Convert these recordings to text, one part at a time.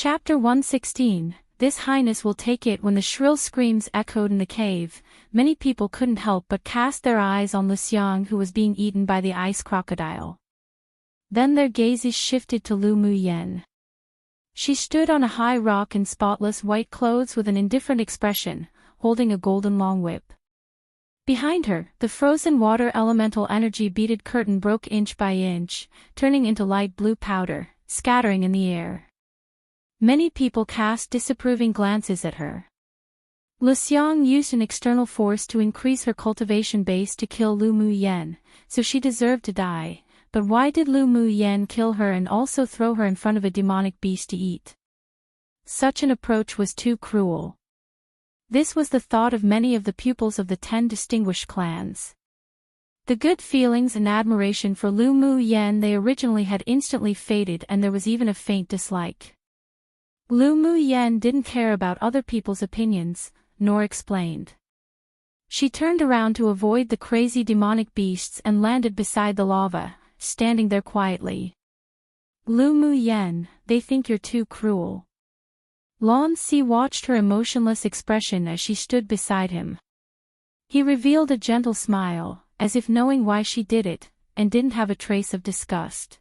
Chapter 116. This highness will take it. When the shrill screams echoed in the cave, many people couldn't help but cast their eyes on Luxiang, who was being eaten by the ice crocodile. Then their gazes shifted to Lu Muyen. She stood on a high rock in spotless white clothes with an indifferent expression, holding a golden long whip. Behind her, the frozen water elemental energy beaded curtain broke inch by inch, turning into light blue powder, scattering in the air. Many people cast disapproving glances at her. Luxiang used an external force to increase her cultivation base to kill Lu Muyen, so she deserved to die, but why did Lu Muyen kill her and also throw her in front of a demonic beast to eat? Such an approach was too cruel. This was the thought of many of the pupils of the 10 distinguished clans. The good feelings and admiration for Lu Muyen they originally had instantly faded, and there was even a faint dislike. Lu Muyen didn't care about other people's opinions, nor explained. She turned around to avoid the crazy demonic beasts and landed beside the lava, standing there quietly. Lu Muyen, they think you're too cruel. Lan Si watched her emotionless expression as she stood beside him. He revealed a gentle smile, as if knowing why she did it, and didn't have a trace of disgust.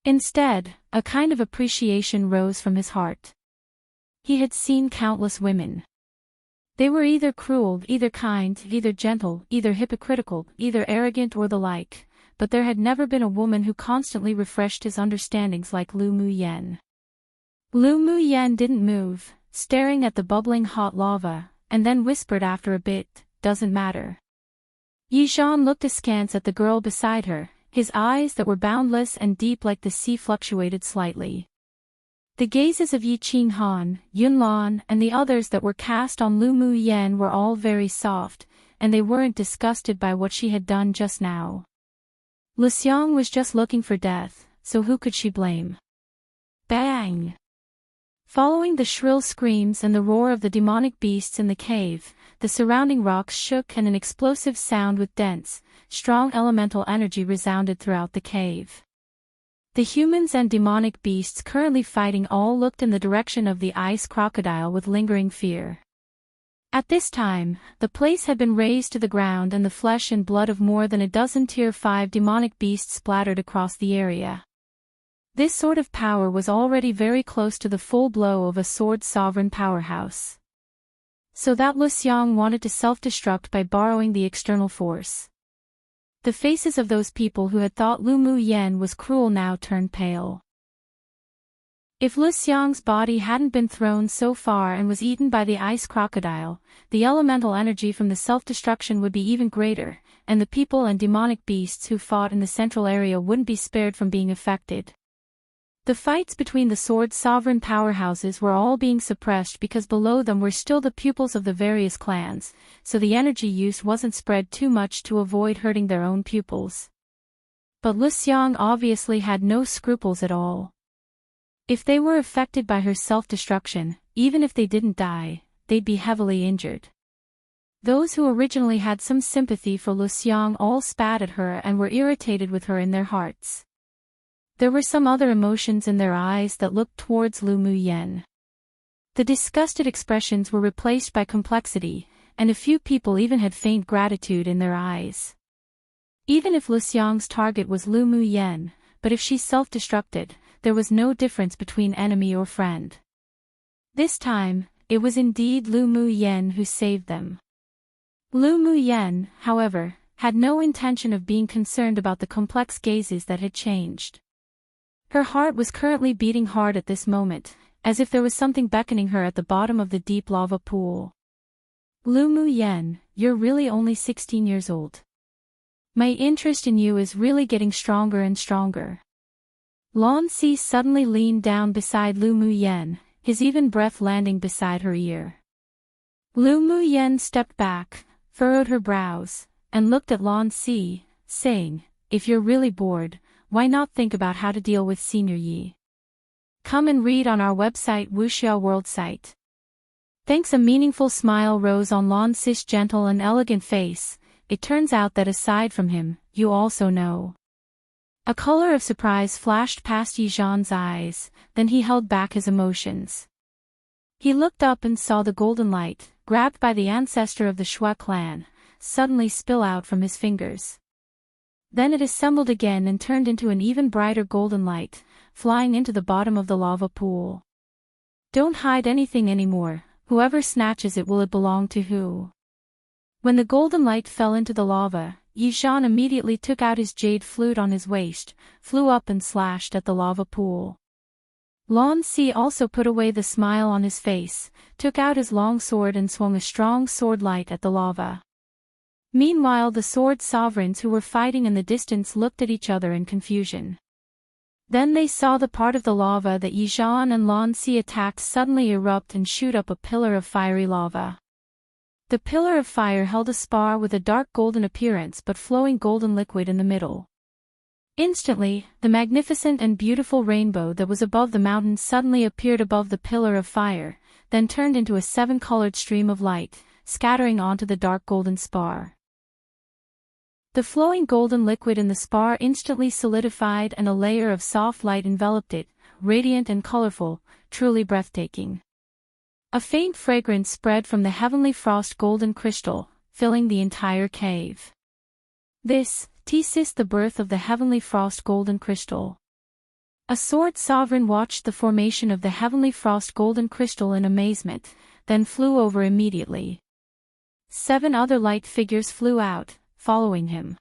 Instead, a kind of appreciation rose from his heart. He had seen countless women. They were either cruel, either kind, either gentle, either hypocritical, either arrogant or the like, but there had never been a woman who constantly refreshed his understandings like Lu Muyen. Lu Muyen didn't move, staring at the bubbling hot lava, and then whispered after a bit, "Doesn't matter." Yi Zhan looked askance at the girl beside her. His eyes that were boundless and deep like the sea fluctuated slightly. The gazes of Yi Qinghan, Yun Lan, and the others that were cast on Lu Muyen were all very soft, and they weren't disgusted by what she had done just now. Luxiang was just looking for death, so who could she blame? Bang! Following the shrill screams and the roar of the demonic beasts in the cave, the surrounding rocks shook and an explosive sound with dense, strong elemental energy resounded throughout the cave. The humans and demonic beasts currently fighting all looked in the direction of the ice crocodile with lingering fear. At this time, the place had been razed to the ground and the flesh and blood of more than a dozen Tier 5 demonic beasts splattered across the area. This sort of power was already very close to the full blow of a sword sovereign powerhouse. So that Luxiang wanted to self-destruct by borrowing the external force. The faces of those people who had thought Lu Muyen was cruel now turned pale. If Luxiang's body hadn't been thrown so far and was eaten by the ice crocodile, the elemental energy from the self-destruction would be even greater, and the people and demonic beasts who fought in the central area wouldn't be spared from being affected. The fights between the sword sovereign powerhouses were all being suppressed because below them were still the pupils of the various clans, so the energy use wasn't spread too much to avoid hurting their own pupils. But Luxiang obviously had no scruples at all. If they were affected by her self-destruction, even if they didn't die, they'd be heavily injured. Those who originally had some sympathy for Luxiang all spat at her and were irritated with her in their hearts. There were some other emotions in their eyes that looked towards Lu Muyen. The disgusted expressions were replaced by complexity, and a few people even had faint gratitude in their eyes. Even if Luxiang's target was Lu Muyen, but if she self-destructed, there was no difference between enemy or friend. This time, it was indeed Lu Muyen who saved them. Lu Muyen, however, had no intention of being concerned about the complex gazes that had changed. Her heart was currently beating hard at this moment, as if there was something beckoning her at the bottom of the deep lava pool. Lu Muyen, you're really only 16 years old. My interest in you is really getting stronger and stronger. Lan Si suddenly leaned down beside Lu Muyen, his even breath landing beside her ear. Lu Muyen stepped back, furrowed her brows, and looked at Lan Si, saying, "If you're really bored, why not think about how to deal with Senior Yi? Come and read on our website Wuxia World site." Thanks. A meaningful smile rose on Lan Si's gentle and elegant face. It turns out that aside from him, you also know. A color of surprise flashed past Yixian's eyes, then he held back his emotions. He looked up and saw the golden light, grabbed by the ancestor of the Shui clan, suddenly spill out from his fingers. Then it assembled again and turned into an even brighter golden light, flying into the bottom of the lava pool. Don't hide anything anymore, whoever snatches it will belong to who? When the golden light fell into the lava, Yixian immediately took out his jade flute on his waist, flew up and slashed at the lava pool. Lan Si also put away the smile on his face, took out his long sword and swung a strong sword light at the lava. Meanwhile the sword sovereigns who were fighting in the distance looked at each other in confusion. Then they saw the part of the lava that Yixian and Lan Si attacked suddenly erupt and shoot up a pillar of fiery lava. The pillar of fire held a spar with a dark golden appearance but flowing golden liquid in the middle. Instantly, the magnificent and beautiful rainbow that was above the mountain suddenly appeared above the pillar of fire, then turned into a seven-colored stream of light, scattering onto the dark golden spar. The flowing golden liquid in the spar instantly solidified and a layer of soft light enveloped it, radiant and colorful, truly breathtaking. A faint fragrance spread from the heavenly frost golden crystal, filling the entire cave. This is the birth of the heavenly frost golden crystal. A sword sovereign watched the formation of the heavenly frost golden crystal in amazement, then flew over immediately. 7 other light figures flew out, following him.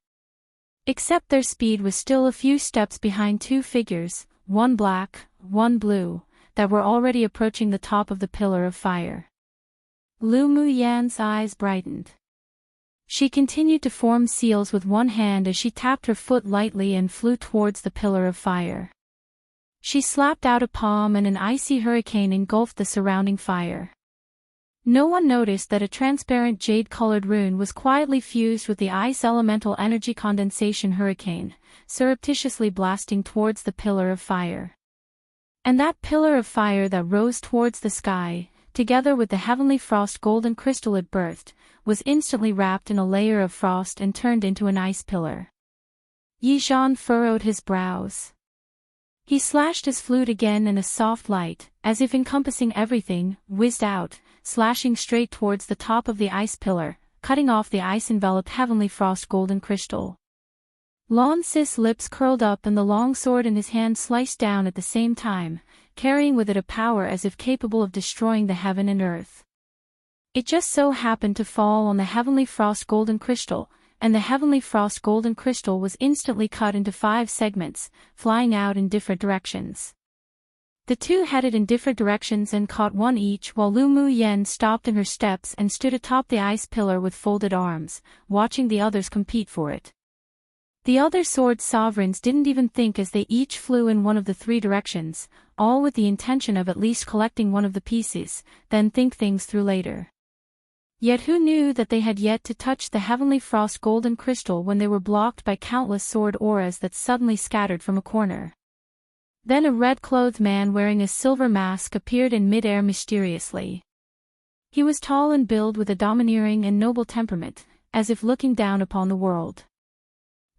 Except their speed was still a few steps behind 2 figures, one black, one blue, that were already approaching the top of the pillar of fire. Lu Muyan's eyes brightened. She continued to form seals with one hand as she tapped her foot lightly and flew towards the pillar of fire. She slapped out a palm and an icy hurricane engulfed the surrounding fire. No one noticed that a transparent jade-colored rune was quietly fused with the ice elemental energy condensation hurricane, surreptitiously blasting towards the pillar of fire. And that pillar of fire that rose towards the sky, together with the heavenly frost golden crystal it birthed, was instantly wrapped in a layer of frost and turned into an ice pillar. Yixian furrowed his brows. He slashed his flute again and a soft light, as if encompassing everything, whizzed out, slashing straight towards the top of the ice pillar, cutting off the ice-enveloped heavenly frost golden crystal. Lan Si's lips curled up and the long sword in his hand sliced down at the same time, carrying with it a power as if capable of destroying the heaven and earth. It just so happened to fall on the heavenly frost golden crystal, and the heavenly frost golden crystal was instantly cut into 5 segments, flying out in different directions. The 2 headed in different directions and caught one each while Lu Muyan stopped in her steps and stood atop the ice pillar with folded arms, watching the others compete for it. The other sword sovereigns didn't even think as they each flew in one of the 3 directions, all with the intention of at least collecting one of the pieces, then think things through later. Yet who knew that they had yet to touch the heavenly frost golden crystal when they were blocked by countless sword auras that suddenly scattered from a corner. Then a red-clothed man wearing a silver mask appeared in mid-air mysteriously. He was tall and built with a domineering and noble temperament, as if looking down upon the world.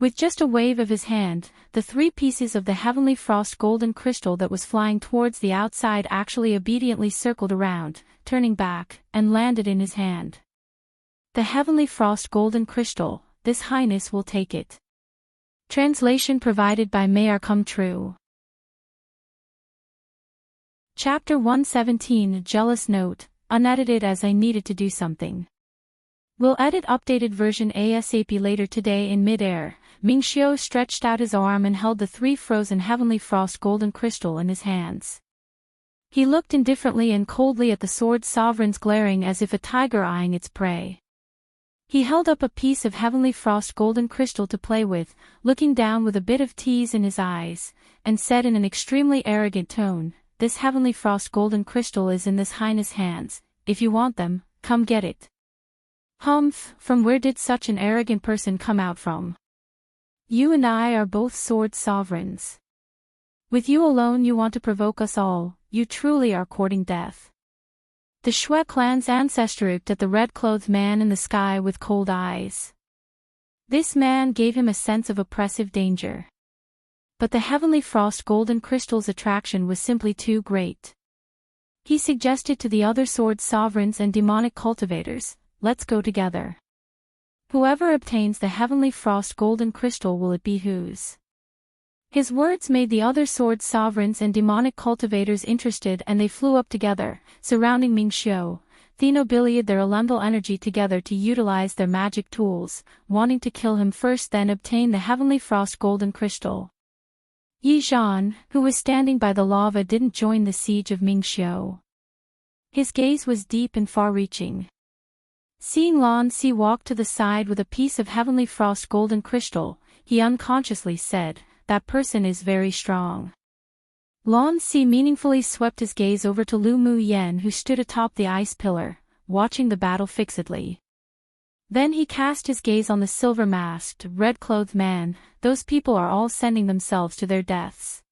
With just a wave of his hand, the 3 pieces of the heavenly frost golden crystal that was flying towards the outside actually obediently circled around, turning back, and landed in his hand. The heavenly frost golden crystal, This Highness will take it. Translation provided by May Our Come True. Chapter 117 A Jealous Note, unedited as I needed to do something. We'll edit updated version ASAP later today in mid-air. Mingxiu stretched out his arm and held the 3 frozen heavenly frost golden crystal in his hands. He looked indifferently and coldly at the sword sovereigns, glaring as if a tiger eyeing its prey. He held up a piece of heavenly frost golden crystal to play with, looking down with a bit of tease in his eyes, and said in an extremely arrogant tone, "This heavenly frost golden crystal is in This Highness' hands. If you want them, come get it." Humph, from where did such an arrogant person come out from? You and I are both sword sovereigns. With you alone you want to provoke us all, you truly are courting death. The Shui clan's ancestor looked at the red-clothed man in the sky with cold eyes. This man gave him a sense of oppressive danger. But the Heavenly Frost Golden Crystal's attraction was simply too great. He suggested to the other sword sovereigns and demonic cultivators, "Let's go together. Whoever obtains the Heavenly Frost Golden Crystal will it be whose." His words made the other sword sovereigns and demonic cultivators interested, and they flew up together, surrounding Ming Xiu. They nobiliated their elemental energy together to utilize their magic tools, wanting to kill him first, then obtain the Heavenly Frost Golden Crystal. Yi Zhan, who was standing by the lava, didn't join the siege of Ming Xiu. His gaze was deep and far-reaching. Seeing Lan Si walk to the side with a piece of Heavenly Frost Golden Crystal, he unconsciously said, "That person is very strong." Lan Si meaningfully swept his gaze over to Lu Mu Yen, who stood atop the ice pillar, watching the battle fixedly. Then he cast his gaze on the silver-masked, red-clothed man. "Those people are all sending themselves to their deaths."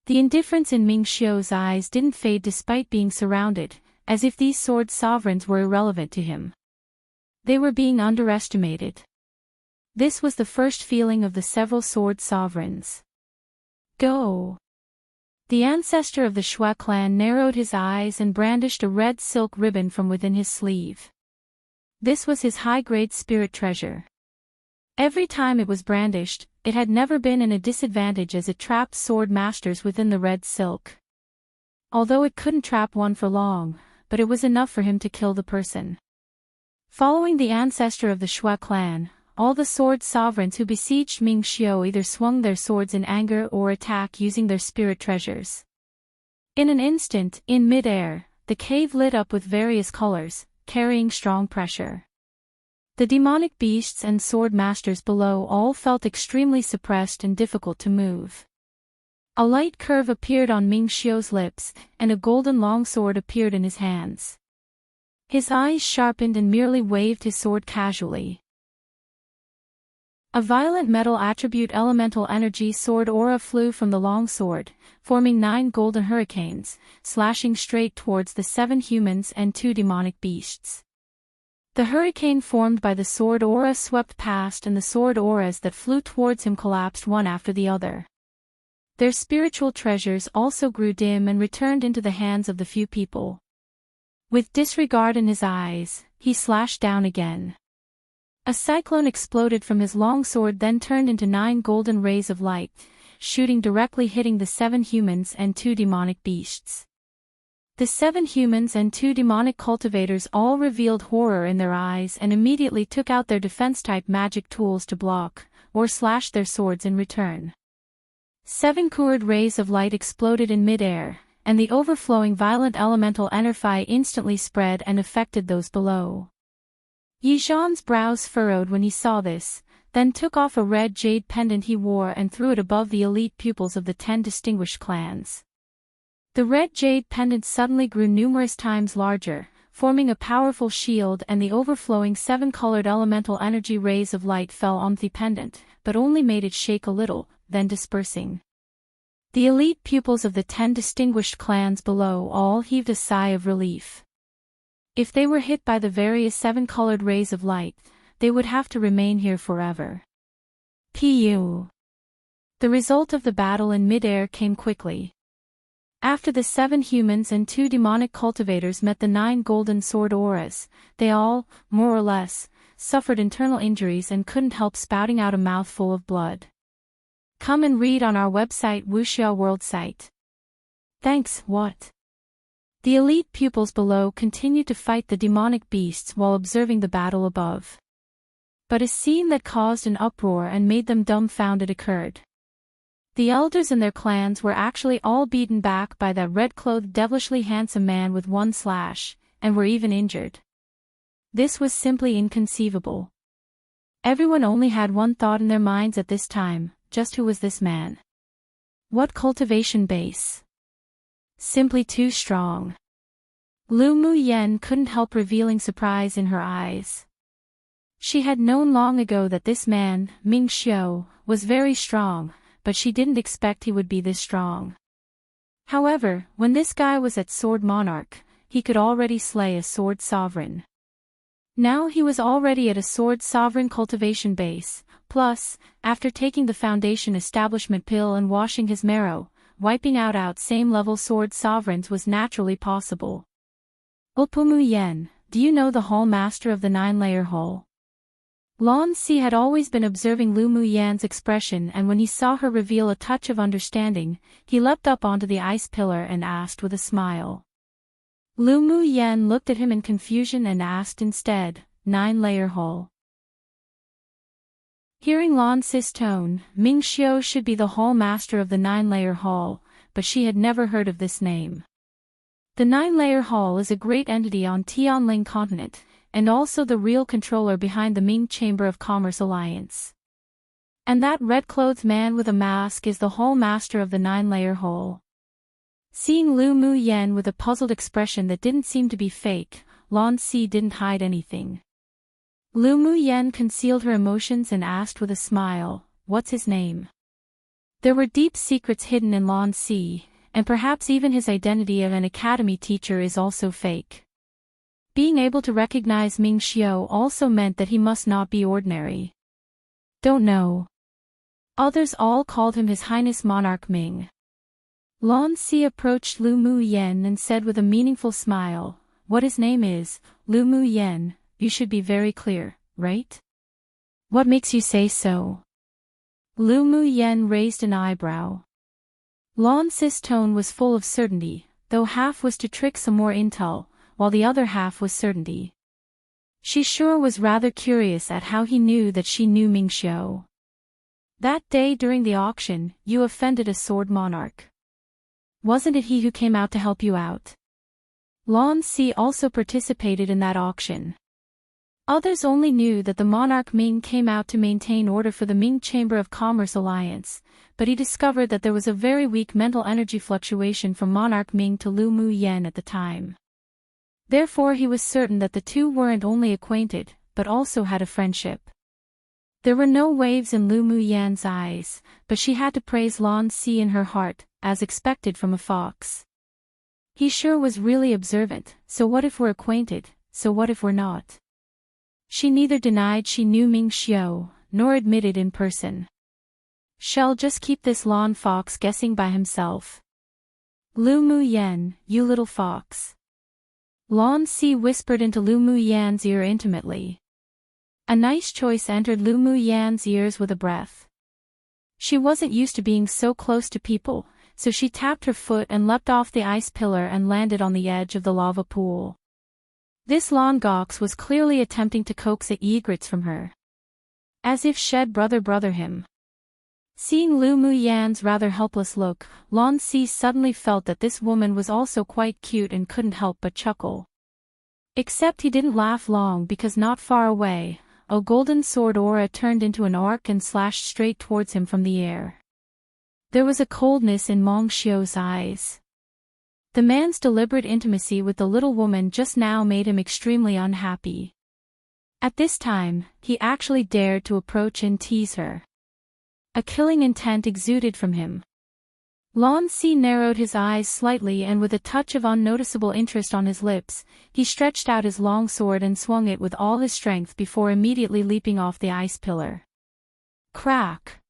The indifference in Ming Xiu's eyes didn't fade despite being surrounded, as if these sword sovereigns were irrelevant to him. They were being underestimated. This was the first feeling of the several sword sovereigns. "Go!" The ancestor of the Shui clan narrowed his eyes and brandished a red silk ribbon from within his sleeve. This was his high-grade spirit treasure. Every time it was brandished, it had never been in a disadvantage as it trapped sword masters within the red silk. Although it couldn't trap one for long, but it was enough for him to kill the person. Following the ancestor of the Shui clan, all the sword sovereigns who besieged Ming Xiu either swung their swords in anger or attacked using their spirit treasures. In an instant, in mid-air, the cave lit up with various colors, carrying strong pressure. The demonic beasts and sword masters below all felt extremely suppressed and difficult to move. A light curve appeared on Ming Xiu's lips, and a golden longsword appeared in his hands. His eyes sharpened and merely waved his sword casually. A violet metal attribute elemental energy sword aura flew from the longsword, forming 9 golden hurricanes, slashing straight towards the 7 humans and 2 demonic beasts. The hurricane formed by the sword aura swept past, and the sword auras that flew towards him collapsed one after the other. Their spiritual treasures also grew dim and returned into the hands of the few people. With disregard in his eyes, he slashed down again. A cyclone exploded from his longsword, then turned into 9 golden rays of light, shooting directly, hitting the 7 humans and 2 demonic beasts. The 7 humans and 2 demonic cultivators all revealed horror in their eyes and immediately took out their defense-type magic tools to block, or slash their swords in return. 7 colored rays of light exploded in mid-air, and the overflowing violent elemental energy instantly spread and affected those below. Yi Zhan's brows furrowed when he saw this, then took off a red jade pendant he wore and threw it above the elite pupils of the 10 distinguished clans. The red jade pendant suddenly grew numerous times larger, forming a powerful shield, and the overflowing 7-colored elemental energy rays of light fell on the pendant, but only made it shake a little, then dispersing. The elite pupils of the 10 distinguished clans below all heaved a sigh of relief. If they were hit by the various 7-colored rays of light, they would have to remain here forever. Pu. The result of the battle in mid-air came quickly. After the 7 humans and 2 demonic cultivators met the 9 golden sword auras, they all, more or less, suffered internal injuries and couldn't help spouting out a mouthful of blood. Come and read on our website Wuxia World site. Thanks, what? The elite pupils below continued to fight the demonic beasts while observing the battle above. But a scene that caused an uproar and made them dumbfounded occurred. The elders and their clans were actually all beaten back by that red-clothed devilishly handsome man with 1 slash, and were even injured. This was simply inconceivable. Everyone only had one thought in their minds at this time: just who was this man? What cultivation base? Simply too strong. Lu Mu Yen couldn't help revealing surprise in her eyes. She had known long ago that this man, Ming Xiu, was very strong, but she didn't expect he would be this strong. However, when this guy was at Sword Monarch, he could already slay a Sword Sovereign. Now he was already at a Sword Sovereign cultivation base, Plus, after taking the Foundation establishment pill and washing his marrow, wiping out same-level sword sovereigns was naturally possible. Ulpumu Yen, do you know the Hall Master of the Nine-Layer Hall? Lan Si had always been observing Lu Mu Yan's expression, and when he saw her reveal a touch of understanding, he leapt up onto the ice pillar and asked with a smile. Lu Mu Yan looked at him in confusion and asked instead, Nine-Layer Hall. Hearing Lan Si's tone, Ming Xiu should be the Hall Master of the Nine-Layer Hall, but she had never heard of this name. The Nine-Layer Hall is a great entity on Tianling continent, and also the real controller behind the Ming Chamber of Commerce Alliance. And that red-clothed man with a mask is the Hall Master of the Nine-Layer Hall. Seeing Lu Mu Yan with a puzzled expression that didn't seem to be fake, Lan Si didn't hide anything. Lu Mu Yan concealed her emotions and asked with a smile, "What's his name?" There were deep secrets hidden in Lan Si, and perhaps even his identity of an academy teacher is also fake. Being able to recognize Ming Xiu also meant that he must not be ordinary. Don't know. Others all called him His Highness Monarch Ming. Lan Si approached Lu Mu Yan and said with a meaningful smile, "What his name is, Lu Mu Yan, you should be very clear, right?" "What makes you say so?" Lu Mu Yan raised an eyebrow. Lan Si's tone was full of certainty, though half was to trick some more intel, while the other half was certainty. She sure was rather curious at how he knew that she knew Ming Xiu. "That day during the auction, you offended a sword monarch. Wasn't it he who came out to help you out?" Lan Si also participated in that auction. Others only knew that the monarch Ming came out to maintain order for the Ming Chamber of Commerce Alliance, but he discovered that there was a very weak mental energy fluctuation from monarch Ming to Lu Mu Yan at the time. Therefore he was certain that the two weren't only acquainted, but also had a friendship. There were no waves in Lu Mu Yan's eyes, but she had to praise Lan Si in her heart, as expected from a fox. He sure was really observant, so what if we're acquainted, so what if we're not? She neither denied she knew Ming Xiu, nor admitted in person. Shall just keep this Lan fox guessing by himself. "Lu Mu Yan, you little fox." Lan Si whispered into Lu Mu Yan's ear intimately. A nice choice entered Lu Mu Yan's ears with a breath. She wasn't used to being so close to people, so she tapped her foot and leapt off the ice pillar and landed on the edge of the lava pool. This Lan Gox was clearly attempting to coax egrets from her. As if shed brother him. Seeing Lu Mu Yan's rather helpless look, Lan Si suddenly felt that this woman was also quite cute and couldn't help but chuckle. Except he didn't laugh long because not far away, a golden sword aura turned into an arc and slashed straight towards him from the air. There was a coldness in Meng Xiu's eyes. The man's deliberate intimacy with the little woman just now made him extremely unhappy. At this time, he actually dared to approach and tease her. A killing intent exuded from him. Lan Si narrowed his eyes slightly and with a touch of unnoticeable interest on his lips, he stretched out his long sword and swung it with all his strength before immediately leaping off the ice pillar. Crack!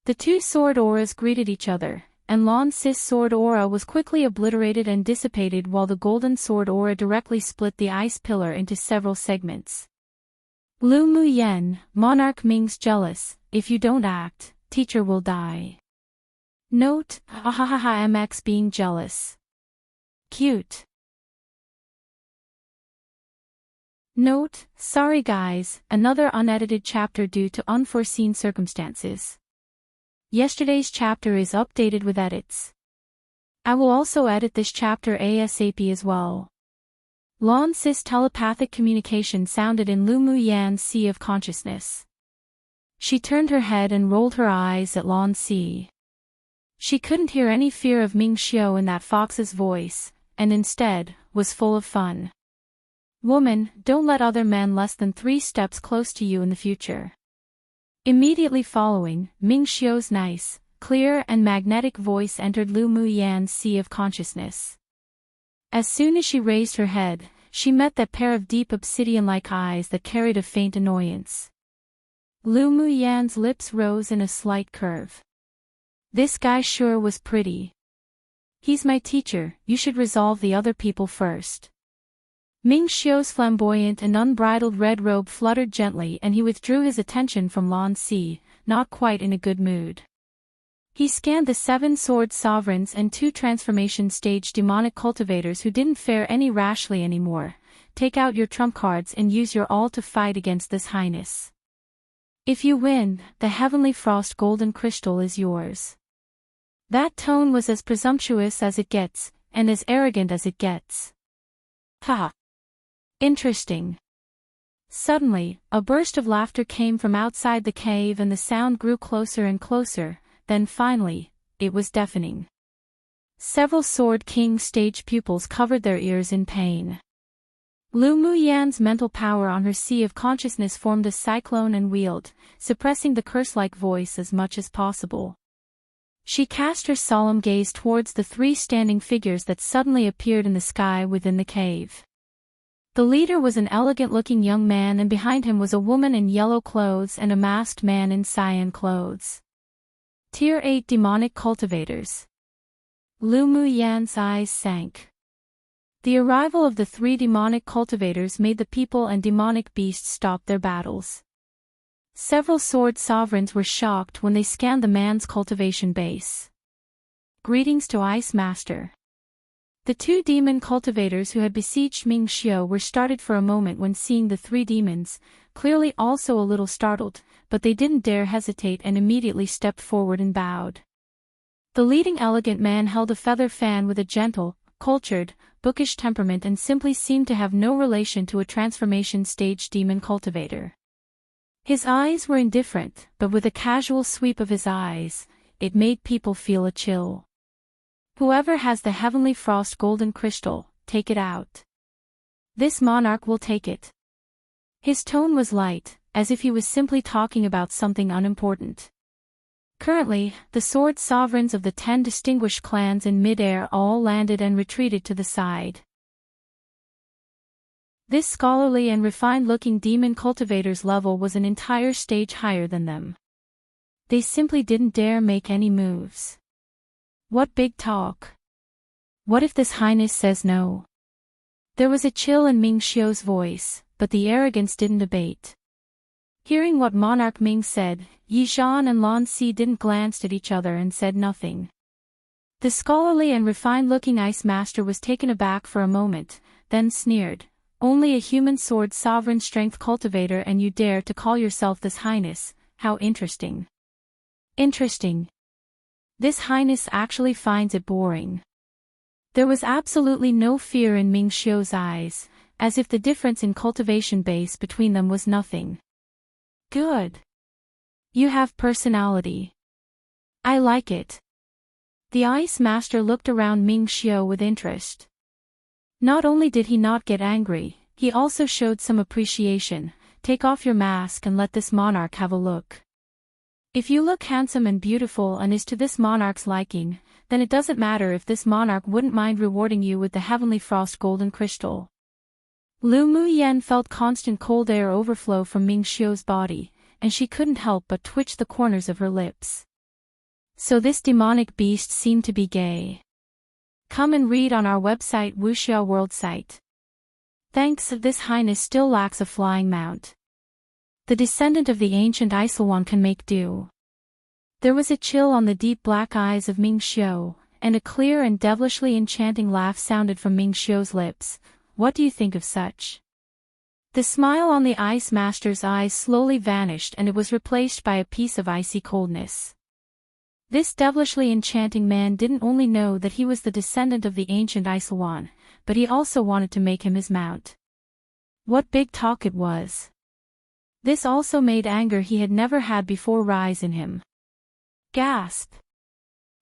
The two sword auras greeted each other, and Lan Si's sword aura was quickly obliterated and dissipated while the golden sword aura directly split the ice pillar into several segments. Lu Mu Yan, Monarch Ming's jealous, if you don't act, teacher will die. Note, ahahaha MX being jealous. Cute. Note, sorry guys, another unedited chapter due to unforeseen circumstances. Yesterday's chapter is updated with edits. I will also edit this chapter ASAP as well. Lan Si's telepathic communication sounded in Lu Mu Yan's sea of consciousness. She turned her head and rolled her eyes at Lan Si. She couldn't hear any fear of Ming Xiu in that fox's voice, and instead, was full of fun. Woman, don't let other men less than 3 steps close to you in the future. Immediately following, Ming Xiu's nice, clear and magnetic voice entered Lu Mu Yan's sea of consciousness. As soon as she raised her head, she met that pair of deep obsidian-like eyes that carried a faint annoyance. Lu Muyan's lips rose in a slight curve. This guy sure was pretty. He's my teacher, you should resolve the other people first. Ming Xiu's flamboyant and unbridled red robe fluttered gently and he withdrew his attention from Lan Si, not quite in a good mood. He scanned the 7 sword sovereigns and 2 transformation stage demonic cultivators who didn't fare any rashly anymore. Take out your trump cards and use your all to fight against this highness. If you win, the heavenly frost golden crystal is yours. That tone was as presumptuous as it gets, and as arrogant as it gets. Ha! Interesting. Suddenly, a burst of laughter came from outside the cave and the sound grew closer and closer, then finally, it was deafening. Several Sword King stage pupils covered their ears in pain. Lu Muyan's mental power on her sea of consciousness formed a cyclone and wheeled, suppressing the curse-like voice as much as possible. She cast her solemn gaze towards the 3 standing figures that suddenly appeared in the sky within the cave. The leader was an elegant-looking young man and behind him was a woman in yellow clothes and a masked man in cyan clothes. Tier 8 demonic cultivators. Lu Muyan's eyes sank. The arrival of the 3 demonic cultivators made the people and demonic beasts stop their battles. Several sword sovereigns were shocked when they scanned the man's cultivation base. Greetings to Ice Master. The 2 demon cultivators who had besieged Ming Xiu were startled for a moment when seeing the 3 demons, clearly also a little startled, but they didn't dare hesitate and immediately stepped forward and bowed. The leading elegant man held a feather fan with a gentle, cultured, bookish temperament and simply seemed to have no relation to a transformation stage demon cultivator. His eyes were indifferent, but with a casual sweep of his eyes, it made people feel a chill. Whoever has the heavenly frost golden crystal, take it out. This monarch will take it. His tone was light, as if he was simply talking about something unimportant. Currently, the sword sovereigns of the 10 distinguished clans in mid-air all landed and retreated to the side. This scholarly and refined-looking demon cultivator's level was an entire stage higher than them. They simply didn't dare make any moves. What big talk! What if this highness says no? There was a chill in Ming Xiu's voice, but the arrogance didn't abate. Hearing what Monarch Ming said, Yi Zhan and Lan Si didn't glance at each other and said nothing. The scholarly and refined-looking Ice Master was taken aback for a moment, then sneered. Only a human sword sovereign strength cultivator and you dare to call yourself this highness, how interesting. Interesting. This highness actually finds it boring. There was absolutely no fear in Ming Xiu's eyes, as if the difference in cultivation base between them was nothing. Good. You have personality. I like it. The Ice Master looked around Ming Xiu with interest. Not only did he not get angry, he also showed some appreciation. Take off your mask and let this monarch have a look. If you look handsome and beautiful and is to this monarch's liking, then it doesn't matter if this monarch wouldn't mind rewarding you with the heavenly frost golden crystal. Lu Muyan felt constant cold air overflow from Ming Xiu's body, and she couldn't help but twitch the corners of her lips. So this demonic beast seemed to be gay. Come and read on our website Wuxia World site. Thanks, this highness still lacks a flying mount. The descendant of the ancient Isolwan can make do. There was a chill on the deep black eyes of Ming Xiu, and a clear and devilishly enchanting laugh sounded from Ming Xiu's lips. What do you think of such? The smile on the Ice Master's eyes slowly vanished and it was replaced by a piece of icy coldness. This devilishly enchanting man didn't only know that he was the descendant of the ancient Isolwan, but he also wanted to make him his mount. What big talk it was. This also made anger he had never had before rise in him. Gasp!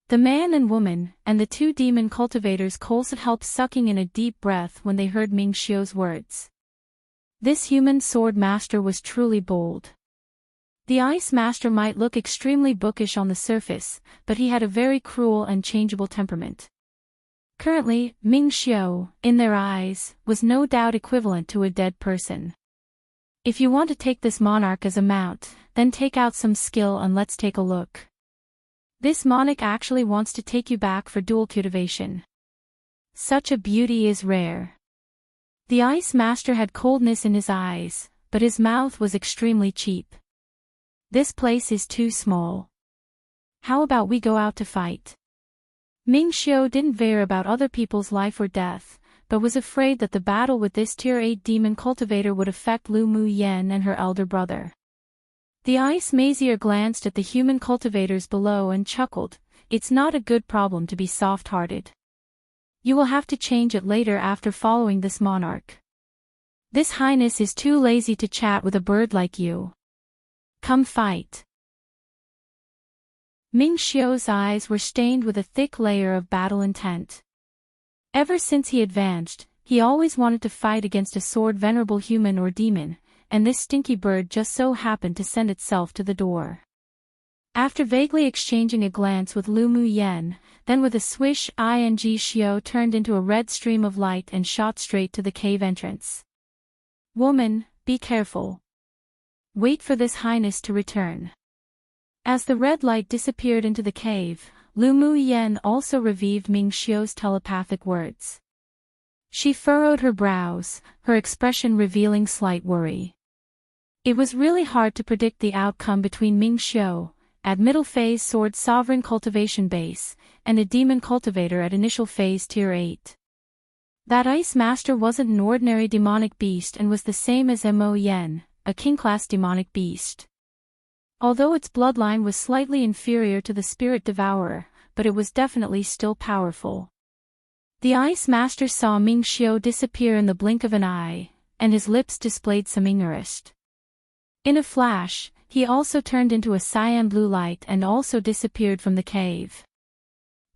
The man and woman, and the 2 demon cultivators couldn't help sucking in a deep breath when they heard Ming Xiu's words. This human sword master was truly bold. The Ice Master might look extremely bookish on the surface, but he had a very cruel and changeable temperament. Currently, Ming Xiu, in their eyes, was no doubt equivalent to a dead person. If you want to take this monarch as a mount, Then take out some skill and let's take a look. This monarch actually wants to take you back for dual cultivation. Such a beauty is rare. The ice master had coldness in his eyes, but his mouth was extremely cheap. This place is too small. How about we go out to fight? Ming Xiu didn't care about other people's life or death, but was afraid that the battle with this Tier 8 demon cultivator would affect Lu Mu Yen and her elder brother. The ice mazier glanced at the human cultivators below and chuckled. It's not a good problem to be soft-hearted. You will have to change it later after following this monarch. This highness is too lazy to chat with a bird like you. Come fight. Ming Xiu's eyes were stained with a thick layer of battle intent. Ever since he advanced, he always wanted to fight against a sword-venerable human or demon, and this stinky bird just so happened to send itself to the door. After vaguely exchanging a glance with Lu Mu Yen, then with a swish Ing Xiu turned into a red stream of light and shot straight to the cave entrance. Woman, be careful. Wait for this highness to return. As the red light disappeared into the cave, Lu Mu Yen also revived Ming Xiu's telepathic words. She furrowed her brows, her expression revealing slight worry. It was really hard to predict the outcome between Ming Xiu, at middle phase sword sovereign cultivation base, and a demon cultivator at initial phase tier 8. That ice master wasn't an ordinary demonic beast and was the same as Mo Yen, a king-class demonic beast. Although its bloodline was slightly inferior to the spirit devourer, but it was definitely still powerful. The ice master saw Ming Xiu disappear in the blink of an eye, and his lips displayed some interest. In a flash, he also turned into a cyan blue light and also disappeared from the cave.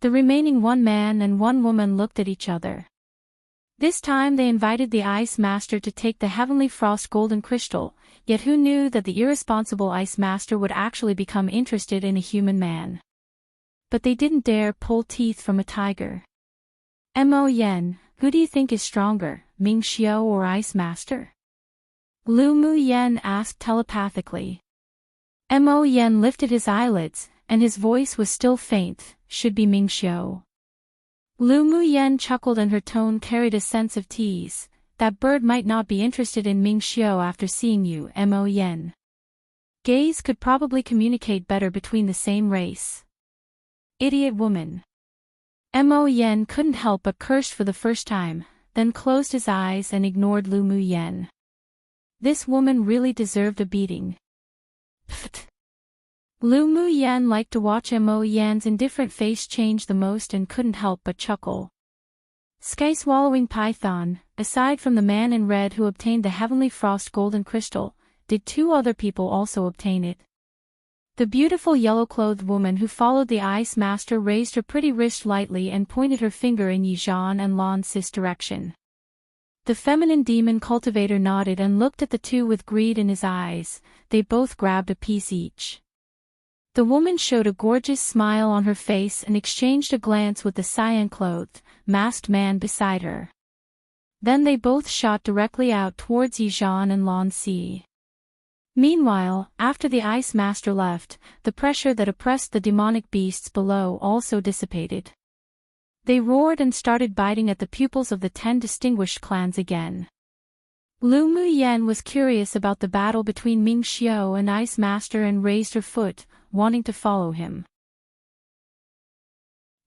The remaining one man and one woman looked at each other. This time they invited the ice master to take the heavenly frost golden crystal, yet who knew that the irresponsible ice master would actually become interested in a human man. But they didn't dare pull teeth from a tiger. Mo Yen, who do you think is stronger, Ming Xiu or ice master? Lu Mu Yen asked telepathically. Mo Yen lifted his eyelids, and his voice was still faint, should be Ming Xiu. Lu Mu Yen chuckled and her tone carried a sense of tease. That bird might not be interested in Ming Xiu after seeing you, Mo Yen. Gays could probably communicate better between the same race. Idiot woman. Mo Yen couldn't help but curse for the first time, then closed his eyes and ignored Lu Mu Yen. This woman really deserved a beating. Pfft. Lu Mu Yen liked to watch Mo Yen's indifferent face change the most and couldn't help but chuckle. Sky-swallowing python, aside from the man in red who obtained the heavenly frost golden crystal, did two other people also obtain it. The beautiful yellow-clothed woman who followed the ice master raised her pretty wrist lightly and pointed her finger in Yizhan and Lan Sis direction. The feminine demon cultivator nodded and looked at the two with greed in his eyes. They both grabbed a piece each. The woman showed a gorgeous smile on her face and exchanged a glance with the cyan-clothed, masked man beside her. Then they both shot directly out towards Yizhan and Lan Si. Meanwhile, after the ice master left, the pressure that oppressed the demonic beasts below also dissipated. They roared and started biting at the pupils of the 10 distinguished clans again. Lu Mu Yen was curious about the battle between Ming Xiu and Ice Master and raised her foot, wanting to follow him.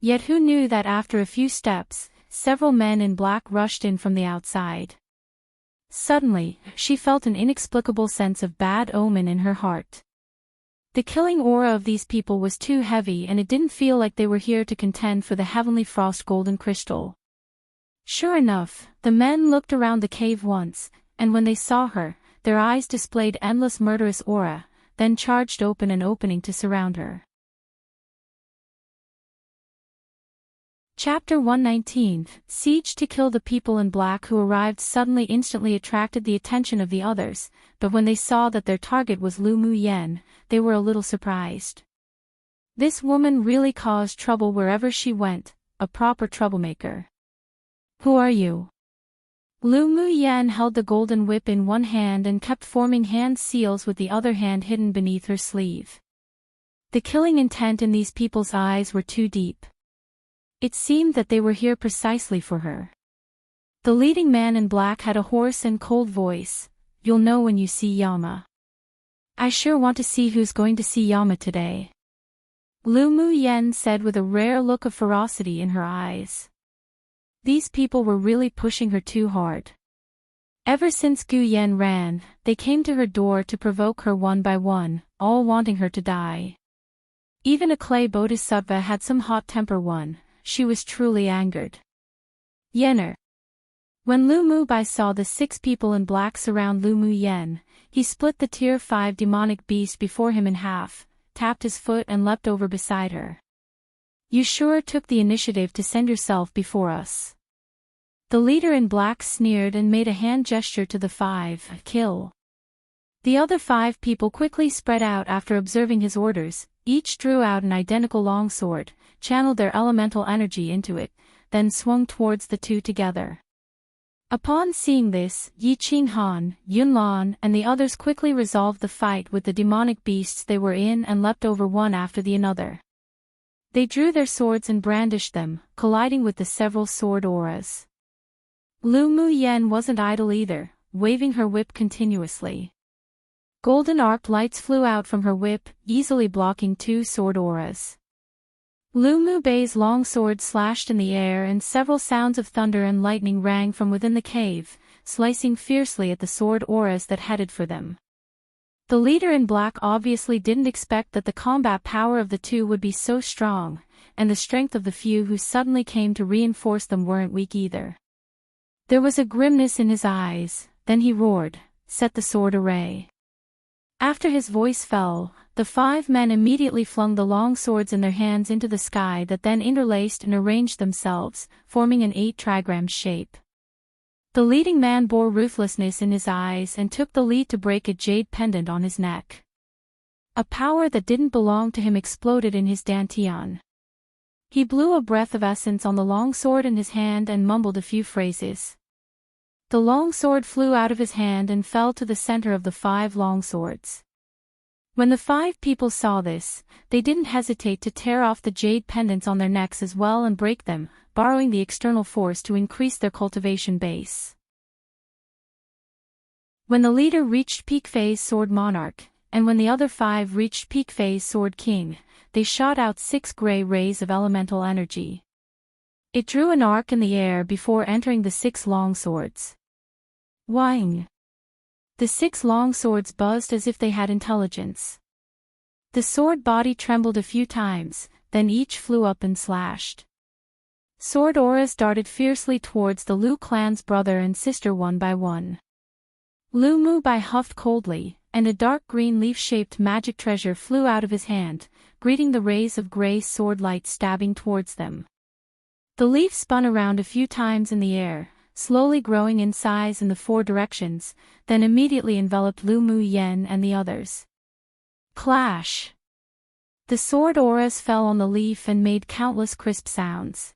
Yet who knew that after a few steps, several men in black rushed in from the outside. Suddenly, she felt an inexplicable sense of bad omen in her heart. The killing aura of these people was too heavy and it didn't feel like they were here to contend for the heavenly frost golden crystal. Sure enough, the men looked around the cave once, and when they saw her, their eyes displayed endless murderous aura, then charged open an opening to surround her. Chapter 119, Siege to kill the people in black who arrived suddenly instantly attracted the attention of the others, but when they saw that their target was Lu Mu Yen, they were a little surprised. This woman really caused trouble wherever she went, a proper troublemaker. Who are you? Lu Mu Yan held the golden whip in one hand and kept forming hand seals with the other hand hidden beneath her sleeve. The killing intent in these people's eyes were too deep. It seemed that they were here precisely for her. The leading man in black had a hoarse and cold voice. "You'll know when you see Yama. I sure want to see who's going to see Yama today," Lu Mu Yan said with a rare look of ferocity in her eyes. These people were really pushing her too hard. Ever since Gu Yan ran, they came to her door to provoke her one by one, all wanting her to die. Even a clay bodhisattva had some hot temper. She was truly angered. Yener. When Lu Mu Bai saw the 6 people in black surround Lu Mu Yan, he split the tier 5 demonic beast before him in half, tapped his foot and leapt over beside her. "You sure took the initiative to send yourself before us." The leader in black sneered and made a hand gesture to the 5, "Kill." The other 5 people quickly spread out after observing his orders. Each drew out an identical longsword, channeled their elemental energy into it, then swung towards the 2 together. Upon seeing this, Yi Qinghan, Yunlan and the others quickly resolved the fight with the demonic beasts they were in and leapt over one after the another. They drew their swords and brandished them, colliding with the several sword auras. Lu Mu Yan wasn't idle either, waving her whip continuously. Golden arc lights flew out from her whip, easily blocking 2 sword auras. Lu Mu Bei's long sword slashed in the air and several sounds of thunder and lightning rang from within the cave, slicing fiercely at the sword auras that headed for them. The leader in black obviously didn't expect that the combat power of the 2 would be so strong, and the strength of the few who suddenly came to reinforce them weren't weak either. There was a grimness in his eyes, then he roared, "Set the sword array." After his voice fell, the 5 men immediately flung the long swords in their hands into the sky that then interlaced and arranged themselves, forming an 8 trigram shape. The leading man bore ruthlessness in his eyes and took the lead to break a jade pendant on his neck. A power that didn't belong to him exploded in his dantian. He blew a breath of essence on the long sword in his hand and mumbled a few phrases. The long sword flew out of his hand and fell to the center of the 5 long swords. When the 5 people saw this, they didn't hesitate to tear off the jade pendants on their necks as well and break them, borrowing the external force to increase their cultivation base. When the leader reached peak phase Sword Monarch, and when the other 5 reached peak phase Sword King, they shot out 6 gray rays of elemental energy. It drew an arc in the air before entering the 6 long swords. Wang! The 6 long swords buzzed as if they had intelligence. The sword body trembled a few times, then each flew up and slashed. Sword auras darted fiercely towards the Lu clan's brother and sister one by one. Lu Mu Bai huffed coldly, and a dark green leaf-shaped magic treasure flew out of his hand, greeting the rays of gray sword light stabbing towards them. The leaf spun around a few times in the air, slowly growing in size in the 4 directions, then immediately enveloped Lu Mu Yan and the others. Clash! The sword auras fell on the leaf and made countless crisp sounds.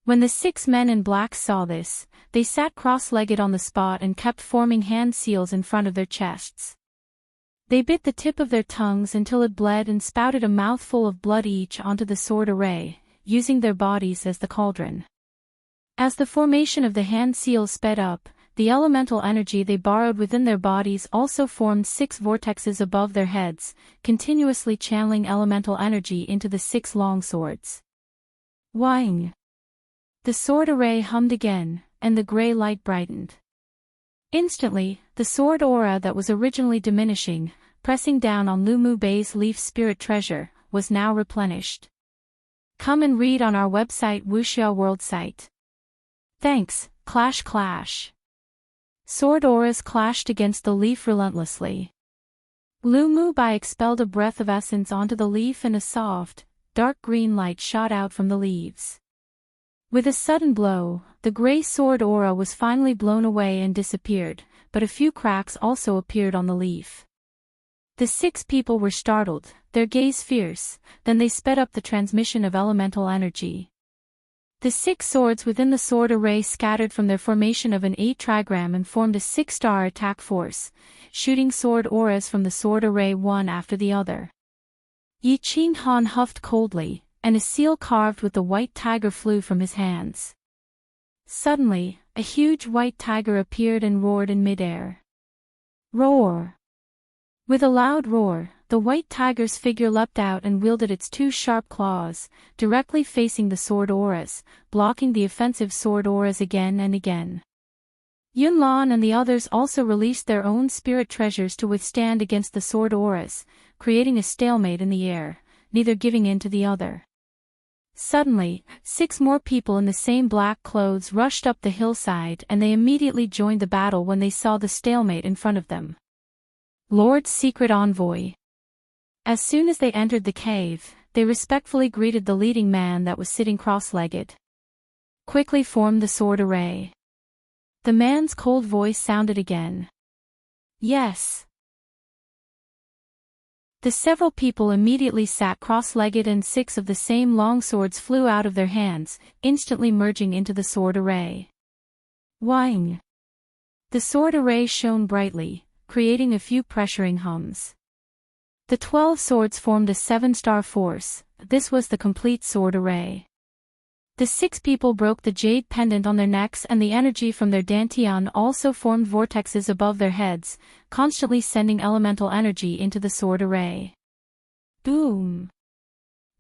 When the 6 men in black saw this, they sat cross-legged on the spot and kept forming hand seals in front of their chests. They bit the tip of their tongues until it bled and spouted a mouthful of blood each onto the sword array, using their bodies as the cauldron. As the formation of the hand seals sped up, the elemental energy they borrowed within their bodies also formed 6 vortexes above their heads, continuously channeling elemental energy into the 6 long swords. Wang! The sword array hummed again, and the gray light brightened. Instantly, the sword aura that was originally diminishing, pressing down on Lu Mu Bei's leaf spirit treasure, was now replenished. Come and read on our website Wuxia World site. Thanks, clash clash. Sword auras clashed against the leaf relentlessly. Lu Mu Bai expelled a breath of essence onto the leaf and a soft, dark green light shot out from the leaves. With a sudden blow, the gray sword aura was finally blown away and disappeared, but a few cracks also appeared on the leaf. The 6 people were startled, their gaze fierce, then they sped up the transmission of elemental energy. The 6 swords within the sword array scattered from their formation of an 8 trigram and formed a 6-star attack force, shooting sword auras from the sword array one after the other. Yi Qing Han huffed coldly, and a seal carved with the white tiger flew from his hands. Suddenly, a huge white tiger appeared and roared in midair. Roar! With a loud roar, the white tiger's figure leapt out and wielded its 2 sharp claws, directly facing the sword auras, blocking the offensive sword auras again and again. Yunlan and the others also released their own spirit treasures to withstand against the sword auras, creating a stalemate in the air, neither giving in to the other. Suddenly, 6 more people in the same black clothes rushed up the hillside and they immediately joined the battle when they saw the stalemate in front of them. Lord's secret envoy. As soon as they entered the cave, they respectfully greeted the leading man that was sitting cross-legged. Quickly form the sword array. The man's cold voice sounded again. Yes. The several people immediately sat cross-legged and 6 of the same long swords flew out of their hands, instantly merging into the sword array. Whang! The sword array shone brightly, creating a few pressuring hums. The 12 swords formed a 7-star force. This was the complete sword array. The 6 people broke the jade pendant on their necks and the energy from their dantian also formed vortexes above their heads, constantly sending elemental energy into the sword array. Boom!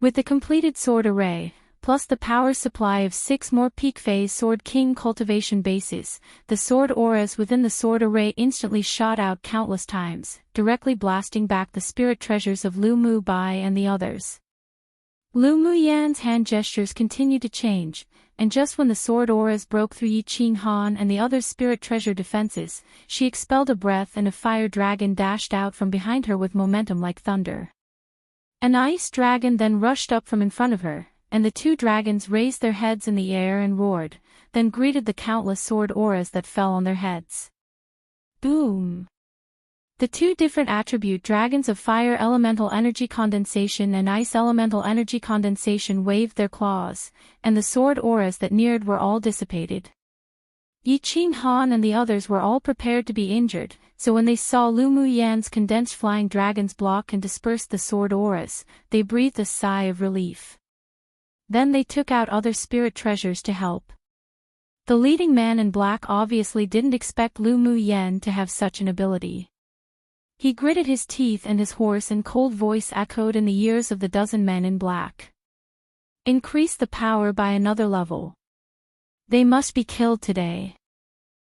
With the completed sword array, plus the power supply of 6 more peak phase Sword King cultivation bases, the sword auras within the sword array instantly shot out countless times, directly blasting back the spirit treasures of Lu Mu Bai and the others. Lu Mu Yan's hand gestures continued to change, and just when the sword auras broke through Yi Qing Han and the other's spirit treasure defenses, she expelled a breath and a fire dragon dashed out from behind her with momentum like thunder. An ice dragon then rushed up from in front of her, and the 2 dragons raised their heads in the air and roared, then greeted the countless sword auras that fell on their heads. Boom! The 2 different attribute dragons of fire elemental energy condensation and ice elemental energy condensation waved their claws, and the sword auras that neared were all dissipated. Yi Qing Han and the others were all prepared to be injured, so when they saw Lu Mu Yan's condensed flying dragons block and disperse the sword auras, they breathed a sigh of relief. Then they took out other spirit treasures to help. The leading man in black obviously didn't expect Lu Mu Yan to have such an ability. He gritted his teeth and his hoarse and cold voice echoed in the ears of the dozen men in black. Increase the power by another level. They must be killed today.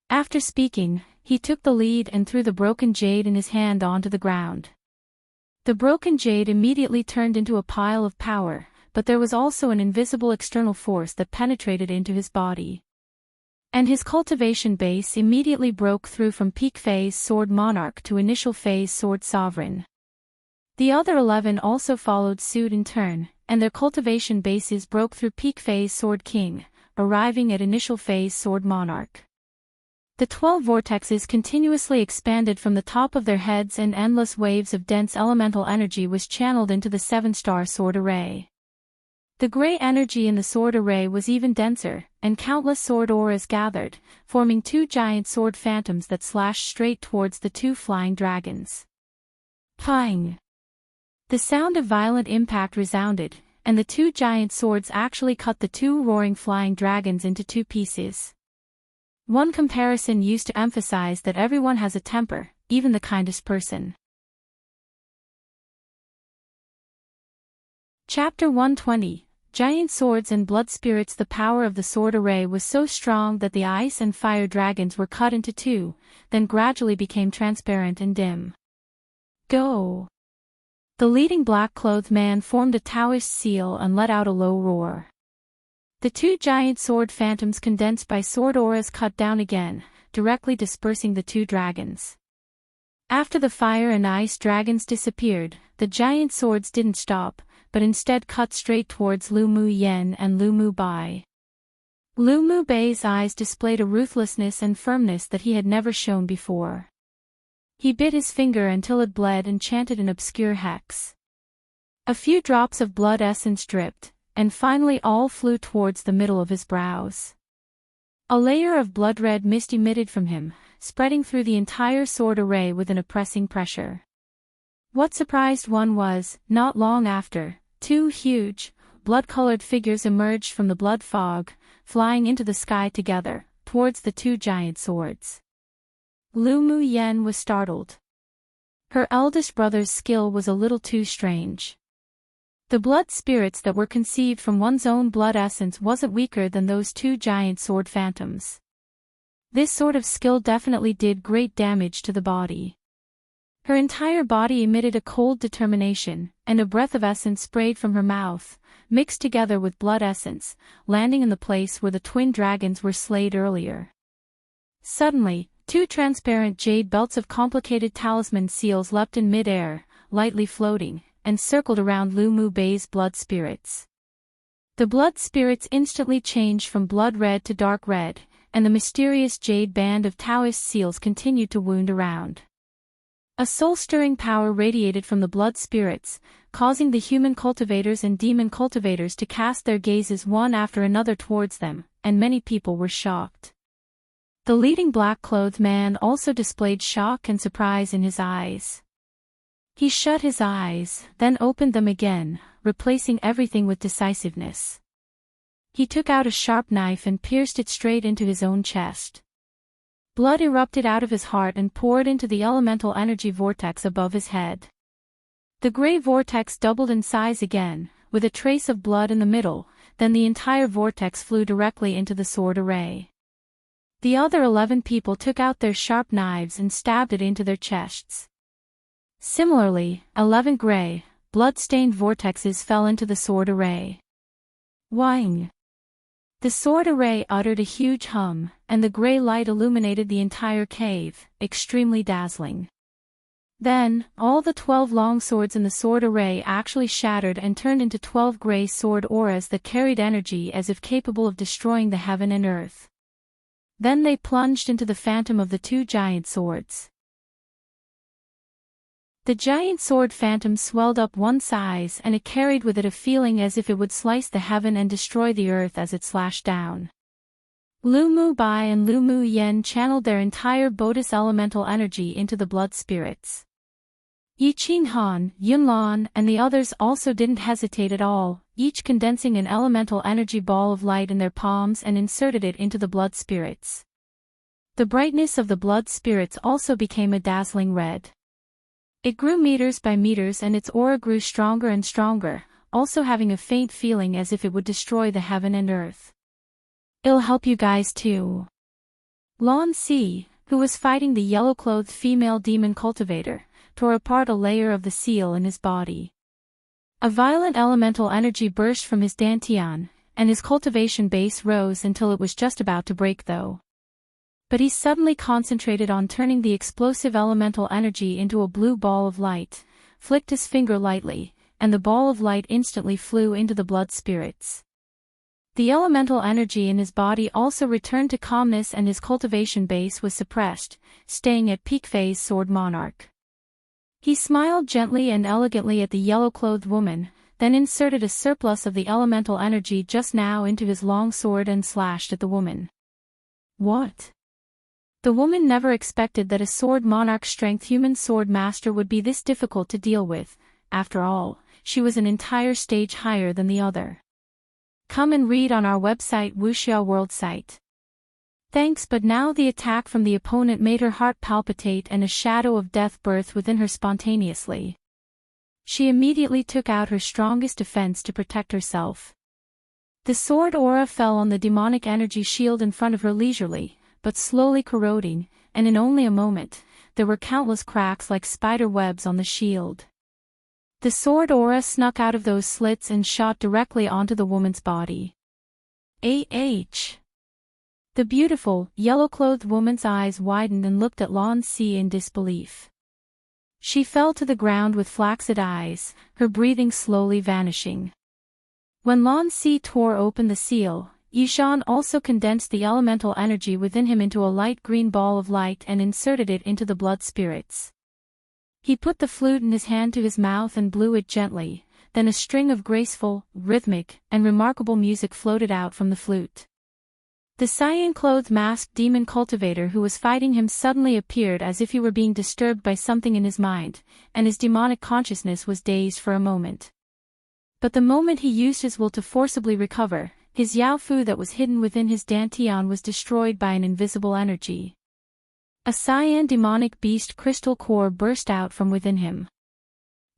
After speaking, he took the lead and threw the broken jade in his hand onto the ground. The broken jade immediately turned into a pile of power, but there was also an invisible external force that penetrated into his body. And his cultivation base immediately broke through from peak phase Sword Monarch to initial phase Sword Sovereign. The other 11 also followed suit in turn, and their cultivation bases broke through peak phase Sword King, arriving at initial phase Sword Monarch. The 12 vortexes continuously expanded from the top of their heads and endless waves of dense elemental energy was channeled into the 7-star sword array. The gray energy in the sword array was even denser, and countless sword auras gathered, forming 2 giant sword phantoms that slashed straight towards the 2 flying dragons. Pang! The sound of violent impact resounded, and the 2 giant swords actually cut the 2 roaring flying dragons into 2 pieces. One comparison used to emphasize that everyone has a temper, even the kindest person. Chapter 120. Giant Swords and Blood Spirits. The power of the sword array was so strong that the ice and fire dragons were cut into 2, then gradually became transparent and dim. Go! The leading black-clothed man formed a Taoist seal and let out a low roar. The 2 giant sword phantoms condensed by sword auras cut down again, directly dispersing the 2 dragons. After the fire and ice dragons disappeared, the giant swords didn't stop, but instead cut straight towards Lu Mu Yan and Lu Mu Bai. Lu Mu Bai's eyes displayed a ruthlessness and firmness that he had never shown before. He bit his finger until it bled and chanted an obscure hex. A few drops of blood essence dripped, and finally all flew towards the middle of his brows. A layer of blood-red mist emitted from him, spreading through the entire sword array with an oppressing pressure. What surprised one was, not long after, two huge, blood-colored figures emerged from the blood fog, flying into the sky together, towards the two giant swords. Lu Mu Yen was startled. Her eldest brother's skill was a little too strange. The blood spirits that were conceived from one's own blood essence wasn't weaker than those two giant sword phantoms. This sort of skill definitely did great damage to the body. Her entire body emitted a cold determination, and a breath of essence sprayed from her mouth, mixed together with blood essence, landing in the place where the twin dragons were slayed earlier. Suddenly, two transparent jade belts of complicated talisman seals leapt in mid-air, lightly floating, and circled around Lu Mu Bei's blood spirits. The blood spirits instantly changed from blood red to dark red, and the mysterious jade band of Taoist seals continued to wound around. A soul-stirring power radiated from the blood spirits, causing the human cultivators and demon cultivators to cast their gazes one after another towards them, and many people were shocked. The leading black-clothed man also displayed shock and surprise in his eyes. He shut his eyes, then opened them again, replacing everything with decisiveness. He took out a sharp knife and pierced it straight into his own chest. Blood erupted out of his heart and poured into the elemental energy vortex above his head. The gray vortex doubled in size again, with a trace of blood in the middle, then the entire vortex flew directly into the sword array. The other 11 people took out their sharp knives and stabbed it into their chests. Similarly, 11 gray, blood-stained vortexes fell into the sword array. Wang! The sword array uttered a huge hum, and the gray light illuminated the entire cave, extremely dazzling. Then, all the 12 long swords in the sword array actually shattered and turned into 12 gray sword auras that carried energy as if capable of destroying the heaven and earth. Then they plunged into the phantom of the two giant swords. The giant sword phantom swelled up one size and it carried with it a feeling as if it would slice the heaven and destroy the earth as it slashed down. Lu Mu Bai and Lu Mu Yen channeled their entire Bodis elemental energy into the blood spirits. Yi Qin Han, Yun Lan, and the others also didn't hesitate at all, each condensing an elemental energy ball of light in their palms and inserted it into the blood spirits. The brightness of the blood spirits also became a dazzling red. It grew meters by meters and its aura grew stronger and stronger, also having a faint feeling as if it would destroy the heaven and earth. It'll help you guys too. Lan Si, who was fighting the yellow-clothed female demon cultivator, tore apart a layer of the seal in his body. A violent elemental energy burst from his dantian, and his cultivation base rose until it was just about to break though. But he suddenly concentrated on turning the explosive elemental energy into a blue ball of light, flicked his finger lightly, and the ball of light instantly flew into the blood spirits. The elemental energy in his body also returned to calmness and his cultivation base was suppressed, staying at peak phase sword monarch. He smiled gently and elegantly at the yellow-clothed woman, then inserted a surplus of the elemental energy just now into his long sword and slashed at the woman. What? The woman never expected that a sword monarch strength human sword master would be this difficult to deal with. After all, she was an entire stage higher than the other. Come and read on our website Wuxia World site. Thanks, but now the attack from the opponent made her heart palpitate and a shadow of death birth within her spontaneously. She immediately took out her strongest defense to protect herself. The sword aura fell on the demonic energy shield in front of her leisurely, but slowly corroding, and in only a moment, there were countless cracks like spider webs on the shield. The sword aura snuck out of those slits and shot directly onto the woman's body. The beautiful, yellow-clothed woman's eyes widened and looked at Lan Si in disbelief. She fell to the ground with flaccid eyes, her breathing slowly vanishing. When Lan Si tore open the seal, Yishan also condensed the elemental energy within him into a light green ball of light and inserted it into the blood spirits. He put the flute in his hand to his mouth and blew it gently, then a string of graceful, rhythmic, and remarkable music floated out from the flute. The cyan-clothed masked demon cultivator who was fighting him suddenly appeared as if he were being disturbed by something in his mind, and his demonic consciousness was dazed for a moment. But the moment he used his will to forcibly recover, his Yaofu that was hidden within his dantian was destroyed by an invisible energy. A cyan demonic beast crystal core burst out from within him.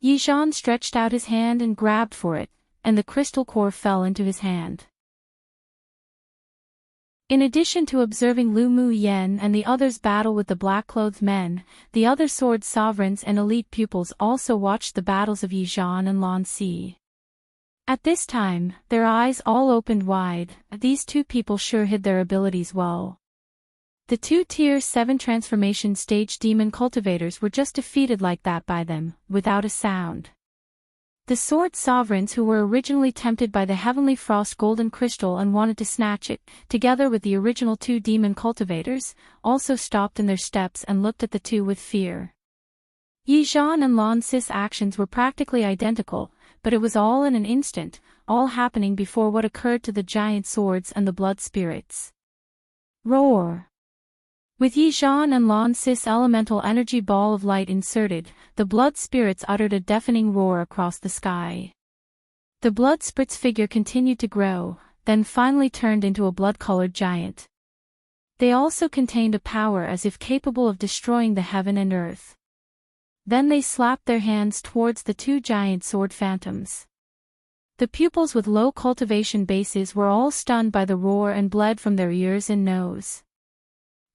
Yizhan stretched out his hand and grabbed for it, and the crystal core fell into his hand. In addition to observing Lu Mu Yen and the others battle with the black-clothed men, the other sword sovereigns and elite pupils also watched the battles of Yizhan and Lan Si. At this time, their eyes all opened wide. These two people sure hid their abilities well. The two Tier 7 transformation stage demon cultivators were just defeated like that by them, without a sound. The sword sovereigns who were originally tempted by the heavenly frost golden crystal and wanted to snatch it, together with the original two demon cultivators, also stopped in their steps and looked at the two with fear. Yizhan and Lan Si's actions were practically identical, but it was all in an instant, all happening before what occurred to the giant swords and the blood spirits. Roar! With Yizhan and Lan Si's elemental energy ball of light inserted, the blood spirits uttered a deafening roar across the sky. The blood spirits figure continued to grow, then finally turned into a blood-colored giant. They also contained a power as if capable of destroying the heaven and earth. Then they slapped their hands towards the two giant sword phantoms. The pupils with low cultivation bases were all stunned by the roar and bled from their ears and nose.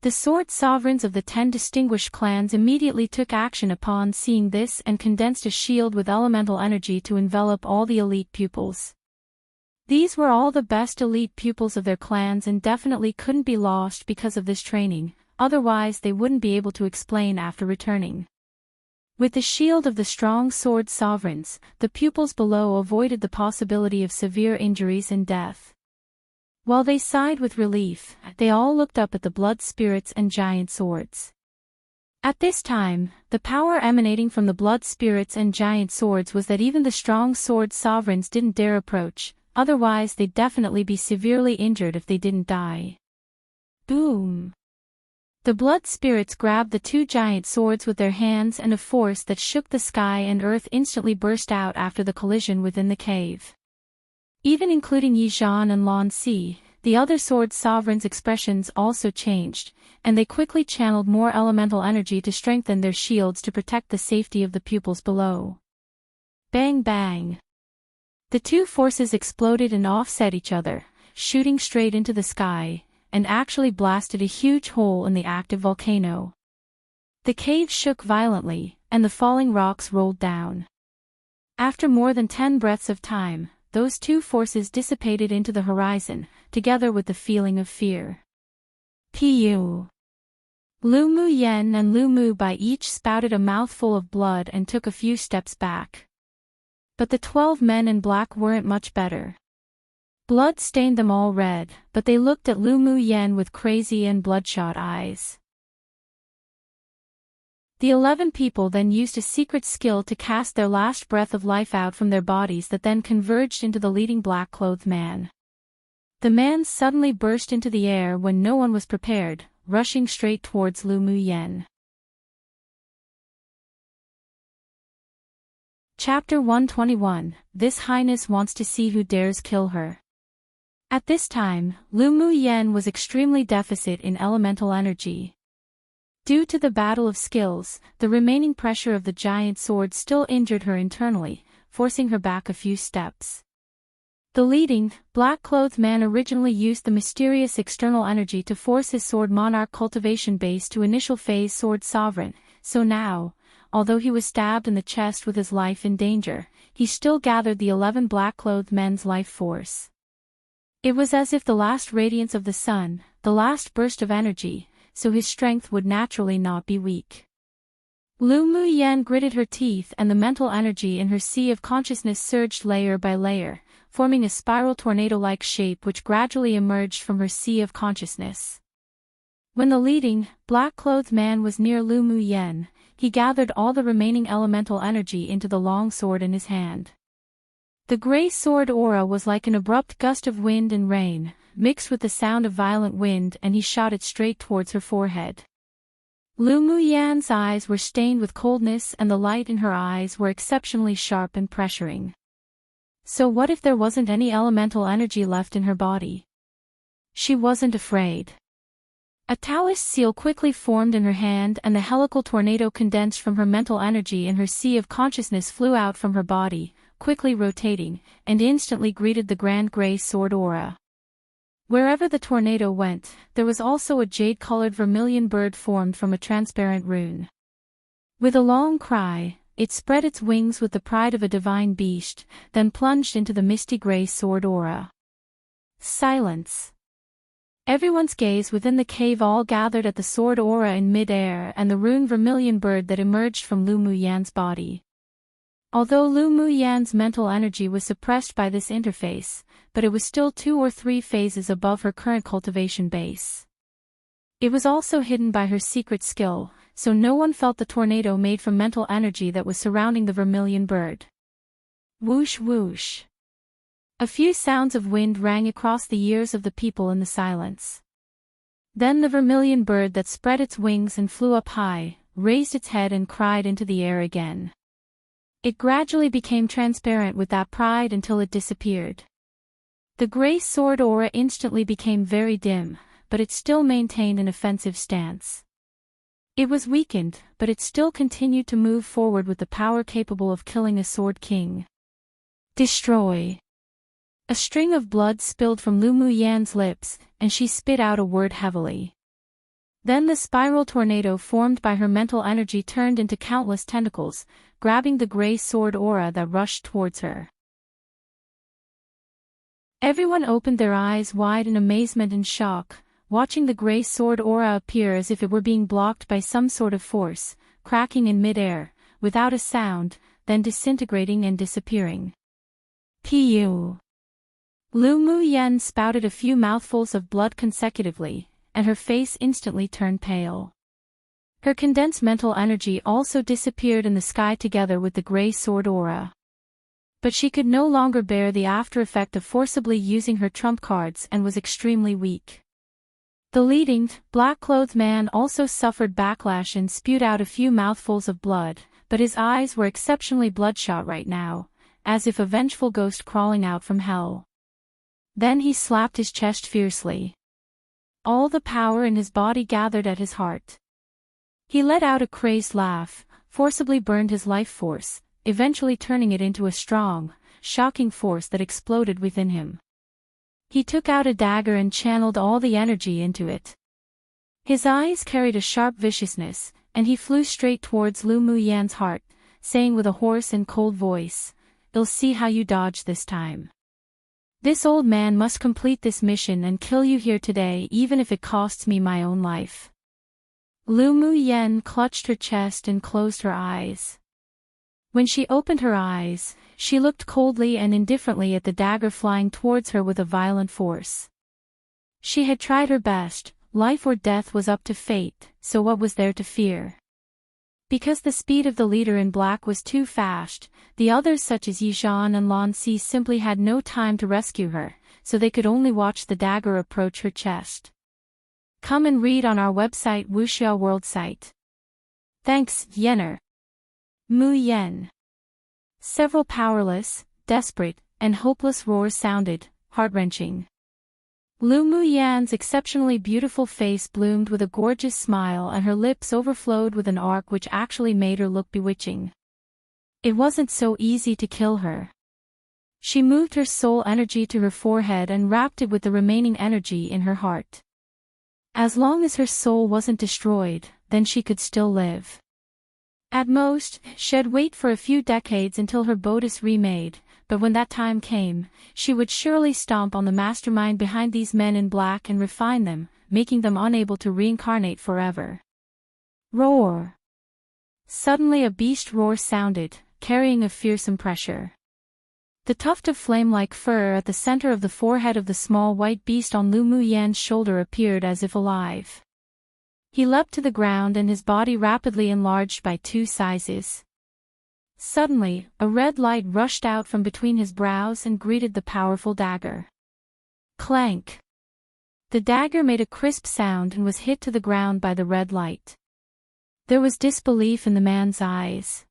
The sword sovereigns of the 10 distinguished clans immediately took action upon seeing this and condensed a shield with elemental energy to envelop all the elite pupils. These were all the best elite pupils of their clans and definitely couldn't be lost because of this training, otherwise they wouldn't be able to explain after returning. With the shield of the strong sword sovereigns, the pupils below avoided the possibility of severe injuries and death. While they sighed with relief, they all looked up at the blood spirits and giant swords. At this time, the power emanating from the blood spirits and giant swords was that even the strong sword sovereigns didn't dare approach, otherwise they'd definitely be severely injured if they didn't die. Boom! The blood spirits grabbed the two giant swords with their hands and a force that shook the sky and earth instantly burst out after the collision within the cave. Even including Yizhan and Lan Si, the other sword sovereigns' expressions also changed, and they quickly channeled more elemental energy to strengthen their shields to protect the safety of the pupils below. Bang bang! The two forces exploded and offset each other, shooting straight into the sky, and actually blasted a huge hole in the active volcano. The cave shook violently, and the falling rocks rolled down. After more than 10 breaths of time, those two forces dissipated into the horizon, together with the feeling of fear. Pu. Lu Mu Yen and Lu Mu Bai each spouted a mouthful of blood and took a few steps back. But the 12 men in black weren't much better. Blood stained them all red, but they looked at Lu Mu Yen with crazy and bloodshot eyes. The 11 people then used a secret skill to cast their last breath of life out from their bodies that then converged into the leading black-clothed man. The man suddenly burst into the air when no one was prepared, rushing straight towards Lu Mu Yen. Chapter 121, This Highness wants to see who dares kill her. At this time, Lu Mu Yen was extremely deficit in elemental energy. Due to the battle of skills, the remaining pressure of the giant sword still injured her internally, forcing her back a few steps. The leading, black-clothed man originally used the mysterious external energy to force his sword monarch cultivation base to initial phase sword sovereign, so now, although he was stabbed in the chest with his life in danger, he still gathered the 11 black-clothed men's life force. It was as if the last radiance of the sun, the last burst of energy, so his strength would naturally not be weak. Lu Mu Yen gritted her teeth and the mental energy in her sea of consciousness surged layer by layer, forming a spiral tornado-like shape which gradually emerged from her sea of consciousness. When the leading, black-clothed man was near Lu Mu Yen, he gathered all the remaining elemental energy into the long sword in his hand. The gray sword aura was like an abrupt gust of wind and rain, mixed with the sound of violent wind, and he shot it straight towards her forehead. Lu Muyan's eyes were stained with coldness and the light in her eyes were exceptionally sharp and pressuring. So what if there wasn't any elemental energy left in her body? She wasn't afraid. A Taoist seal quickly formed in her hand and the helical tornado condensed from her mental energy and her sea of consciousness flew out from her body, quickly rotating, and instantly greeted the grand gray sword aura. Wherever the tornado went, there was also a jade-colored vermilion bird formed from a transparent rune. With a long cry, it spread its wings with the pride of a divine beast, then plunged into the misty gray sword aura. Silence. Everyone's gaze within the cave all gathered at the sword aura in mid-air and the rune vermilion bird that emerged from Lu Muyan's body. Although Lu Muyan's mental energy was suppressed by this interface, but it was still 2 or 3 phases above her current cultivation base. It was also hidden by her secret skill, so no one felt the tornado made from mental energy that was surrounding the vermilion bird. Whoosh whoosh. A few sounds of wind rang across the ears of the people in the silence. Then the vermilion bird that spread its wings and flew up high, raised its head and cried into the air again. It gradually became transparent with that pride until it disappeared. The gray sword aura instantly became very dim, but it still maintained an offensive stance. It was weakened, but it still continued to move forward with the power capable of killing a sword king. Destroy. A string of blood spilled from Lu Muyan's lips, and she spit out a word heavily. Then the spiral tornado formed by her mental energy turned into countless tentacles, grabbing the gray sword aura that rushed towards her. Everyone opened their eyes wide in amazement and shock, watching the gray sword aura appear as if it were being blocked by some sort of force, cracking in mid-air, without a sound, then disintegrating and disappearing. Pu. Lu Muyan spouted a few mouthfuls of blood consecutively, and her face instantly turned pale. Her condensed mental energy also disappeared in the sky together with the gray sword aura. But she could no longer bear the after effect of forcibly using her trump cards and was extremely weak. The leading, black-clothed man also suffered backlash and spewed out a few mouthfuls of blood, but his eyes were exceptionally bloodshot right now, as if a vengeful ghost crawling out from hell. Then he slapped his chest fiercely. All the power in his body gathered at his heart. He let out a crazed laugh, forcibly burned his life force, eventually turning it into a strong, shocking force that exploded within him. He took out a dagger and channeled all the energy into it. His eyes carried a sharp viciousness, and he flew straight towards Lu Muyan's heart, saying with a hoarse and cold voice, "I'll see how you dodge this time. This old man must complete this mission and kill you here today even if it costs me my own life." Lu Muyan clutched her chest and closed her eyes. When she opened her eyes, she looked coldly and indifferently at the dagger flying towards her with a violent force. She had tried her best, life or death was up to fate, so what was there to fear? Because the speed of the leader in black was too fast, the others such as Yizhan and Lan Si simply had no time to rescue her, so they could only watch the dagger approach her chest. Come and read on our website Wuxia World site. Thanks, Yenner. Mu Yen. Several powerless, desperate, and hopeless roars sounded, heart-wrenching. Lu Muyan's exceptionally beautiful face bloomed with a gorgeous smile and her lips overflowed with an arc which actually made her look bewitching. It wasn't so easy to kill her. She moved her soul energy to her forehead and wrapped it with the remaining energy in her heart. As long as her soul wasn't destroyed, then she could still live. At most, she'd wait for a few decades until her bodice remade, but when that time came, she would surely stomp on the mastermind behind these men in black and refine them, making them unable to reincarnate forever. Roar! Suddenly a beast roar sounded, carrying a fearsome pressure. The tuft of flame-like fur at the center of the forehead of the small white beast on Lu Muyan's shoulder appeared as if alive. He leapt to the ground and his body rapidly enlarged by 2 sizes. Suddenly, a red light rushed out from between his brows and greeted the powerful dagger. Clank! The dagger made a crisp sound and was hit to the ground by the red light. There was disbelief in the man's eyes.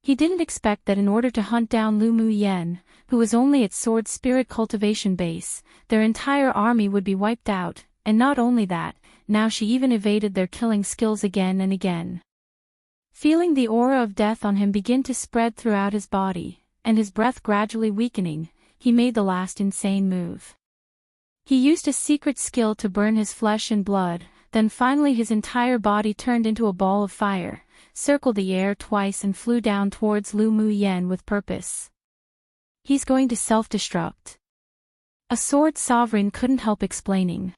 He didn't expect that in order to hunt down Lu Mu Yen, who was only at Sword Spirit Cultivation Base, their entire army would be wiped out, and not only that, now she even evaded their killing skills again and again. Feeling the aura of death on him begin to spread throughout his body, and his breath gradually weakening, he made the last insane move. He used a secret skill to burn his flesh and blood, then finally his entire body turned into a ball of fire, circled the air twice and flew down towards Lu Mu Yen with purpose. He's going to self-destruct. A sword sovereign couldn't help explaining.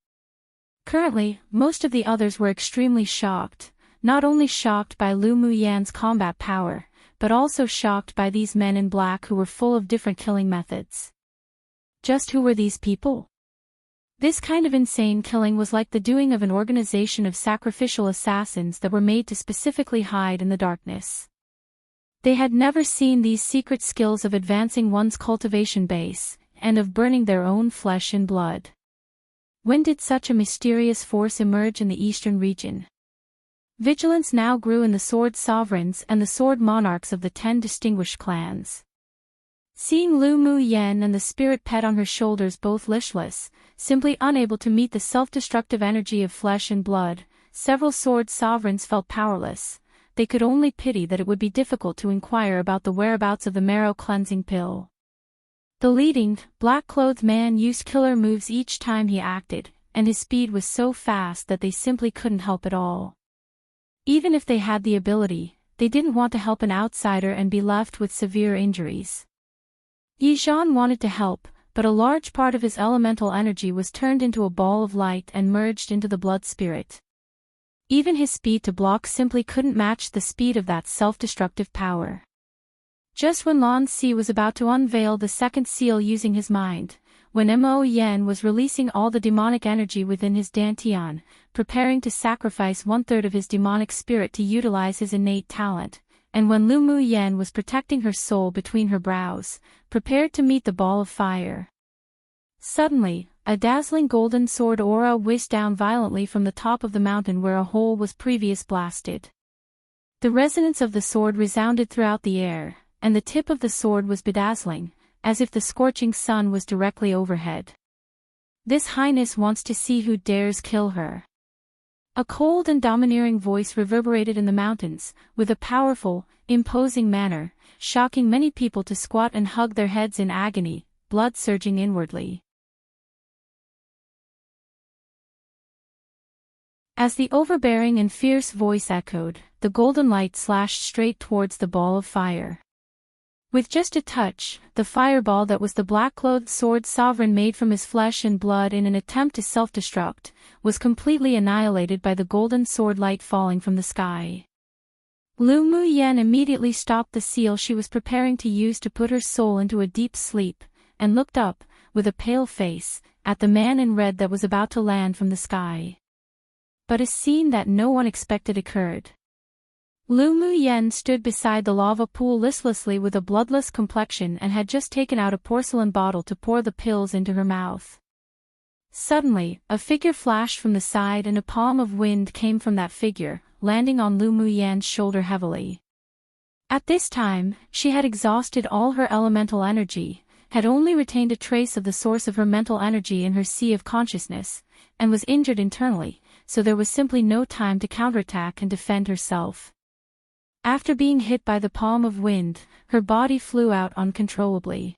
Currently, most of the others were extremely shocked, not only shocked by Lu Mu Yan's combat power, but also shocked by these men in black who were full of different killing methods. Just who were these people? This kind of insane killing was like the doing of an organization of sacrificial assassins that were made to specifically hide in the darkness. They had never seen these secret skills of advancing one's cultivation base, and of burning their own flesh and blood. When did such a mysterious force emerge in the eastern region? Vigilance now grew in the sword sovereigns and the sword monarchs of the 10 distinguished clans. Seeing Lu Mu Yen and the spirit pet on her shoulders both listless, simply unable to meet the self-destructive energy of flesh and blood, several sword sovereigns felt powerless. They could only pity that it would be difficult to inquire about the whereabouts of the marrow cleansing pill. The leading, black-clothed man used killer moves each time he acted, and his speed was so fast that they simply couldn't help at all. Even if they had the ability, they didn't want to help an outsider and be left with severe injuries. Yi Zhan wanted to help, but a large part of his elemental energy was turned into a ball of light and merged into the blood spirit. Even his speed to block simply couldn't match the speed of that self-destructive power. Just when Lan Si was about to unveil the second seal using his mind, when Mo Yen was releasing all the demonic energy within his dantian, preparing to sacrifice 1/3 of his demonic spirit to utilize his innate talent, and when Lu Mu Yen was protecting her soul between her brows, prepared to meet the ball of fire. Suddenly, a dazzling golden sword aura whizzed down violently from the top of the mountain where a hole was previously blasted. The resonance of the sword resounded throughout the air, and the tip of the sword was bedazzling, as if the scorching sun was directly overhead. This highness wants to see who dares kill her. A cold and domineering voice reverberated in the mountains, with a powerful, imposing manner, shocking many people to squat and hug their heads in agony, blood surging inwardly. As the overbearing and fierce voice echoed, the golden light slashed straight towards the ball of fire. With just a touch, the fireball that was the black-clothed sword sovereign made from his flesh and blood in an attempt to self-destruct, was completely annihilated by the golden sword light falling from the sky. Lu Mu Yen immediately stopped the seal she was preparing to use to put her soul into a deep sleep, and looked up, with a pale face, at the man in red that was about to land from the sky. But a scene that no one expected occurred. Lu Mu Yen stood beside the lava pool listlessly with a bloodless complexion and had just taken out a porcelain bottle to pour the pills into her mouth. Suddenly, a figure flashed from the side and a palm of wind came from that figure, landing on Lu Mu Yan's shoulder heavily. At this time, she had exhausted all her elemental energy, had only retained a trace of the source of her mental energy in her sea of consciousness, and was injured internally, so there was simply no time to counterattack and defend herself. After being hit by the palm of wind, her body flew out uncontrollably.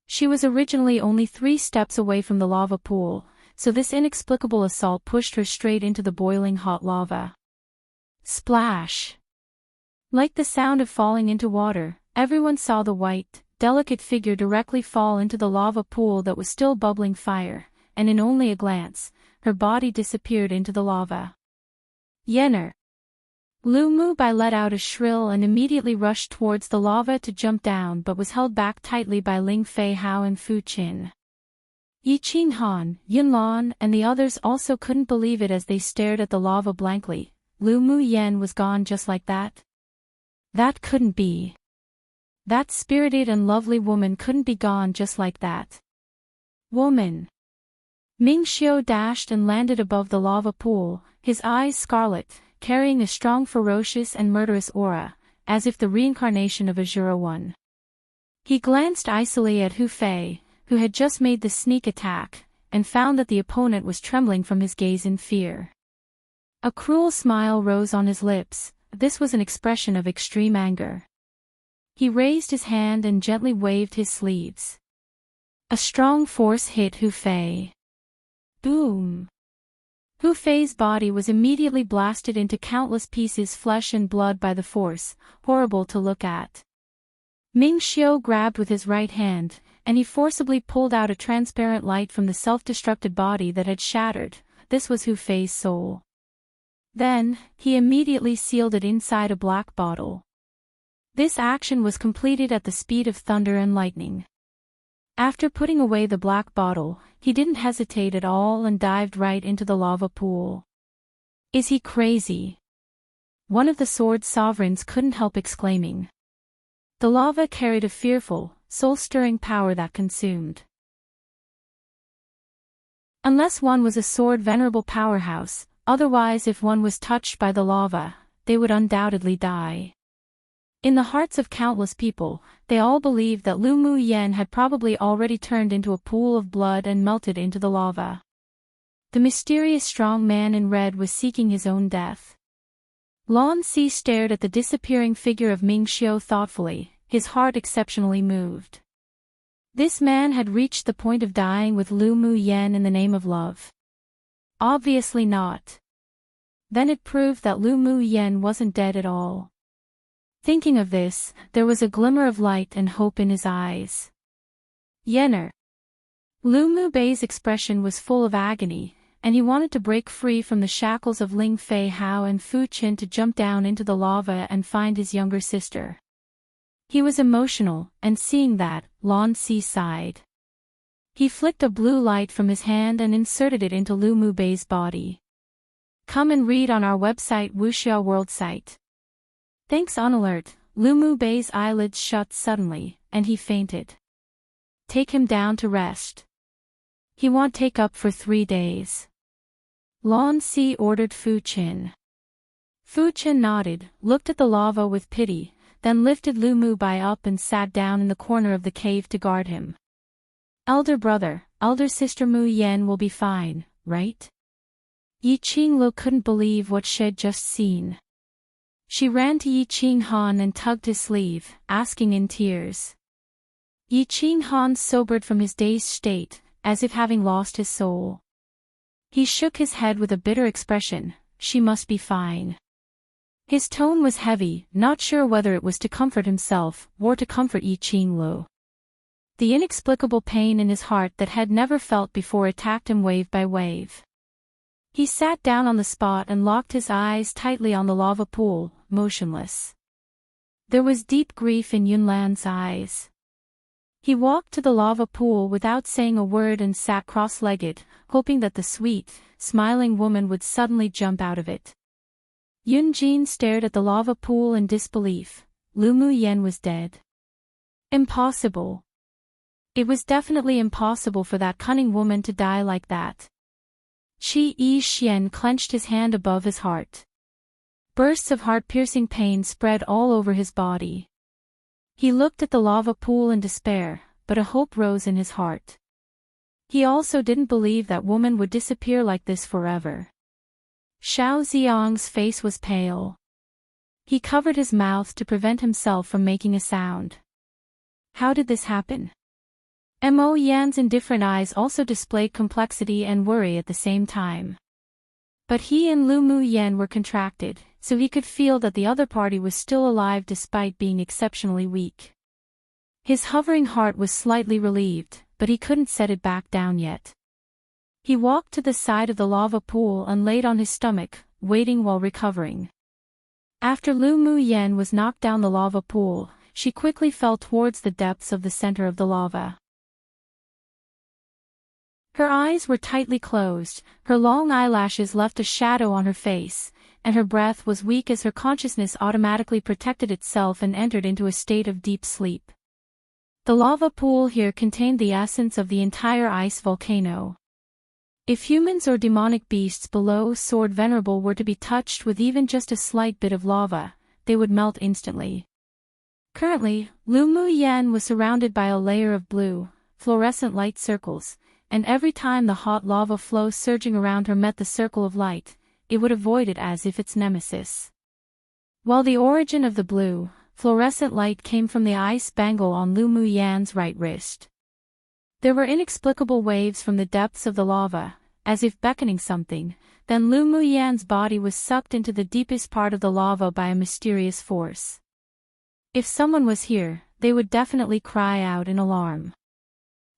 She was originally only 3 steps away from the lava pool, so this inexplicable assault pushed her straight into the boiling hot lava. Splash! Like the sound of falling into water, everyone saw the white, delicate figure directly fall into the lava pool that was still bubbling fire, and in only a glance, her body disappeared into the lava. Yenner! Lu Mu Bai let out a shrill and immediately rushed towards the lava to jump down but was held back tightly by Ling Fei Hao and Fu Qin. Yi Qin Han, Yun Lan and the others also couldn't believe it as they stared at the lava blankly. Lu Mu Yen was gone just like that? That couldn't be. That spirited and lovely woman couldn't be gone just like that. Woman. Ming Xiu dashed and landed above the lava pool, his eyes scarlet, carrying a strong ferocious and murderous aura, as if the reincarnation of Azura One. He glanced icily at Hu Fei, who had just made the sneak attack, and found that the opponent was trembling from his gaze in fear. A cruel smile rose on his lips. This was an expression of extreme anger. He raised his hand and gently waved his sleeves. A strong force hit Hu Fei. Boom! Hu Fei's body was immediately blasted into countless pieces, flesh and blood, by the force, horrible to look at. Ming Xiu grabbed with his right hand, and he forcibly pulled out a transparent light from the self-destructed body that had shattered. This was Hu Fei's soul. Then, he immediately sealed it inside a black bottle. This action was completed at the speed of thunder and lightning. After putting away the black bottle, he didn't hesitate at all and dived right into the lava pool. Is he crazy? One of the sword sovereigns couldn't help exclaiming. The lava carried a fearful, soul-stirring power that consumed. Unless one was a sword venerable powerhouse, otherwise if one was touched by the lava, they would undoubtedly die. In the hearts of countless people, they all believed that Lu Mu Yen had probably already turned into a pool of blood and melted into the lava. The mysterious strong man in red was seeking his own death. Lan Si stared at the disappearing figure of Ming Xiu thoughtfully, his heart exceptionally moved. This man had reached the point of dying with Lu Mu Yen in the name of love. Obviously not. Then it proved that Lu Mu Yen wasn't dead at all. Thinking of this, there was a glimmer of light and hope in his eyes. Yener. Lu Mu Bei's expression was full of agony, and he wanted to break free from the shackles of Ling Fei Hao and Fu Qin to jump down into the lava and find his younger sister. He was emotional, and seeing that, Lan Si sighed. He flicked a blue light from his hand and inserted it into Lu Mu Bei's body. Come and read on our website Wuxia World site. Thanks. On alert, Lu Mu Bei's eyelids shut suddenly, and he fainted. Take him down to rest. He won't take up for 3 days. Lan Si ordered Fu Qin. Fu Qin nodded, looked at the lava with pity, then lifted Lu Mu Bei up and sat down in the corner of the cave to guard him. Elder brother, elder sister Mu Yen will be fine, right? Yi Qinglu couldn't believe what she'd just seen. She ran to Yi Qinghan and tugged his sleeve, asking in tears. Yi Qinghan sobered from his dazed state, as if having lost his soul. He shook his head with a bitter expression. She must be fine. His tone was heavy, not sure whether it was to comfort himself, or to comfort Yi Qinglu. The inexplicable pain in his heart that had never felt before attacked him wave by wave. He sat down on the spot and locked his eyes tightly on the lava pool, motionless. There was deep grief in Yunlan's eyes. He walked to the lava pool without saying a word and sat cross-legged, hoping that the sweet, smiling woman would suddenly jump out of it. Yun Jin stared at the lava pool in disbelief. Lu Mu Yen was dead. Impossible. It was definitely impossible for that cunning woman to die like that. Qi Yi Xian clenched his hand above his heart. Bursts of heart-piercing pain spread all over his body. He looked at the lava pool in despair, but a hope rose in his heart. He also didn't believe that woman would disappear like this forever. Xiao Xiang's face was pale. He covered his mouth to prevent himself from making a sound. How did this happen? Mo Yan's indifferent eyes also displayed complexity and worry at the same time. But he and Lu Mu Yen were contracted, so he could feel that the other party was still alive despite being exceptionally weak. His hovering heart was slightly relieved, but he couldn't set it back down yet. He walked to the side of the lava pool and laid on his stomach, waiting while recovering. After Lu Mu Yen was knocked down the lava pool, she quickly fell towards the depths of the center of the lava. Her eyes were tightly closed, her long eyelashes left a shadow on her face, and her breath was weak as her consciousness automatically protected itself and entered into a state of deep sleep. The lava pool here contained the essence of the entire ice volcano. If humans or demonic beasts below Sword Venerable were to be touched with even just a slight bit of lava, they would melt instantly. Currently, Lu Mu Yan was surrounded by a layer of blue, fluorescent light circles, and every time the hot lava flow surging around her met the circle of light, it would avoid it as if its nemesis. While the origin of the blue, fluorescent light came from the ice bangle on Lu Mu Yan's right wrist. There were inexplicable waves from the depths of the lava, as if beckoning something, then Lu Mu Yan's body was sucked into the deepest part of the lava by a mysterious force. If someone was here, they would definitely cry out in alarm.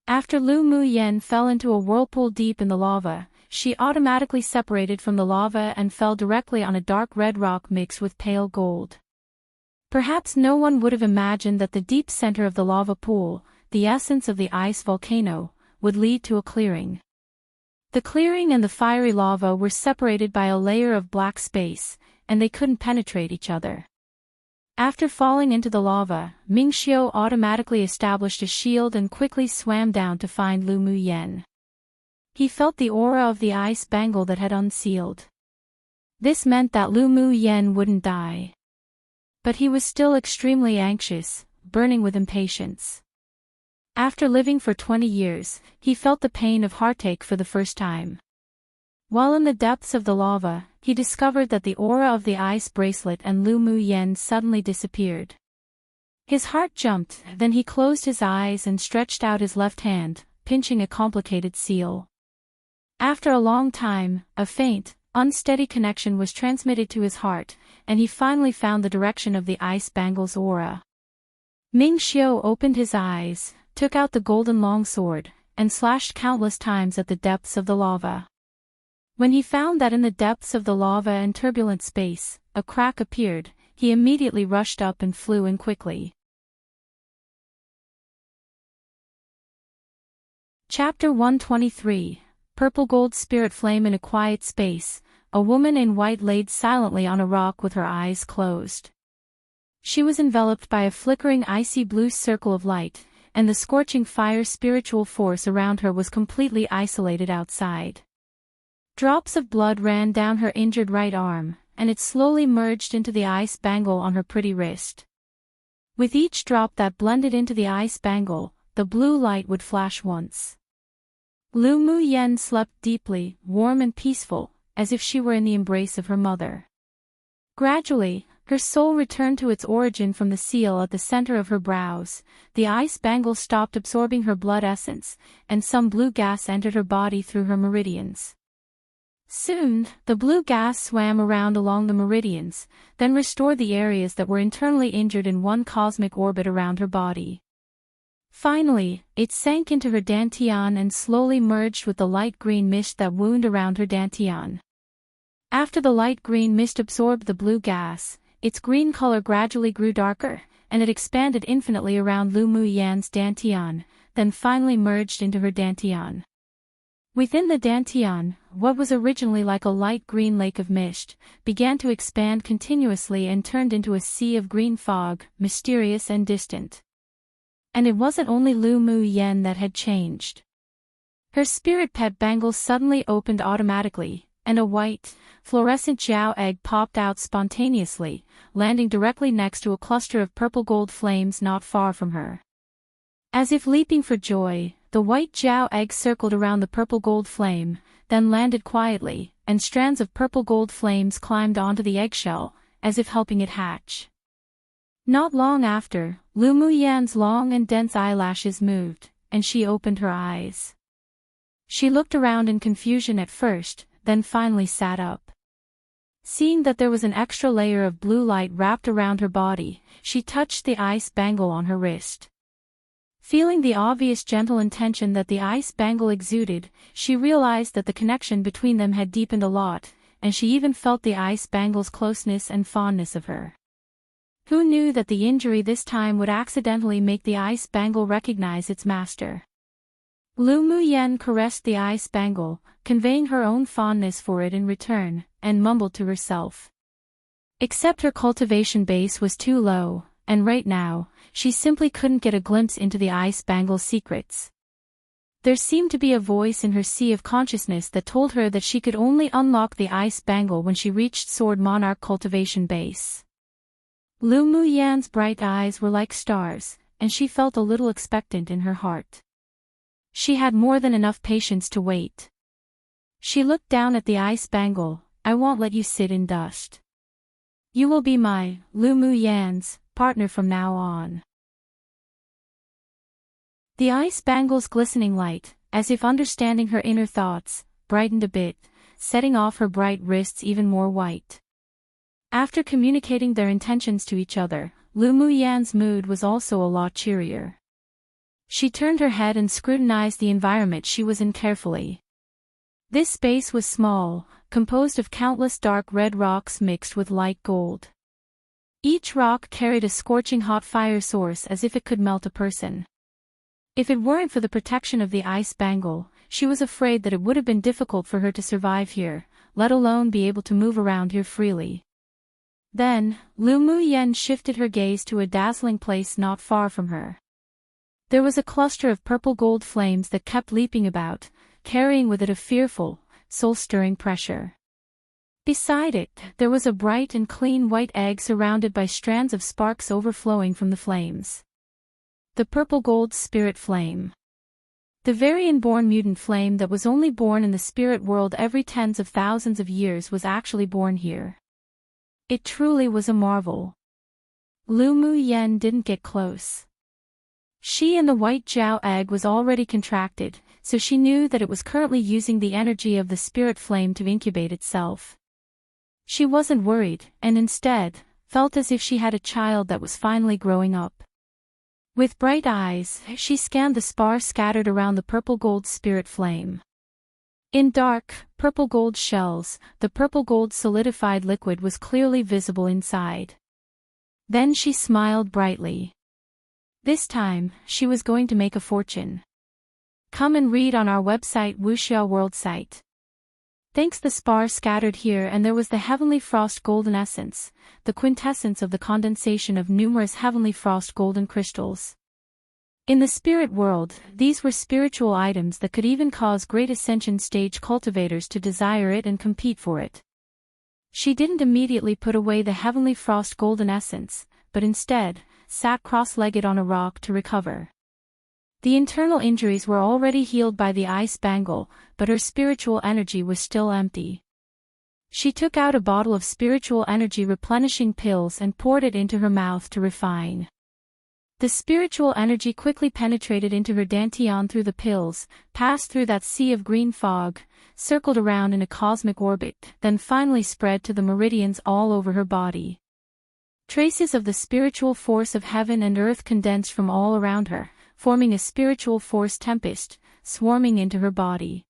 After Lu Mu Yan fell into a whirlpool deep in the lava, she automatically separated from the lava and fell directly on a dark red rock mixed with pale gold. Perhaps no one would have imagined that the deep center of the lava pool, the essence of the ice volcano, would lead to a clearing. The clearing and the fiery lava were separated by a layer of black space, and they couldn't penetrate each other. After falling into the lava, Ming Xiu automatically established a shield and quickly swam down to find Lu Mu Yan. He felt the aura of the ice bangle that had unsealed. This meant that Lu Mu Yan wouldn't die. But he was still extremely anxious, burning with impatience. After living for 20 years, he felt the pain of heartache for the first time. While in the depths of the lava, he discovered that the aura of the ice bracelet and Lu Mu Yan suddenly disappeared. His heart jumped, then he closed his eyes and stretched out his left hand, pinching a complicated seal. After a long time, a faint, unsteady connection was transmitted to his heart, and he finally found the direction of the ice bangle's aura. Ming Xiu opened his eyes, took out the golden longsword, and slashed countless times at the depths of the lava. When he found that in the depths of the lava and turbulent space, a crack appeared, he immediately rushed up and flew in quickly. Chapter 123, Purple Gold Spirit Flame. In a quiet space, a woman in white laid silently on a rock with her eyes closed. She was enveloped by a flickering icy blue circle of light, and the scorching fire spiritual force around her was completely isolated outside. Drops of blood ran down her injured right arm, and it slowly merged into the ice bangle on her pretty wrist. With each drop that blended into the ice bangle, the blue light would flash once. Lu Mu Yan slept deeply, warm and peaceful, as if she were in the embrace of her mother. Gradually, her soul returned to its origin from the seal at the center of her brows, the ice bangle stopped absorbing her blood essence, and some blue gas entered her body through her meridians. Soon, the blue gas swam around along the meridians, then restored the areas that were internally injured in one cosmic orbit around her body. Finally, it sank into her dantian and slowly merged with the light green mist that wound around her dantian. After the light green mist absorbed the blue gas, its green color gradually grew darker, and it expanded infinitely around Lu Mu Yan's dantian, then finally merged into her dantian. Within the dantian, what was originally like a light green lake of mist, began to expand continuously and turned into a sea of green fog, mysterious and distant. And it wasn't only Lu Mu Yan that had changed. Her spirit pet bangle suddenly opened automatically, and a white, fluorescent Jiao egg popped out spontaneously, landing directly next to a cluster of purple gold flames not far from her. As if leaping for joy, the white Jiao egg circled around the purple gold flame, then landed quietly, and strands of purple gold flames climbed onto the eggshell, as if helping it hatch. Not long after, Lu Mu Yan's long and dense eyelashes moved, and she opened her eyes. She looked around in confusion at first, then finally sat up. Seeing that there was an extra layer of blue light wrapped around her body, she touched the ice bangle on her wrist. Feeling the obvious gentle intention that the ice bangle exuded, she realized that the connection between them had deepened a lot, and she even felt the ice bangle's closeness and fondness of her. Who knew that the injury this time would accidentally make the ice bangle recognize its master? Lu Mu Yan caressed the ice bangle, conveying her own fondness for it in return, and mumbled to herself, Except her cultivation base was too low, and right now, she simply couldn't get a glimpse into the ice bangle's secrets. There seemed to be a voice in her sea of consciousness that told her that she could only unlock the ice bangle when she reached Sword Monarch cultivation base. Lu Muyan's bright eyes were like stars, and she felt a little expectant in her heart. She had more than enough patience to wait. She looked down at the ice bangle. I won't let you sit in dust. You will be my, Lu Muyan's, partner from now on. The ice bangle's glistening light, as if understanding her inner thoughts, brightened a bit, setting off her bright wrists even more white. After communicating their intentions to each other, Lu Muyan's mood was also a lot cheerier. She turned her head and scrutinized the environment she was in carefully. This space was small, composed of countless dark red rocks mixed with light gold. Each rock carried a scorching hot fire source as if it could melt a person. If it weren't for the protection of the ice bangle, she was afraid that it would have been difficult for her to survive here, let alone be able to move around here freely. Then, Lu Muyan shifted her gaze to a dazzling place not far from her. There was a cluster of purple gold flames that kept leaping about, carrying with it a fearful, soul-stirring pressure. Beside it, there was a bright and clean white egg surrounded by strands of sparks overflowing from the flames. The purple gold spirit flame. The very inborn mutant flame that was only born in the spirit world every tens of thousands of years was actually born here. It truly was a marvel. Lu Muyan didn't get close. She and the white Jiao egg was already contracted, so she knew that it was currently using the energy of the spirit flame to incubate itself. She wasn't worried, and instead, felt as if she had a child that was finally growing up. With bright eyes, she scanned the spars scattered around the purple gold spirit flame. In dark, purple gold shells, the purple gold solidified liquid was clearly visible inside. Then she smiled brightly. This time, she was going to make a fortune. Come and read on our website Wuxia World site. Thanks the spars scattered here, and there was the heavenly frost golden essence, the quintessence of the condensation of numerous heavenly frost golden crystals. In the spirit world, these were spiritual items that could even cause great ascension stage cultivators to desire it and compete for it. She didn't immediately put away the heavenly frost golden essence, but instead, sat cross-legged on a rock to recover. The internal injuries were already healed by the ice bangle, but her spiritual energy was still empty. She took out a bottle of spiritual energy replenishing pills and poured it into her mouth to refine. The spiritual energy quickly penetrated into her dantian through the pills, passed through that sea of green fog, circled around in a cosmic orbit, then finally spread to the meridians all over her body. Traces of the spiritual force of heaven and earth condensed from all around her, forming a spiritual force tempest, swarming into her body.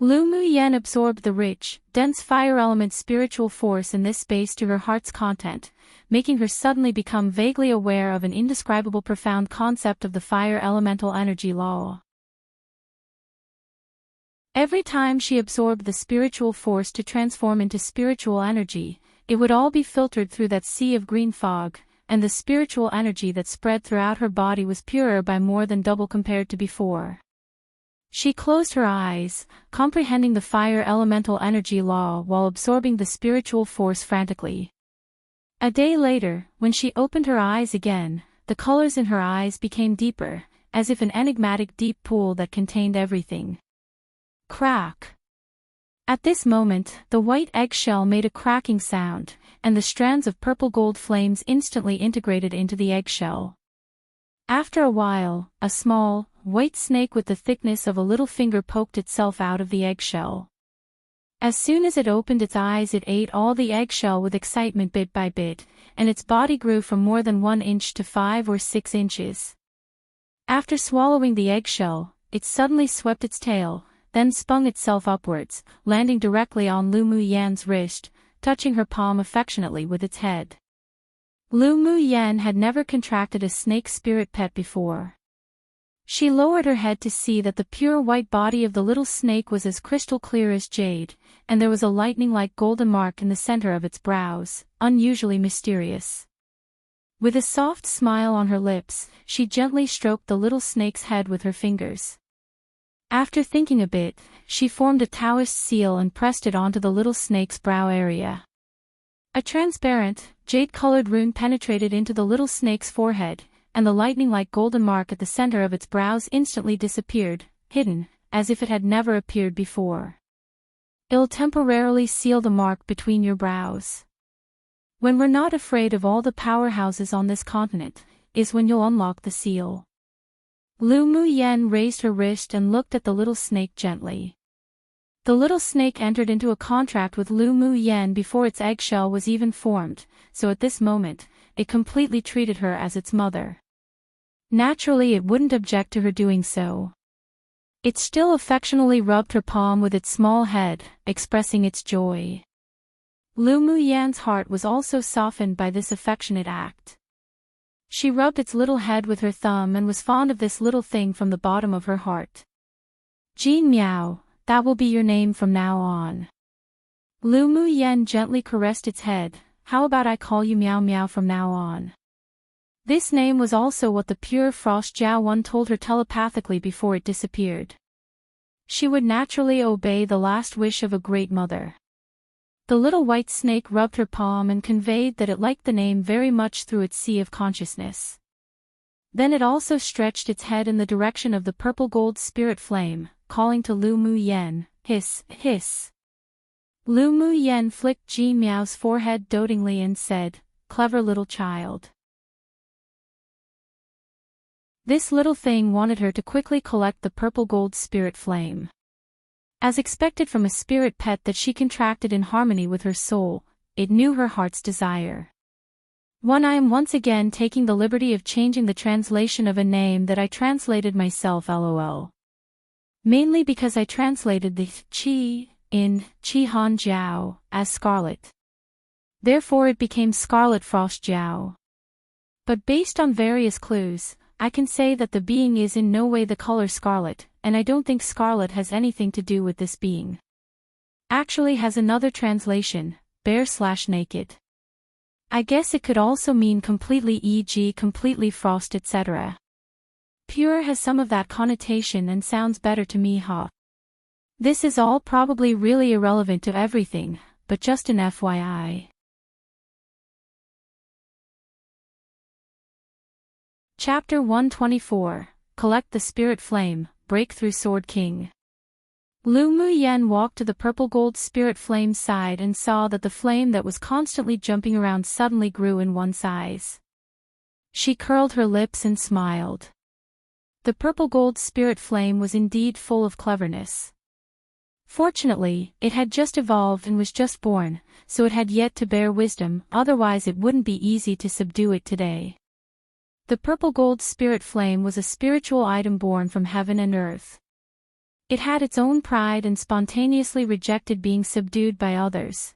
Lu Muyan absorbed the rich, dense fire element spiritual force in this space to her heart's content, making her suddenly become vaguely aware of an indescribable profound concept of the fire elemental energy law. Every time she absorbed the spiritual force to transform into spiritual energy, it would all be filtered through that sea of green fog, and the spiritual energy that spread throughout her body was purer by more than double compared to before. She closed her eyes, comprehending the fire elemental energy law while absorbing the spiritual force frantically. A day later, when she opened her eyes again, the colors in her eyes became deeper, as if an enigmatic deep pool that contained everything. Crack! At this moment, the white eggshell made a cracking sound, and the strands of purple gold flames instantly integrated into the eggshell. After a while, a small, white snake with the thickness of a little finger poked itself out of the eggshell. As soon as it opened its eyes, it ate all the eggshell with excitement bit by bit, and its body grew from more than 1 inch to 5 or 6 inches. After swallowing the eggshell, it suddenly swept its tail, then spun itself upwards, landing directly on Lu Muyan's wrist, touching her palm affectionately with its head. Lu Muyan had never contracted a snake spirit pet before. She lowered her head to see that the pure white body of the little snake was as crystal clear as jade, and there was a lightning-like golden mark in the center of its brows, unusually mysterious. With a soft smile on her lips, she gently stroked the little snake's head with her fingers. After thinking a bit, she formed a Taoist seal and pressed it onto the little snake's brow area. A transparent, jade-colored rune penetrated into the little snake's forehead, and the lightning-like golden mark at the center of its brows instantly disappeared, hidden, as if it had never appeared before. It'll temporarily seal the mark between your brows. When we're not afraid of all the powerhouses on this continent, is when you'll unlock the seal. Lu Mu Yen raised her wrist and looked at the little snake gently. The little snake entered into a contract with Lu Mu Yen before its eggshell was even formed, so at this moment, it completely treated her as its mother. Naturally, it wouldn't object to her doing so. It still affectionately rubbed her palm with its small head, expressing its joy. Lu Mu Yan's heart was also softened by this affectionate act. She rubbed its little head with her thumb and was fond of this little thing from the bottom of her heart. Jean Miao, that will be your name from now on. Lu Mu Yan gently caressed its head. How about I call you Miao Miao from now on? This name was also what the pure Frost Jiao One told her telepathically before it disappeared. She would naturally obey the last wish of a great mother. The little white snake rubbed her palm and conveyed that it liked the name very much through its sea of consciousness. Then it also stretched its head in the direction of the purple gold spirit flame, calling to Lu Mu Yen, hiss, hiss. Lu Mu Yen flicked Jean Miao's forehead dotingly and said, clever little child. This little thing wanted her to quickly collect the purple gold spirit flame. As expected from a spirit pet that she contracted in harmony with her soul, it knew her heart's desire. I am once again taking the liberty of changing the translation of a name that I translated myself lol. Mainly because I translated the Qi in Qi Han Jiao as scarlet. Therefore it became Scarlet Frost Jiao. But based on various clues, I can say that the being is in no way the color scarlet, and I don't think scarlet has anything to do with this being. Actually has another translation, bare/naked. I guess it could also mean completely, e.g. completely frost, etc. Pure has some of that connotation and sounds better to me, huh? This is all probably really irrelevant to everything, but just an FYI. Chapter 124, Collect the Spirit Flame, Breakthrough Sword King. Lu Mu Yen walked to the purple gold spirit flame's side and saw that the flame that was constantly jumping around suddenly grew in one size. She curled her lips and smiled. The purple gold spirit flame was indeed full of cleverness. Fortunately, it had just evolved and was just born, so it had yet to bear wisdom, otherwise it wouldn't be easy to subdue it today. The purple gold spirit flame was a spiritual item born from heaven and earth. It had its own pride and spontaneously rejected being subdued by others.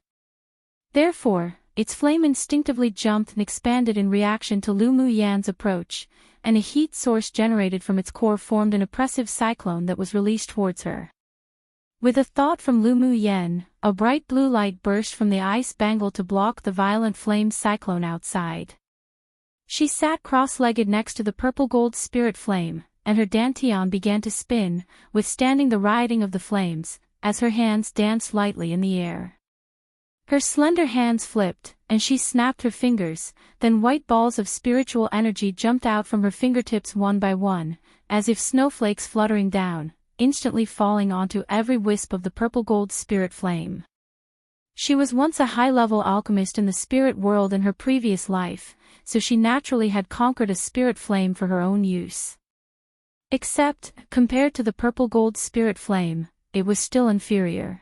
Therefore, its flame instinctively jumped and expanded in reaction to Lu Mu Yan's approach, and a heat source generated from its core formed an oppressive cyclone that was released towards her. With a thought from Lu Mu Yen, a bright blue light burst from the ice bangle to block the violent flame cyclone outside. She sat cross-legged next to the purple gold spirit flame, and her dantian began to spin, withstanding the rioting of the flames, as her hands danced lightly in the air. Her slender hands flipped, and she snapped her fingers, then white balls of spiritual energy jumped out from her fingertips one by one, as if snowflakes fluttering down, instantly falling onto every wisp of the purple gold spirit flame. She was once a high-level alchemist in the spirit world in her previous life, so she naturally had conquered a spirit flame for her own use. Except, compared to the purple gold spirit flame, it was still inferior.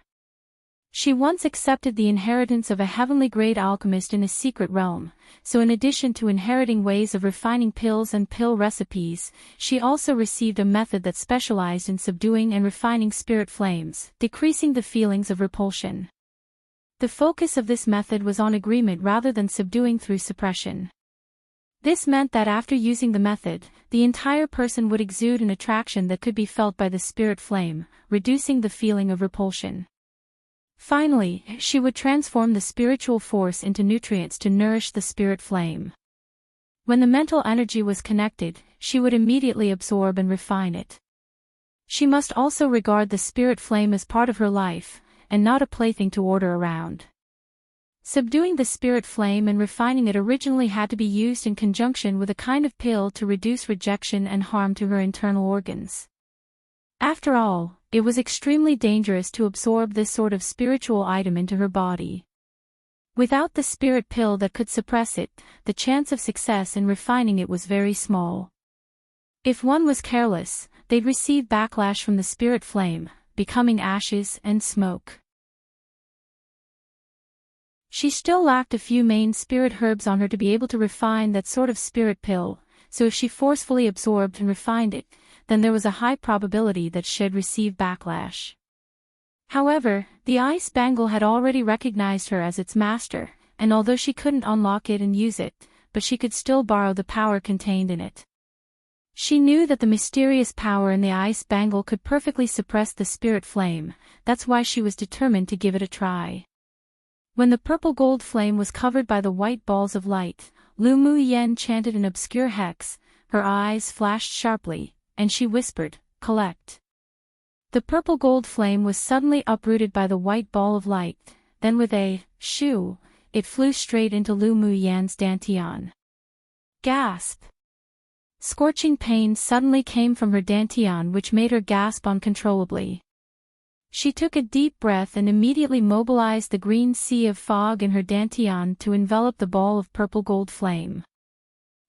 She once accepted the inheritance of a heavenly grade alchemist in a secret realm, so in addition to inheriting ways of refining pills and pill recipes, she also received a method that specialized in subduing and refining spirit flames, decreasing the feelings of repulsion. The focus of this method was on agreement rather than subduing through suppression. This meant that after using the method, the entire person would exude an attraction that could be felt by the spirit flame, reducing the feeling of repulsion. Finally, she would transform the spiritual force into nutrients to nourish the spirit flame. When the mental energy was connected, she would immediately absorb and refine it. She must also regard the spirit flame as part of her life, and not a plaything to order around. Subduing the spirit flame and refining it originally had to be used in conjunction with a kind of pill to reduce rejection and harm to her internal organs. After all, it was extremely dangerous to absorb this sort of spiritual item into her body. Without the spirit pill that could suppress it, the chance of success in refining it was very small. If one was careless, they'd receive backlash from the spirit flame, becoming ashes and smoke. She still lacked a few main spirit herbs on her to be able to refine that sort of spirit pill, so if she forcefully absorbed and refined it, then there was a high probability that she'd receive backlash. However, the ice bangle had already recognized her as its master, and although she couldn't unlock it and use it, but she could still borrow the power contained in it. She knew that the mysterious power in the ice bangle could perfectly suppress the spirit flame, that's why she was determined to give it a try. When the purple gold flame was covered by the white balls of light, Lu Mu Yen chanted an obscure hex, her eyes flashed sharply, and she whispered, "Collect." The purple gold flame was suddenly uprooted by the white ball of light, then with a shoo, it flew straight into Lu Mu Yan's dantian. Gasp! Scorching pain suddenly came from her dantian which made her gasp uncontrollably. She took a deep breath and immediately mobilized the green sea of fog in her dantian to envelop the ball of purple gold flame.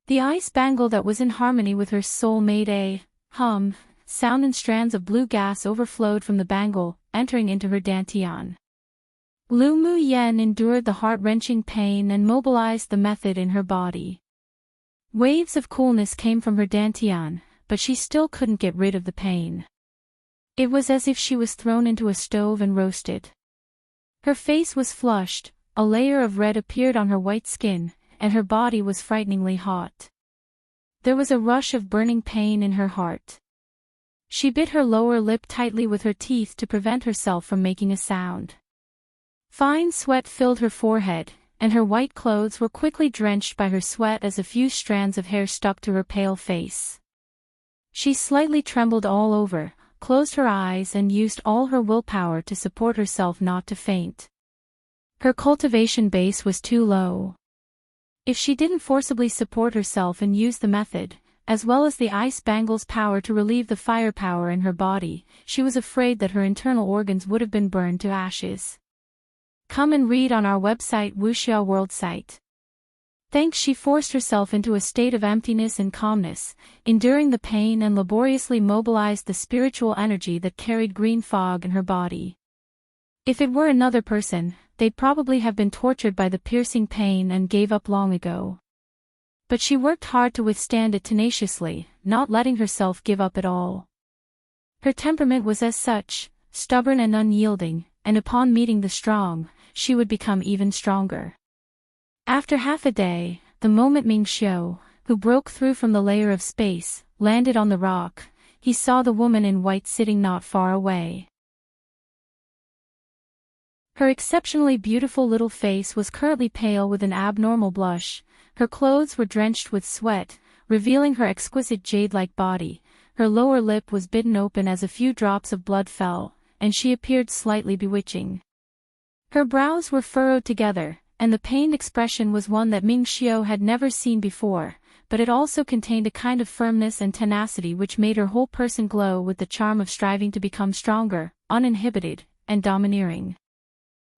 The ice bangle that was in harmony with her soul made a hum sound and strands of blue gas overflowed from the bangle, entering into her dantian. Lu Mu Yen endured the heart-wrenching pain and mobilized the method in her body. Waves of coolness came from her dantian, but she still couldn't get rid of the pain. It was as if she was thrown into a stove and roasted. Her face was flushed, a layer of red appeared on her white skin, and her body was frighteningly hot. There was a rush of burning pain in her heart. She bit her lower lip tightly with her teeth to prevent herself from making a sound. Fine sweat filled her forehead, and her white clothes were quickly drenched by her sweat as a few strands of hair stuck to her pale face. She slightly trembled all over, closed her eyes and used all her willpower to support herself not to faint. Her cultivation base was too low. If she didn't forcibly support herself and use the method, as well as the ice bangle's power to relieve the firepower in her body, she was afraid that her internal organs would have been burned to ashes. Come and read on our website Wuxia World site. Thanks, she forced herself into a state of emptiness and calmness, enduring the pain and laboriously mobilized the spiritual energy that carried green fog in her body. If it were another person, they'd probably have been tortured by the piercing pain and gave up long ago. But she worked hard to withstand it tenaciously, not letting herself give up at all. Her temperament was as such, stubborn and unyielding, and upon meeting the strong, she would become even stronger. After half a day, the moment Ming Xiu, who broke through from the layer of space, landed on the rock, he saw the woman in white sitting not far away. Her exceptionally beautiful little face was currently pale with an abnormal blush, her clothes were drenched with sweat, revealing her exquisite jade-like body, her lower lip was bitten open as a few drops of blood fell, and she appeared slightly bewitching. Her brows were furrowed together, and the pained expression was one that Ming Xiu had never seen before, but it also contained a kind of firmness and tenacity which made her whole person glow with the charm of striving to become stronger, uninhibited, and domineering.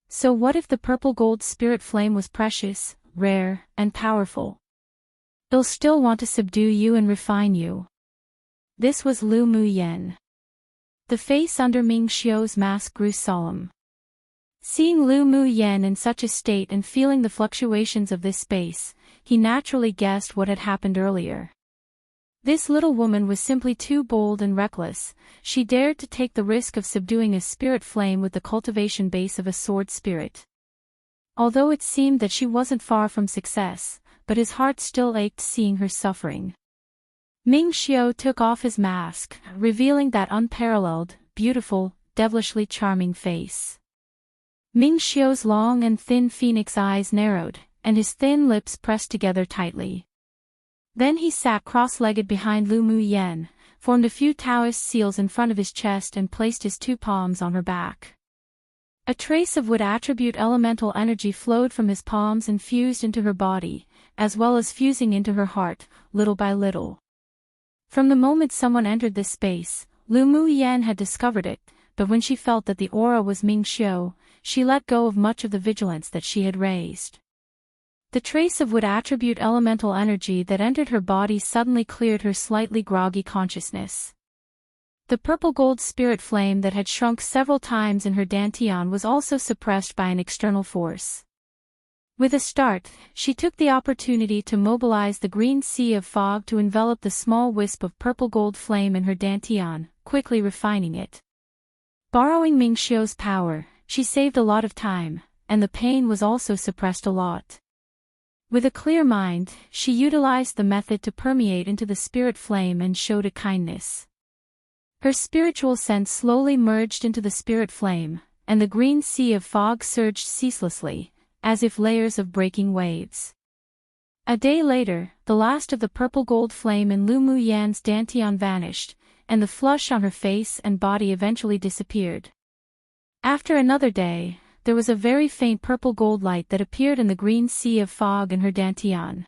So what if the purple gold spirit flame was precious, rare, and powerful? It'll still want to subdue you and refine you. This was Lu Mu Yen. The face under Ming Xiu's mask grew solemn. Seeing Lu Mu Yen in such a state and feeling the fluctuations of this space, he naturally guessed what had happened earlier. This little woman was simply too bold and reckless, she dared to take the risk of subduing a spirit flame with the cultivation base of a sword spirit. Although it seemed that she wasn't far from success, but his heart still ached seeing her suffering. Ming Xiu took off his mask, revealing that unparalleled, beautiful, devilishly charming face. Ming Xiu's long and thin phoenix eyes narrowed, and his thin lips pressed together tightly. Then he sat cross-legged behind Lu Mu Yen, formed a few Taoist seals in front of his chest and placed his two palms on her back. A trace of wood attribute elemental energy flowed from his palms and fused into her body, as well as fusing into her heart, little by little. From the moment someone entered this space, Lu Mu Yen had discovered it, but when she felt that the aura was Ming Xiu, she let go of much of the vigilance that she had raised. The trace of wood attribute elemental energy that entered her body suddenly cleared her slightly groggy consciousness. The purple gold spirit flame that had shrunk several times in her dantian was also suppressed by an external force. With a start, she took the opportunity to mobilize the green sea of fog to envelop the small wisp of purple gold flame in her dantian, quickly refining it. Borrowing Ming Xiu's power, she saved a lot of time, and the pain was also suppressed a lot. With a clear mind, she utilized the method to permeate into the spirit flame and showed it kindness. Her spiritual sense slowly merged into the spirit flame, and the green sea of fog surged ceaselessly, as if layers of breaking waves. A day later, the last of the purple gold flame in Lu Mu Yan's dantian vanished, and the flush on her face and body eventually disappeared. After another day, there was a very faint purple gold light that appeared in the green sea of fog in her dantian.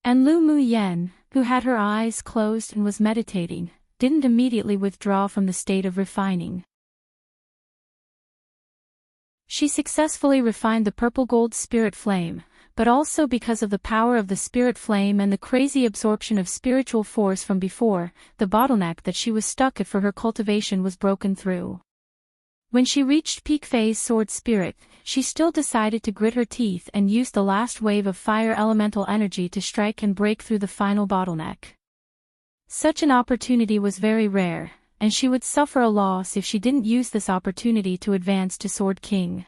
And Lu Mu Yan, who had her eyes closed and was meditating, didn't immediately withdraw from the state of refining. She successfully refined the purple gold spirit flame, but also because of the power of the spirit flame and the crazy absorption of spiritual force from before, the bottleneck that she was stuck at for her cultivation was broken through. When she reached peak phase sword spirit, she still decided to grit her teeth and use the last wave of fire elemental energy to strike and break through the final bottleneck. Such an opportunity was very rare, and she would suffer a loss if she didn't use this opportunity to advance to Sword King.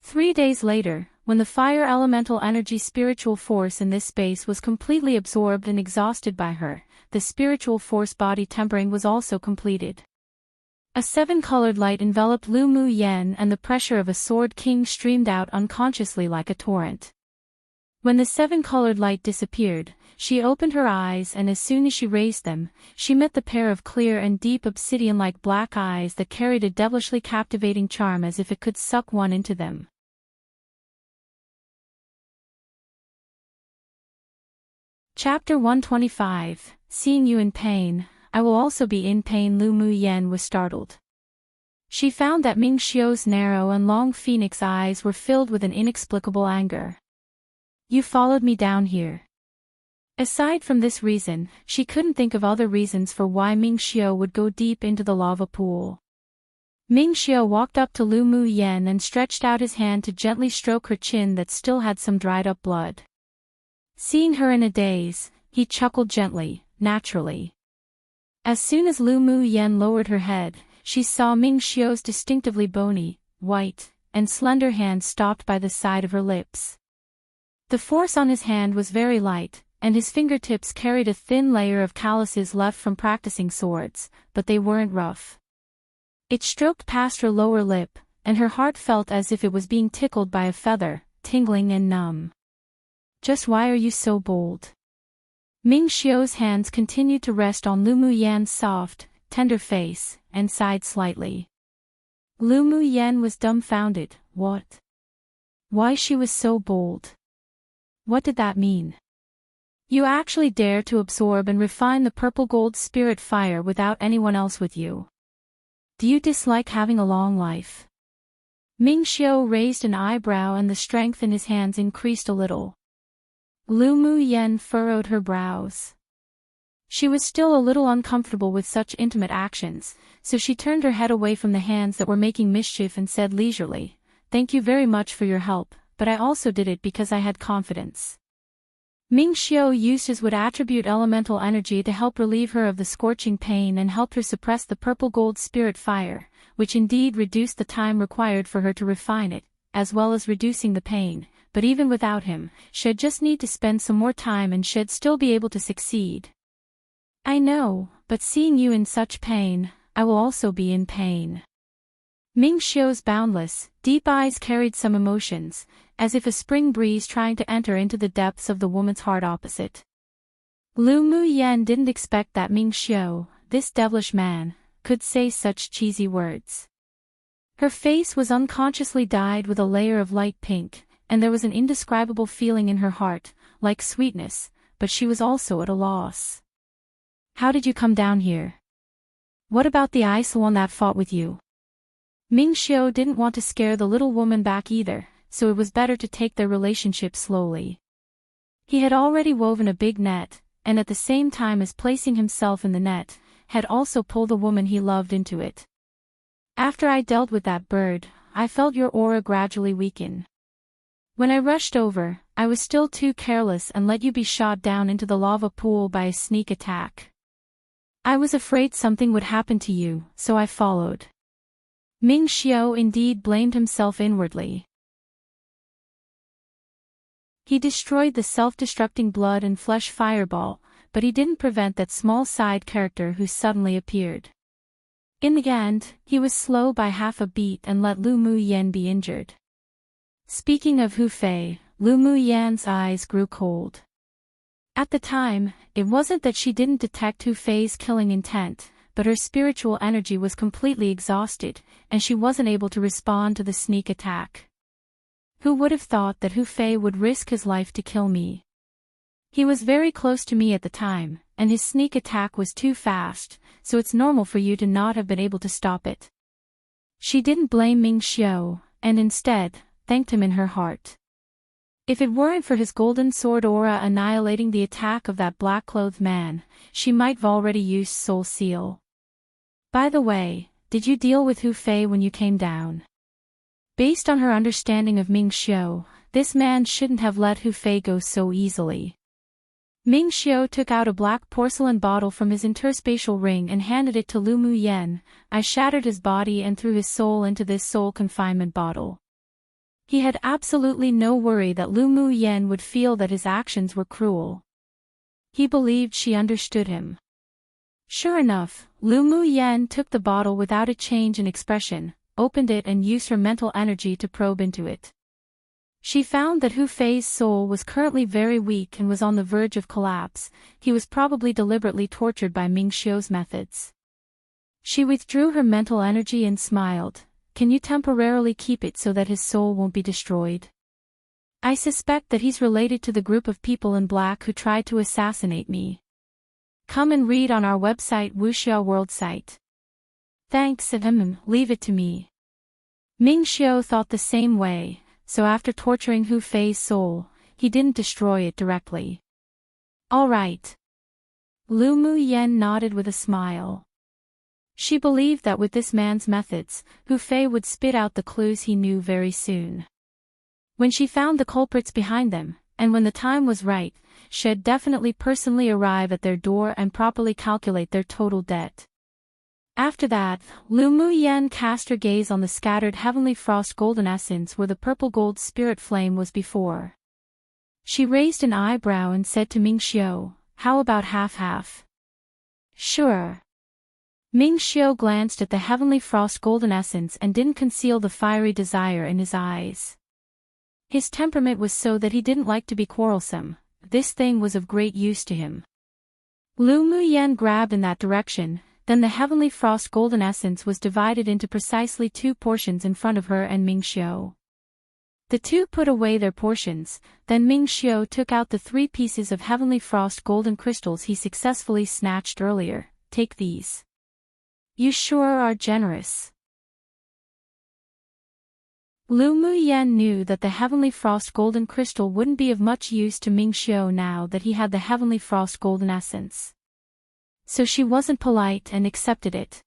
3 days later, when the fire elemental energy spiritual force in this space was completely absorbed and exhausted by her, the spiritual force body tempering was also completed. A 7-colored light enveloped Lu Mu Yen and the pressure of a Sword King streamed out unconsciously like a torrent. When the 7-colored light disappeared, she opened her eyes and as soon as she raised them, she met the pair of clear and deep obsidian-like black eyes that carried a devilishly captivating charm as if it could suck one into them. Chapter 125, Seeing You in Pain, I Will Also Be in Pain. Lu Mu Yen was startled. She found that Ming Xiu's narrow and long phoenix eyes were filled with an inexplicable anger. You followed me down here. Aside from this reason, she couldn't think of other reasons for why Ming Xiu would go deep into the lava pool. Ming Xiu walked up to Lu Mu Yen and stretched out his hand to gently stroke her chin that still had some dried-up blood. Seeing her in a daze, he chuckled gently, naturally. As soon as Lu Mu Yen lowered her head, she saw Ming Xiu's distinctively bony, white, and slender hand stopped by the side of her lips. The force on his hand was very light, and his fingertips carried a thin layer of calluses left from practicing swords, but they weren't rough. It stroked past her lower lip, and her heart felt as if it was being tickled by a feather, tingling and numb. Just why are you so bold? Ming Xiu's hands continued to rest on Lu Mu Yan's soft, tender face, and sighed slightly. Lu Mu Yan was dumbfounded. What? Why she was so bold? What did that mean? You actually dare to absorb and refine the purple gold spirit fire without anyone else with you. Do you dislike having a long life? Ming Xiu raised an eyebrow and the strength in his hands increased a little. Lu Mu Yen furrowed her brows. She was still a little uncomfortable with such intimate actions, so she turned her head away from the hands that were making mischief and said leisurely, "Thank you very much for your help, but I also did it because I had confidence." Ming Xiu used his wood attribute elemental energy to help relieve her of the scorching pain and helped her suppress the purple gold spirit fire, which indeed reduced the time required for her to refine it, as well as reducing the pain, but even without him, she'd just need to spend some more time and she'd still be able to succeed. I know, but seeing you in such pain, I will also be in pain. Ming Xiu's boundless, deep eyes carried some emotions, as if a spring breeze trying to enter into the depths of the woman's heart opposite. Lu Mu Yan didn't expect that Ming Xiu, this devilish man, could say such cheesy words. Her face was unconsciously dyed with a layer of light pink, and there was an indescribable feeling in her heart, like sweetness, but she was also at a loss. How did you come down here? What about the one that fought with you? Ming Xiu didn't want to scare the little woman back either, so it was better to take their relationship slowly. He had already woven a big net, and at the same time as placing himself in the net, had also pulled the woman he loved into it. After I dealt with that bird, I felt your aura gradually weaken. When I rushed over, I was still too careless and let you be shot down into the lava pool by a sneak attack. I was afraid something would happen to you, so I followed. Ming Xiu indeed blamed himself inwardly. He destroyed the self-destructing blood and flesh fireball, but he didn't prevent that small side character who suddenly appeared. In the end, he was slow by half a beat and let Lu Mu Yan be injured. Speaking of Hu Fei, Lu Mu Yan's eyes grew cold. At the time, it wasn't that she didn't detect Hu Fei's killing intent, but her spiritual energy was completely exhausted, and she wasn't able to respond to the sneak attack. Who would have thought that Hu Fei would risk his life to kill me? He was very close to me at the time, and his sneak attack was too fast, so it's normal for you to not have been able to stop it. She didn't blame Ming Xiu, and instead, thanked him in her heart. If it weren't for his golden sword aura annihilating the attack of that black-clothed man, she might have already used Soul Seal. By the way, did you deal with Hu Fei when you came down? Based on her understanding of Ming Xiu, this man shouldn't have let Hu Fei go so easily. Ming Xiu took out a black porcelain bottle from his interspatial ring and handed it to Lu Mu Yan. I shattered his body and threw his soul into this soul confinement bottle. He had absolutely no worry that Lu Mu Yan would feel that his actions were cruel. He believed she understood him. Sure enough, Lu Mu Yan took the bottle without a change in expression, opened it and used her mental energy to probe into it. She found that Hu Fei's soul was currently very weak and was on the verge of collapse. He was probably deliberately tortured by Ming Xiu's methods. She withdrew her mental energy and smiled. Can you temporarily keep it so that his soul won't be destroyed? I suspect that he's related to the group of people in black who tried to assassinate me. Come and read on our website Wuxia World site. Thanks, leave it to me. Ming Xiu thought the same way, so after torturing Hu Fei's soul, he didn't destroy it directly. All right. Lu Mu Yan nodded with a smile. She believed that with this man's methods, Hu Fei would spit out the clues he knew very soon. When she found the culprits behind them, and when the time was right, she'd definitely personally arrive at their door and properly calculate their total debt. After that, Lu Mu Yan cast her gaze on the scattered heavenly frost golden essence where the purple gold spirit flame was before. She raised an eyebrow and said to Ming Xiu, how about half-half? Sure. Ming Xiu glanced at the heavenly frost golden essence and didn't conceal the fiery desire in his eyes. His temperament was so that he didn't like to be quarrelsome. This thing was of great use to him. Lu Mu Yan grabbed in that direction, then the heavenly frost golden essence was divided into precisely 2 portions in front of her and Ming Xiu. The two put away their portions, then Ming Xiu took out the 3 pieces of heavenly frost golden crystals he successfully snatched earlier. Take these. You sure are generous. Lu Mu Yan knew that the heavenly frost golden crystal wouldn't be of much use to Ming Xiu now that he had the heavenly frost golden essence. So she wasn't polite and accepted it.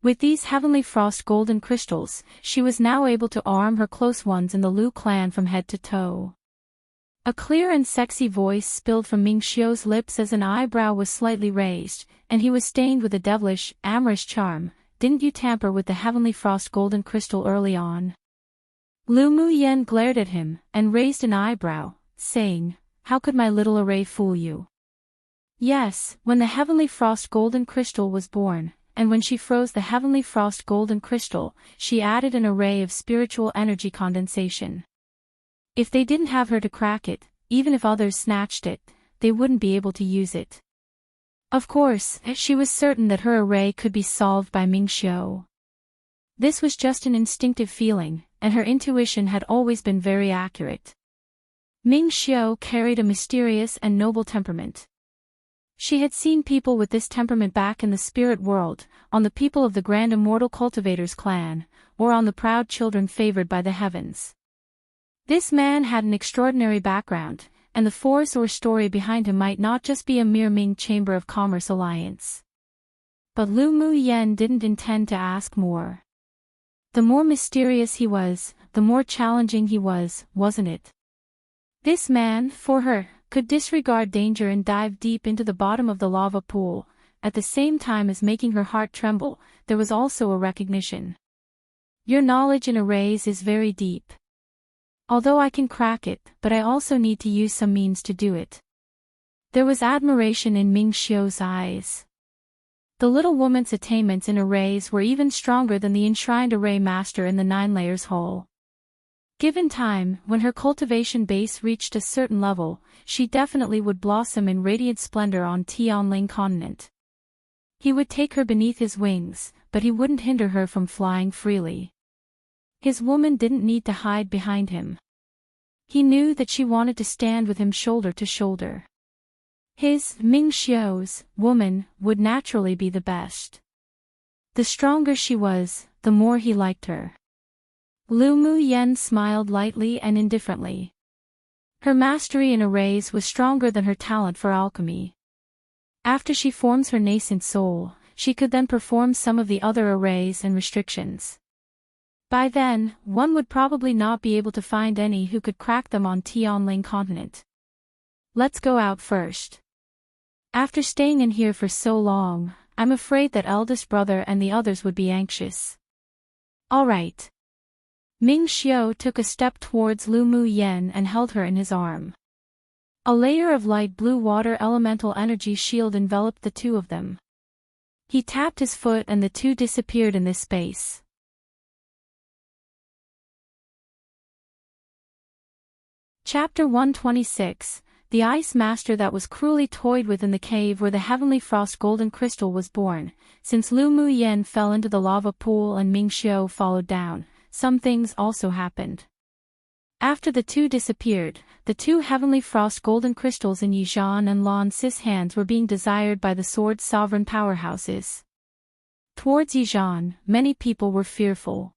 With these heavenly frost golden crystals, she was now able to arm her close ones in the Lu clan from head to toe. A clear and sexy voice spilled from Ming Xiu's lips as an eyebrow was slightly raised, and he was stained with a devilish, amorous charm. Didn't you tamper with the heavenly frost golden crystal early on? Lu Muyen glared at him, and raised an eyebrow, saying, "How could my little array fool you?" Yes, when the heavenly frost golden crystal was born, and when she froze the heavenly frost golden crystal, she added an array of spiritual energy condensation. If they didn't have her to crack it, even if others snatched it, they wouldn't be able to use it. Of course, she was certain that her array could be solved by Ming Xiu. This was just an instinctive feeling, and her intuition had always been very accurate. Ming Xiu carried a mysterious and noble temperament. She had seen people with this temperament back in the spirit world, on the people of the grand immortal cultivators clan, or on the proud children favored by the heavens. This man had an extraordinary background, and the force or story behind him might not just be a mere Ming Chamber of Commerce alliance. But Lu Muyen didn't intend to ask more. The more mysterious he was, the more challenging he was, wasn't it? This man, for her, could disregard danger and dive deep into the bottom of the lava pool. At the same time as making her heart tremble, there was also a recognition. Your knowledge in arrays is very deep. Although I can crack it, but I also need to use some means to do it. There was admiration in Ming Xiu's eyes. The little woman's attainments in arrays were even stronger than the enshrined array master in the 9 layers hole. Given time, when her cultivation base reached a certain level, she definitely would blossom in radiant splendor on Tianling continent. He would take her beneath his wings, but he wouldn't hinder her from flying freely. His woman didn't need to hide behind him. He knew that she wanted to stand with him shoulder to shoulder. His, Ming Xiu's, woman, would naturally be the best. The stronger she was, the more he liked her. Lu Muyen smiled lightly and indifferently. Her mastery in arrays was stronger than her talent for alchemy. After she forms her nascent soul, she could then perform some of the other arrays and restrictions. By then, one would probably not be able to find any who could crack them on Tianling continent. Let's go out first. After staying in here for so long, I'm afraid that eldest brother and the others would be anxious. All right. Ming Xiu took a step towards Lu Muyen and held her in his arm. A layer of light blue water elemental energy shield enveloped the two of them. He tapped his foot and the two disappeared in this space. Chapter 126, The Ice Master that was cruelly toyed with in the cave where the heavenly frost golden crystal was born. Since Lu Muyen fell into the lava pool and Ming Xiu followed down, some things also happened. After the two disappeared, the two heavenly frost golden crystals in Yizhan and Lan Sis hands were being desired by the sword sovereign powerhouses. Towards Yizhan, many people were fearful.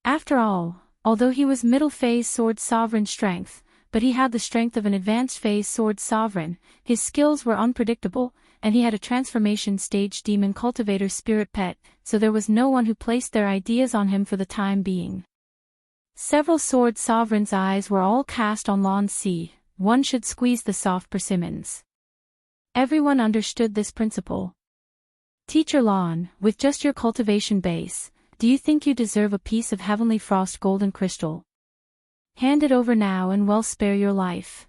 After all, although he was middle phase sword sovereign strength, but he had the strength of an advanced phase sword sovereign, his skills were unpredictable, and he had a transformation stage demon cultivator spirit pet, so there was no one who placed their ideas on him for the time being. Several sword sovereigns' eyes were all cast on Lan Si. One should squeeze the soft persimmons. Everyone understood this principle. Teacher Lan, with just your cultivation base, do you think you deserve a piece of heavenly frost golden crystal? Hand it over now and well spare your life.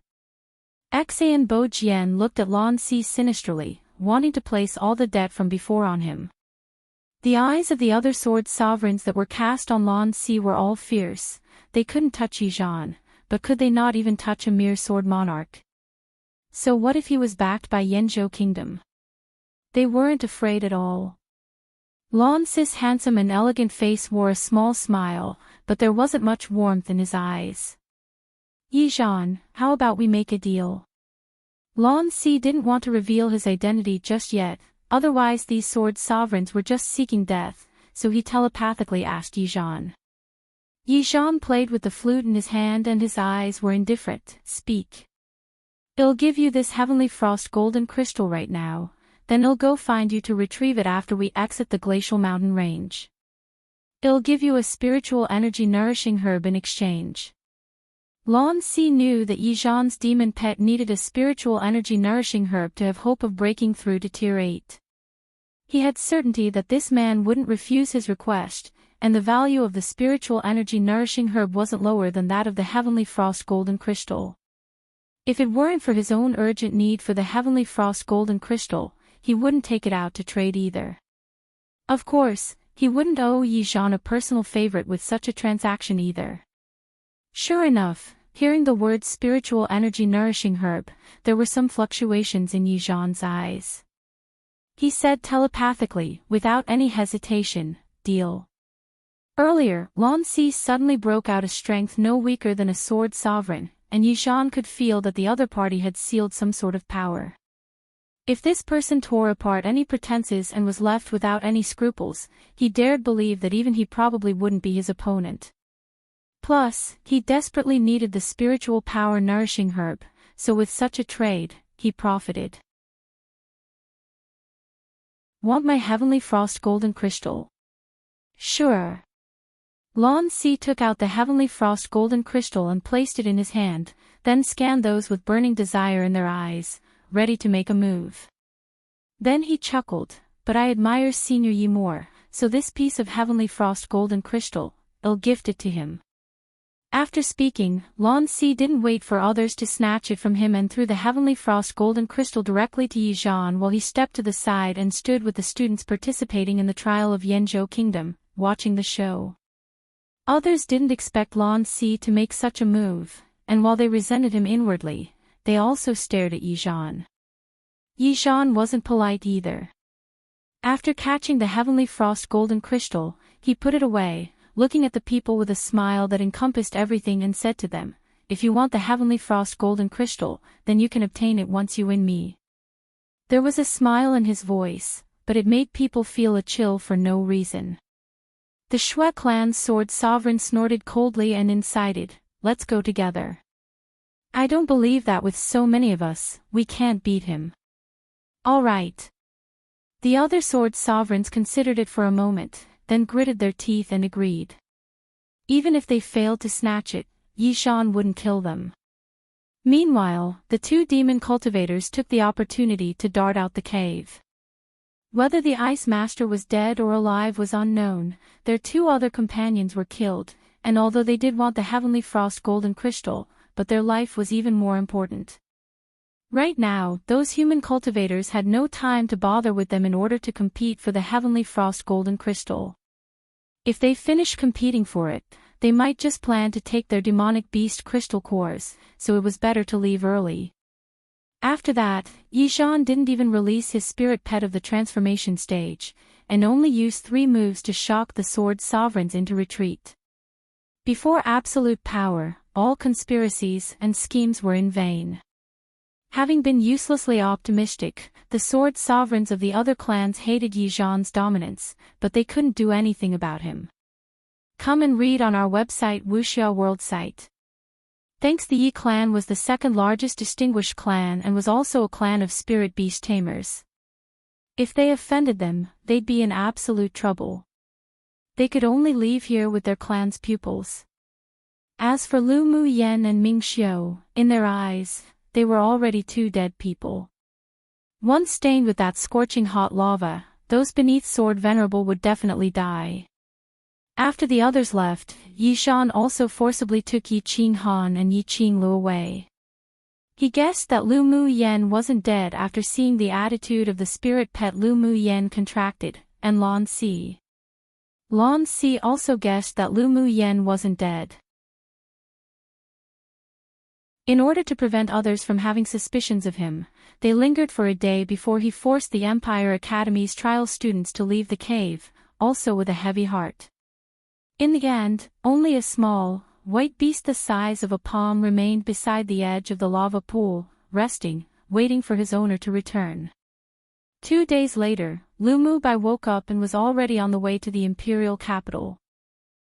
Xan Bo Jian looked at Lan Si sinisterly, wanting to place all the debt from before on him. The eyes of the other sword sovereigns that were cast on Lan Si were all fierce. They couldn't touch Yizhan, but could they not even touch a mere sword monarch? So what if he was backed by Yanzhou Kingdom? They weren't afraid at all. Lan Si's handsome and elegant face wore a small smile, but there wasn't much warmth in his eyes. Yizhan, how about we make a deal? Lan Si didn't want to reveal his identity just yet, otherwise these sword sovereigns were just seeking death, so he telepathically asked Yizhan. Yizhan played with the flute in his hand and his eyes were indifferent. Speak. I'll give you this heavenly frost golden crystal right now, then I'll go find you to retrieve it after we exit the glacial mountain range. I'll give you a spiritual energy nourishing herb in exchange. Lan Si knew that Yizhan's demon pet needed a spiritual energy nourishing herb to have hope of breaking through to Tier 8. He had certainty that this man wouldn't refuse his request, and the value of the spiritual energy nourishing herb wasn't lower than that of the heavenly frost golden crystal. If it weren't for his own urgent need for the heavenly frost golden crystal, he wouldn't take it out to trade either. Of course, he wouldn't owe Yi Zhan a personal favorite with such a transaction either. Sure enough, hearing the words spiritual energy nourishing herb, there were some fluctuations in Yi Zhan's eyes. He said telepathically, without any hesitation, "Deal." Earlier, Lan Si suddenly broke out a strength no weaker than a sword sovereign, and Yi Zhan could feel that the other party had sealed some sort of power. If this person tore apart any pretenses and was left without any scruples, he dared believe that even he probably wouldn't be his opponent. Plus, he desperately needed the spiritual power nourishing herb, so with such a trade, he profited. Want my heavenly frost golden crystal? Sure. Lan Si took out the heavenly frost golden crystal and placed it in his hand, then scanned those with burning desire in their eyes, ready to make a move. Then he chuckled, "But I admire Senior Yi more, so this piece of heavenly frost golden crystal, I'll gift it to him." After speaking, Lan Si didn't wait for others to snatch it from him and threw the heavenly frost golden crystal directly to Yi Zhan while he stepped to the side and stood with the students participating in the trial of Yanzhou Kingdom, watching the show. Others didn't expect Lan Si to make such a move, and while they resented him inwardly, they also stared at Yi Zhan. Yi Zhan wasn't polite either. After catching the heavenly frost golden crystal, he put it away, looking at the people with a smile that encompassed everything and said to them, "If you want the heavenly frost golden crystal, then you can obtain it once you win me." There was a smile in his voice, but it made people feel a chill for no reason. The Shui clan's sword sovereign snorted coldly and incited, "Let's go together. I don't believe that with so many of us, we can't beat him." "All right." The other sword sovereigns considered it for a moment, then gritted their teeth and agreed. Even if they failed to snatch it, Yi Zhan wouldn't kill them. Meanwhile, the two demon cultivators took the opportunity to dart out the cave. Whether the Ice Master was dead or alive was unknown, their two other companions were killed, and although they did want the heavenly frost golden crystal, but their life was even more important. Right now, those human cultivators had no time to bother with them in order to compete for the heavenly frost golden crystal. If they finished competing for it, they might just plan to take their demonic beast crystal cores, so it was better to leave early. After that, Yi Zhan didn't even release his spirit pet of the transformation stage, and only used 3 moves to shock the sword sovereigns into retreat. Before absolute power, all conspiracies and schemes were in vain. Having been uselessly optimistic, the sword sovereigns of the other clans hated Yi Zhan's dominance, but they couldn't do anything about him. Come and read on our website Wuxia World site. Thanks, the Yi clan was the second largest distinguished clan and was also a clan of spirit beast tamers. If they offended them, they'd be in absolute trouble. They could only leave here with their clan's pupils. As for Lu Mu Yen and Ming Xiu, in their eyes, they were already 2 dead people. Once stained with that scorching hot lava, those beneath Sword Venerable would definitely die. After the others left, Yi Zhan also forcibly took Yi Qinghan and Yi Qinglu away. He guessed that Lu Mu Yen wasn't dead after seeing the attitude of the spirit pet Lu Mu Yen contracted, and Lan Si. Lan Si also guessed that Lu Mu Yen wasn't dead. In order to prevent others from having suspicions of him, they lingered for a day before he forced the Empire Academy's trial students to leave the cave, also with a heavy heart. In the end, only a small, white beast the size of a palm remained beside the edge of the lava pool, resting, waiting for his owner to return. 2 days later, Lu Mu Bai woke up and was already on the way to the Imperial capital.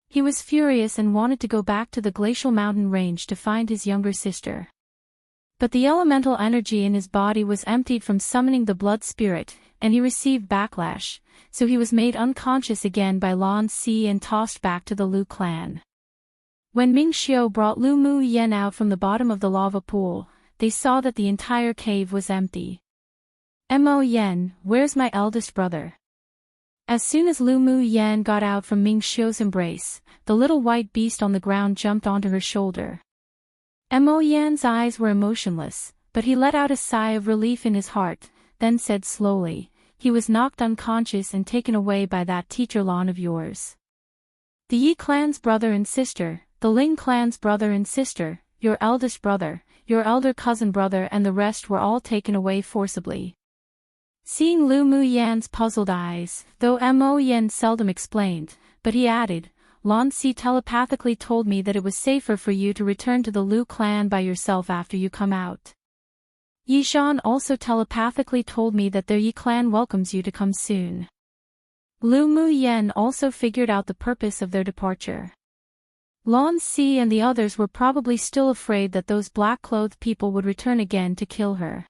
He was furious and wanted to go back to the glacial mountain range to find his younger sister. But the elemental energy in his body was emptied from summoning the blood spirit, and he received backlash, so he was made unconscious again by Lan Si and tossed back to the Lu clan. When Ming Xiu brought Lu Mu Yen out from the bottom of the lava pool, they saw that the entire cave was empty. "Mo Yen, where's my eldest brother?" As soon as Lu Mu Yan got out from Ming Xiu's embrace, the little white beast on the ground jumped onto her shoulder. Mo Yan's eyes were emotionless, but he let out a sigh of relief in his heart, then said slowly, "He was knocked unconscious and taken away by that teacher Lan of yours. The Yi clan's brother and sister, the Ling clan's brother and sister, your eldest brother, your elder cousin brother and the rest were all taken away forcibly." Seeing Lu Mu Yan's puzzled eyes, though Mo Yan seldom explained, but he added, "Lan Si telepathically told me that it was safer for you to return to the Lu clan by yourself after you come out. Yi Shan also telepathically told me that their Yi clan welcomes you to come soon." Lu Mu Yan also figured out the purpose of their departure. Lan Si and the others were probably still afraid that those black-clothed people would return again to kill her.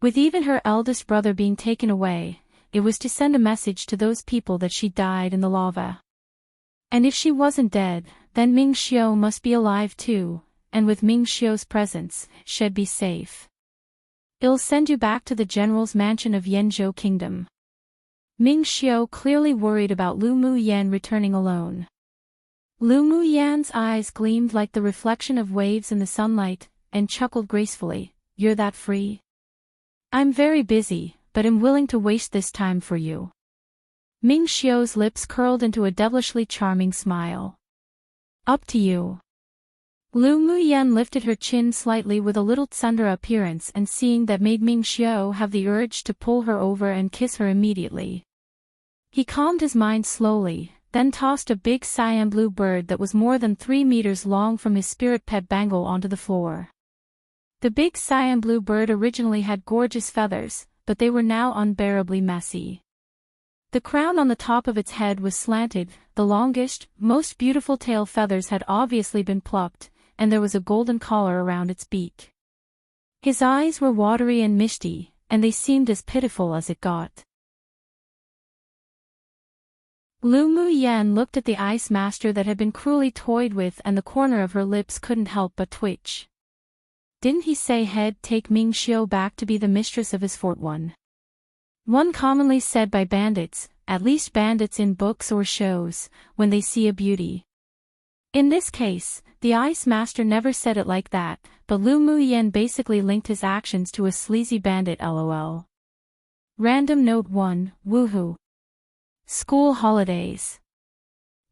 With even her eldest brother being taken away, it was to send a message to those people that she died in the lava. And if she wasn't dead, then Ming Xiu must be alive too, and with Ming Xiu's presence, she'd be safe. "I'll send you back to the general's mansion of Yanzhou Kingdom." Ming Xiu clearly worried about Lu Mu Yan returning alone. Lu Mu Yan's eyes gleamed like the reflection of waves in the sunlight, and chuckled gracefully, "You're that free? I'm very busy, but am willing to waste this time for you." Ming Xiu's lips curled into a devilishly charming smile. "Up to you." Lu Mu Yan lifted her chin slightly with a little tsundere appearance and seeing that made Ming Xiu have the urge to pull her over and kiss her immediately. He calmed his mind slowly, then tossed a big cyan blue bird that was more than 3 meters long from his spirit pet bangle onto the floor. The big cyan blue bird originally had gorgeous feathers, but they were now unbearably messy. The crown on the top of its head was slanted, the longest, most beautiful tail feathers had obviously been plucked, and there was a golden collar around its beak. His eyes were watery and misty, and they seemed as pitiful as it got. Lu Mu Yan looked at the ice master that had been cruelly toyed with and the corner of her lips couldn't help but twitch. Didn't he say he'd take Ming Xiu back to be the mistress of his fort? One commonly said by bandits, at least bandits in books or shows, when they see a beauty. In this case, the ice master never said it like that, but Lu Mu Yan basically linked his actions to a sleazy bandit lol. Random note 1, woohoo. School holidays.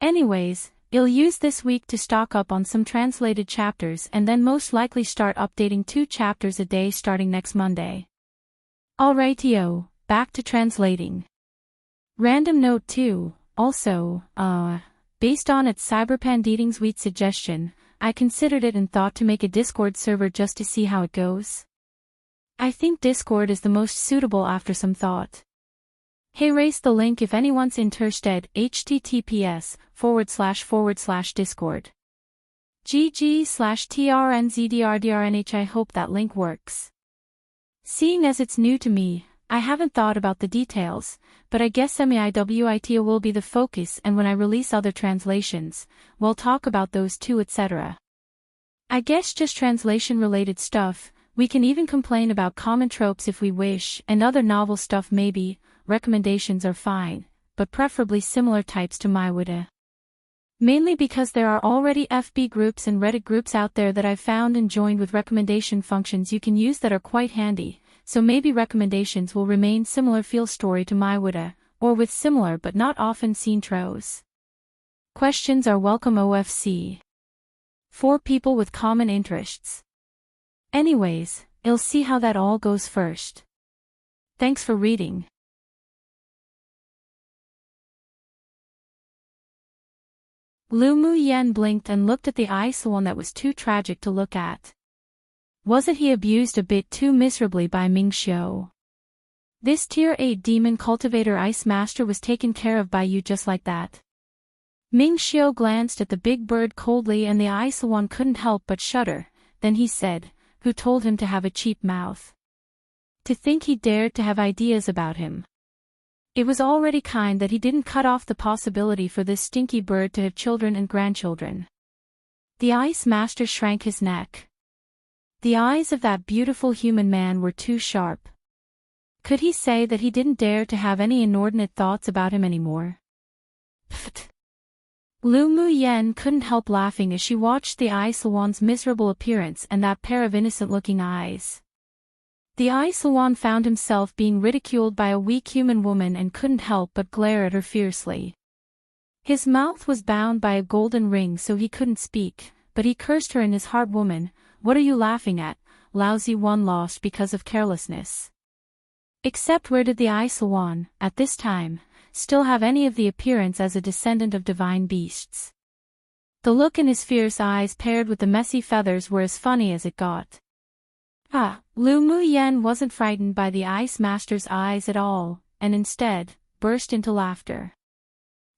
Anyways, I'll use this week to stock up on some translated chapters and then most likely start updating 2 chapters a day starting next Monday. Alrightio, back to translating. Random note 2, also, based on its Cyberpanditing's wheat suggestion, I considered it and thought to make a Discord server just to see how it goes. I think Discord is the most suitable after some thought. Hey, raise the link if anyone's interested, https://discord. GG/TRNZDRDRNH. I hope that link works. Seeing as it's new to me, I haven't thought about the details, but I guess MEIWITA will be the focus, and when I release other translations, we'll talk about those too, etc. I guess just translation-related stuff. We can even complain about common tropes if we wish, and other novel stuff maybe. Recommendations are fine, but preferably similar types to MyWita. Mainly because there are already FB groups and Reddit groups out there that I've found and joined with recommendation functions you can use that are quite handy, so maybe recommendations will remain similar feel story to MyWita, or with similar but not often seen tros. Questions are welcome OFC. For people with common interests. Anyways, I'll see how that all goes first. Thanks for reading. Lu Mu Yan blinked and looked at the Iceland that was too tragic to look at. Wasn't he abused a bit too miserably by Ming Xiu? This Tier 8 demon cultivator ice master was taken care of by you just like that. Ming Xiu glanced at the big bird coldly and the Iceland couldn't help but shudder, then he said, "Who told him to have a cheap mouth? To think he dared to have ideas about him. It was already kind that he didn't cut off the possibility for this stinky bird to have children and grandchildren." The ice master shrank his neck. The eyes of that beautiful human man were too sharp. Could he say that he didn't dare to have any inordinate thoughts about him anymore? Pfft. Lu Mu Yen couldn't help laughing as she watched the Eye Salon's miserable appearance and that pair of innocent-looking eyes. The Eye Salon found himself being ridiculed by a weak human woman and couldn't help but glare at her fiercely. His mouth was bound by a golden ring so he couldn't speak, but he cursed her in his heart. Woman, what are you laughing at, lousy one lost because of carelessness? Except where did the Eye Salon, at this time, still have any of the appearance as a descendant of divine beasts? The look in his fierce eyes paired with the messy feathers were as funny as it got. Lu Mu Yen wasn't frightened by the Ice Master's eyes at all, and instead, burst into laughter.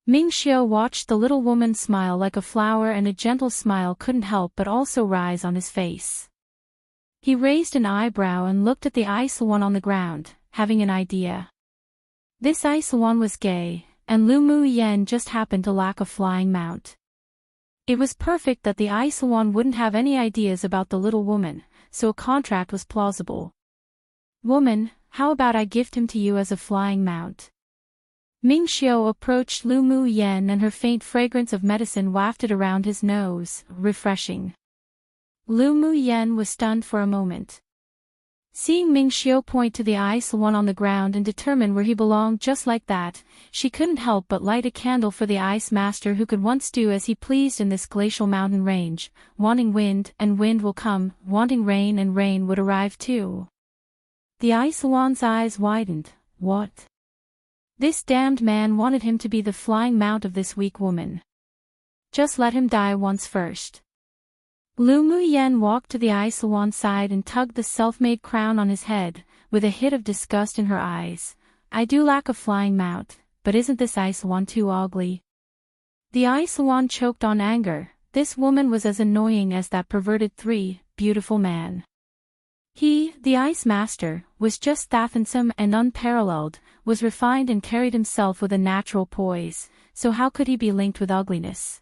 Ming Xiu watched the little woman smile like a flower, and a gentle smile couldn't help but also rise on his face. He raised an eyebrow and looked at the Eye Salon on the ground, having an idea. This Eye Salon was gay, and Lu Mu Yen just happened to lack a flying mount. It was perfect that the Eye Salon wouldn't have any ideas about the little woman, so a contract was plausible. Woman, how about I gift him to you as a flying mount? Ming Xiu approached Lu Mu Yen, and her faint fragrance of medicine wafted around his nose, refreshing. Lu Mu Yen was stunned for a moment. Seeing Ming Xiu point to the Eye Salon on the ground and determine where he belonged just like that, she couldn't help but light a candle for the Ice Master, who could once do as he pleased in this glacial mountain range. Wanting wind, and wind will come; wanting rain, and rain would arrive too. The Eye Salon's eyes widened. What? This damned man wanted him to be the flying mount of this weak woman. Just let him die once first. Lu Mu Yen walked to the Eye Salon's side and tugged the self-made crown on his head, with a hit of disgust in her eyes. I do lack a flying mount, but isn't this Eye Salon too ugly? The Eye Salon choked on anger. This woman was as annoying as that perverted beautiful man. He, the Ice Master, was just that handsome and unparalleled, was refined and carried himself with a natural poise, so how could he be linked with ugliness?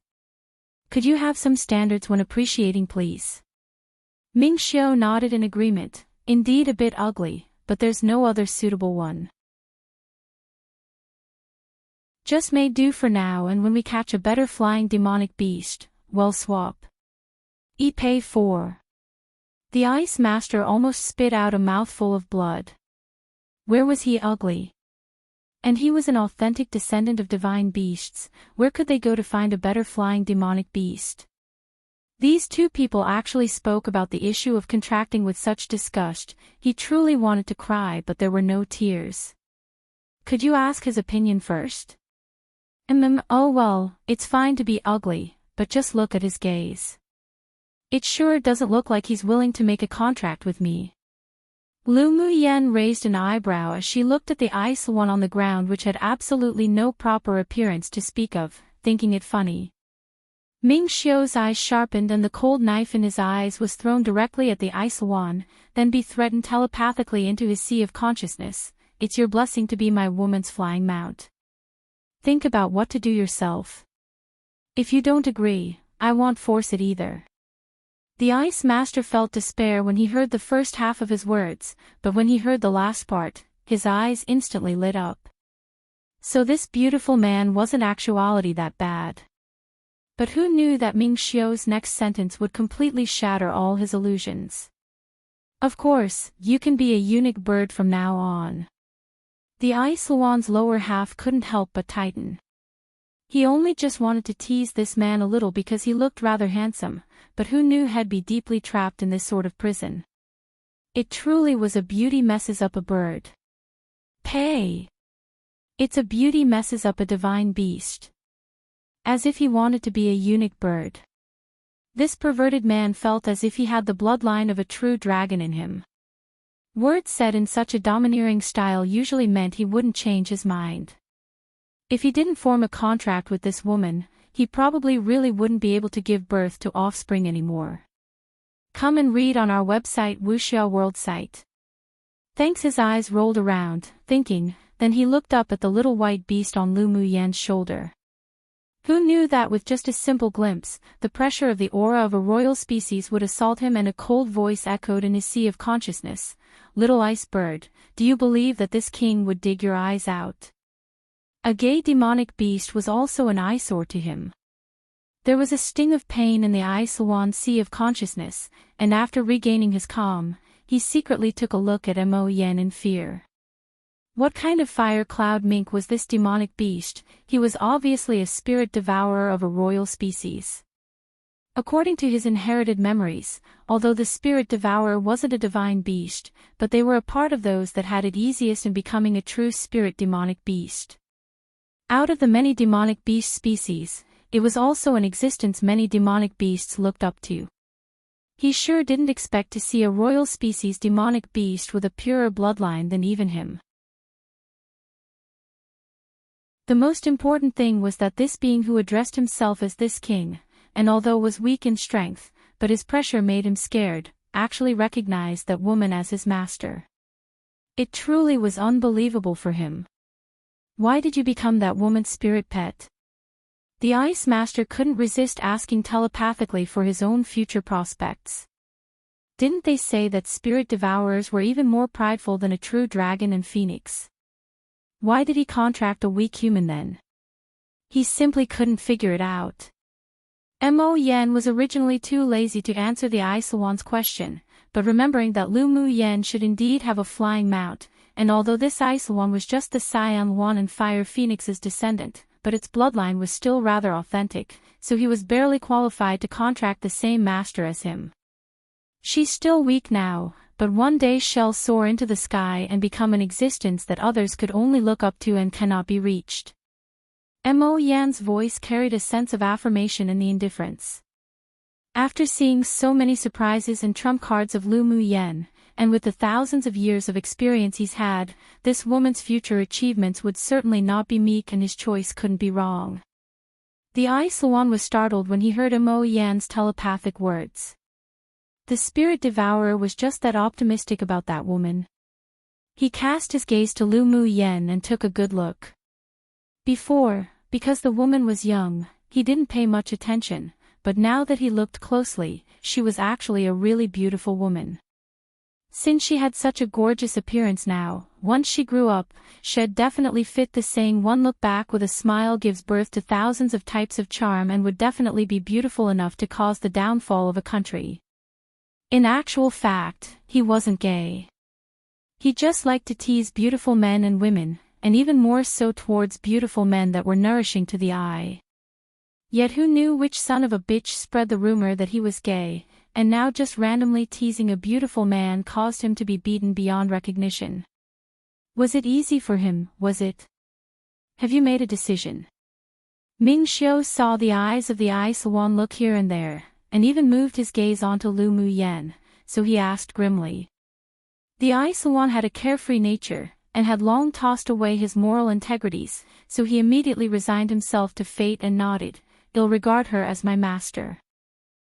Could you have some standards when appreciating, please? Ming Xiu nodded in agreement. Indeed a bit ugly, but there's no other suitable one. Just may do for now, and when we catch a better flying demonic beast, we'll swap. Pay 4. The Ice Master almost spit out a mouthful of blood. Where was he ugly? And he was an authentic descendant of divine beasts. Where could they go to find a better flying demonic beast? These two people actually spoke about the issue of contracting with such disgust. He truly wanted to cry, but there were no tears. Could you ask his opinion first? Oh well, it's fine to be ugly, but just look at his gaze. It sure doesn't look like he's willing to make a contract with me. Lu Mu Yen raised an eyebrow as she looked at the Eye Salon on the ground, which had absolutely no proper appearance to speak of, thinking it funny. Ming Xiu's eyes sharpened, and the cold knife in his eyes was thrown directly at the Eye Salon, then be threatened telepathically into his sea of consciousness. It's your blessing to be my woman's flying mount. Think about what to do yourself. If you don't agree, I won't force it either. The Ice Master felt despair when he heard the first half of his words, but when he heard the last part, his eyes instantly lit up. So this beautiful man wasn't actuality that bad. But who knew that Ming Xiu's next sentence would completely shatter all his illusions? Of course, you can be a eunuch bird from now on. The Eye Salon's lower half couldn't help but tighten. He only just wanted to tease this man a little because he looked rather handsome, but who knew he'd be deeply trapped in this sort of prison? It truly was a beauty messes up a bird. Pay! It's a beauty messes up a divine beast. As if he wanted to be a eunuch bird. This perverted man felt as if he had the bloodline of a true dragon in him. Words said in such a domineering style usually meant he wouldn't change his mind. If he didn't form a contract with this woman, he probably really wouldn't be able to give birth to offspring anymore. Come and read on our website Wuxia World site. Thanks. His eyes rolled around, thinking, then he looked up at the little white beast on Lu Mu Yan's shoulder. Who knew that with just a simple glimpse, the pressure of the aura of a royal species would assault him, and a cold voice echoed in his sea of consciousness. "Little ice bird, do you believe that this king would dig your eyes out?" A gay demonic beast was also an eyesore to him. There was a sting of pain in the Aisawan sea of consciousness, and after regaining his calm, he secretly took a look at Mo Yen in fear. What kind of fire cloud mink was this demonic beast? He was obviously a spirit devourer of a royal species. According to his inherited memories, although the spirit devourer wasn't a divine beast, but they were a part of those that had it easiest in becoming a true spirit demonic beast. Out of the many demonic beast species, it was also an existence many demonic beasts looked up to. He sure didn't expect to see a royal species demonic beast with a purer bloodline than even him. The most important thing was that this being who addressed himself as this king, and although was weak in strength, but his pressure made him scared, actually recognized that woman as his master. It truly was unbelievable for him. Why did you become that woman's spirit pet? The Ice Master couldn't resist asking telepathically for his own future prospects. Didn't they say that spirit devourers were even more prideful than a true dragon and phoenix? Why did he contract a weak human then? He simply couldn't figure it out. Mo Yen was originally too lazy to answer the Aisawan's question, but remembering that Lu Mu Yen should indeed have a flying mount, and although this Aisawan was just the Scion Wan and Fire Phoenix's descendant, but its bloodline was still rather authentic, so he was barely qualified to contract the same master as him. She's still weak now, but one day she'll soar into the sky and become an existence that others could only look up to and cannot be reached. Mo Yan's voice carried a sense of affirmation in the indifference. After seeing so many surprises and trump cards of Lu Mu Yen, and with the thousands of years of experience he's had, this woman's future achievements would certainly not be meek, and his choice couldn't be wrong. The Aisawan was startled when he heard Mo Yan's telepathic words. The spirit devourer was just that optimistic about that woman. He cast his gaze to Lu Mu Yen and took a good look. Before, because the woman was young, he didn't pay much attention, but now that he looked closely, she was actually a really beautiful woman. Since she had such a gorgeous appearance now, once she grew up, she'd definitely fit the saying one look back with a smile gives birth to thousands of types of charm, and would definitely be beautiful enough to cause the downfall of a country. In actual fact, he wasn't gay. He just liked to tease beautiful men and women, and even more so towards beautiful men that were nourishing to the eye. Yet who knew which son of a bitch spread the rumor that he was gay, and now just randomly teasing a beautiful man caused him to be beaten beyond recognition. Was it easy for him, was it? Have you made a decision? Ming Xiu saw the eyes of the Aisawan look here and there, and even moved his gaze onto Lu Mu Yen, so he asked grimly. The Aisawan had a carefree nature, and had long tossed away his moral integrities, so he immediately resigned himself to fate and nodded, "I'll regard her as my master."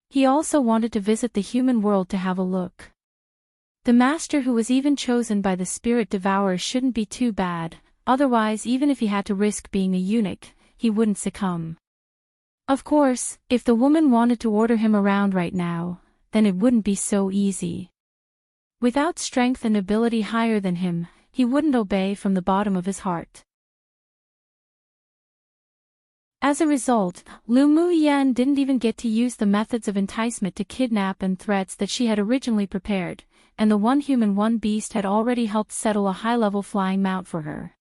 He also wanted to visit the human world to have a look. The master who was even chosen by the spirit devourer shouldn't be too bad, otherwise even if he had to risk being a eunuch, he wouldn't succumb. Of course, if the woman wanted to order him around right now, then it wouldn't be so easy. Without strength and ability higher than him, he wouldn't obey from the bottom of his heart. As a result, Lu Mu Yen didn't even get to use the methods of enticement to kidnap and threats that she had originally prepared, and the one human one beast had already helped settle a high-level flying mount for her.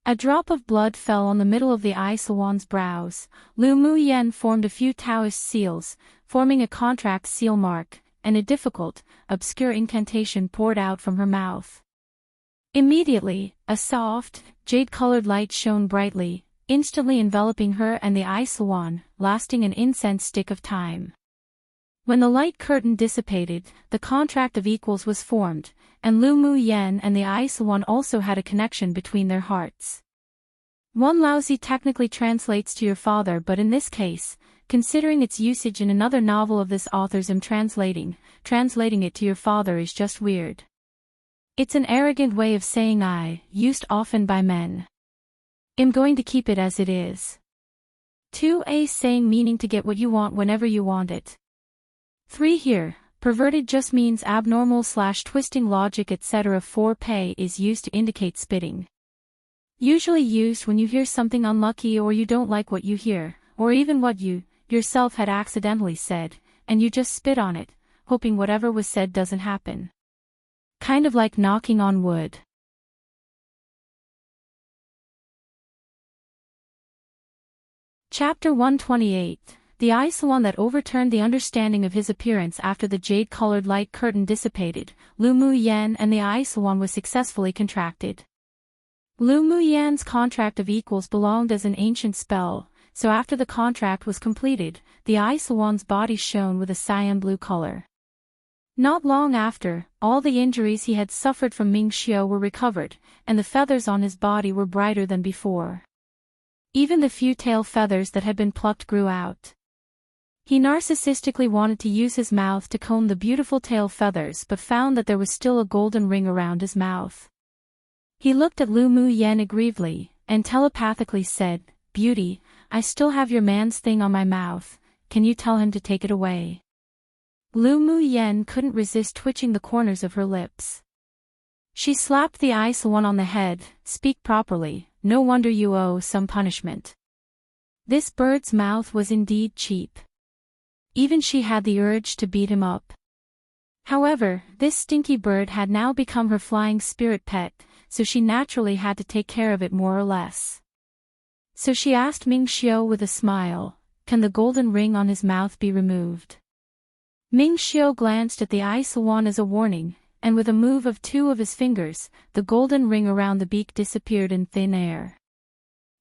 A drop of blood fell on the middle of the Aisawan's brows. Lu Mu Yen formed a few Taoist seals, forming a contract seal mark, and a difficult, obscure incantation poured out from her mouth. Immediately, a soft, jade-colored light shone brightly, instantly enveloping her and the Aisawan, lasting an incense stick of time. When the light curtain dissipated, the contract of equals was formed, and Lu Mu Yen and the Aisawan also had a connection between their hearts. One lousy technically translates to your father, but in this case, considering its usage in another novel of this author's, translating it to your father is just weird. It's an arrogant way of saying I, used often by men. I'm going to keep it as it is. 2a saying meaning to get what you want whenever you want it. 3 here, perverted just means abnormal/twisting logic etc. 4 pay is used to indicate spitting. Usually used when you hear something unlucky or you don't like what you hear, or even what you, yourself had accidentally said, and you just spit on it, hoping whatever was said doesn't happen. Kind of like knocking on wood. Chapter 128, The Eye Salon That Overturned the Understanding of His Appearance. After the jade-colored light curtain dissipated, Lu Mu-yen and the eye salon was successfully contracted. Lu Mu-yen's contract of equals belonged as an ancient spell, so after the contract was completed, the eye salon's body shone with a cyan blue color. Not long after, all the injuries he had suffered from Ming Xiao were recovered, and the feathers on his body were brighter than before. Even the few tail feathers that had been plucked grew out. He narcissistically wanted to use his mouth to comb the beautiful tail feathers but found that there was still a golden ring around his mouth. He looked at Lu Mu-yen aggrievedly, and telepathically said, "Beauty, I still have your man's thing on my mouth, can you tell him to take it away?" Lu Mu-yen couldn't resist twitching the corners of her lips. She slapped the eye salon on the head. "Speak properly, no wonder you owe some punishment." This bird's mouth was indeed cheap. Even she had the urge to beat him up. However, this stinky bird had now become her flying spirit pet, so she naturally had to take care of it more or less. So she asked Ming Xiao with a smile, "Can the golden ring on his mouth be removed?" Ming Xiao glanced at the eye salon as a warning, and with a move of 2 of his fingers, the golden ring around the beak disappeared in thin air.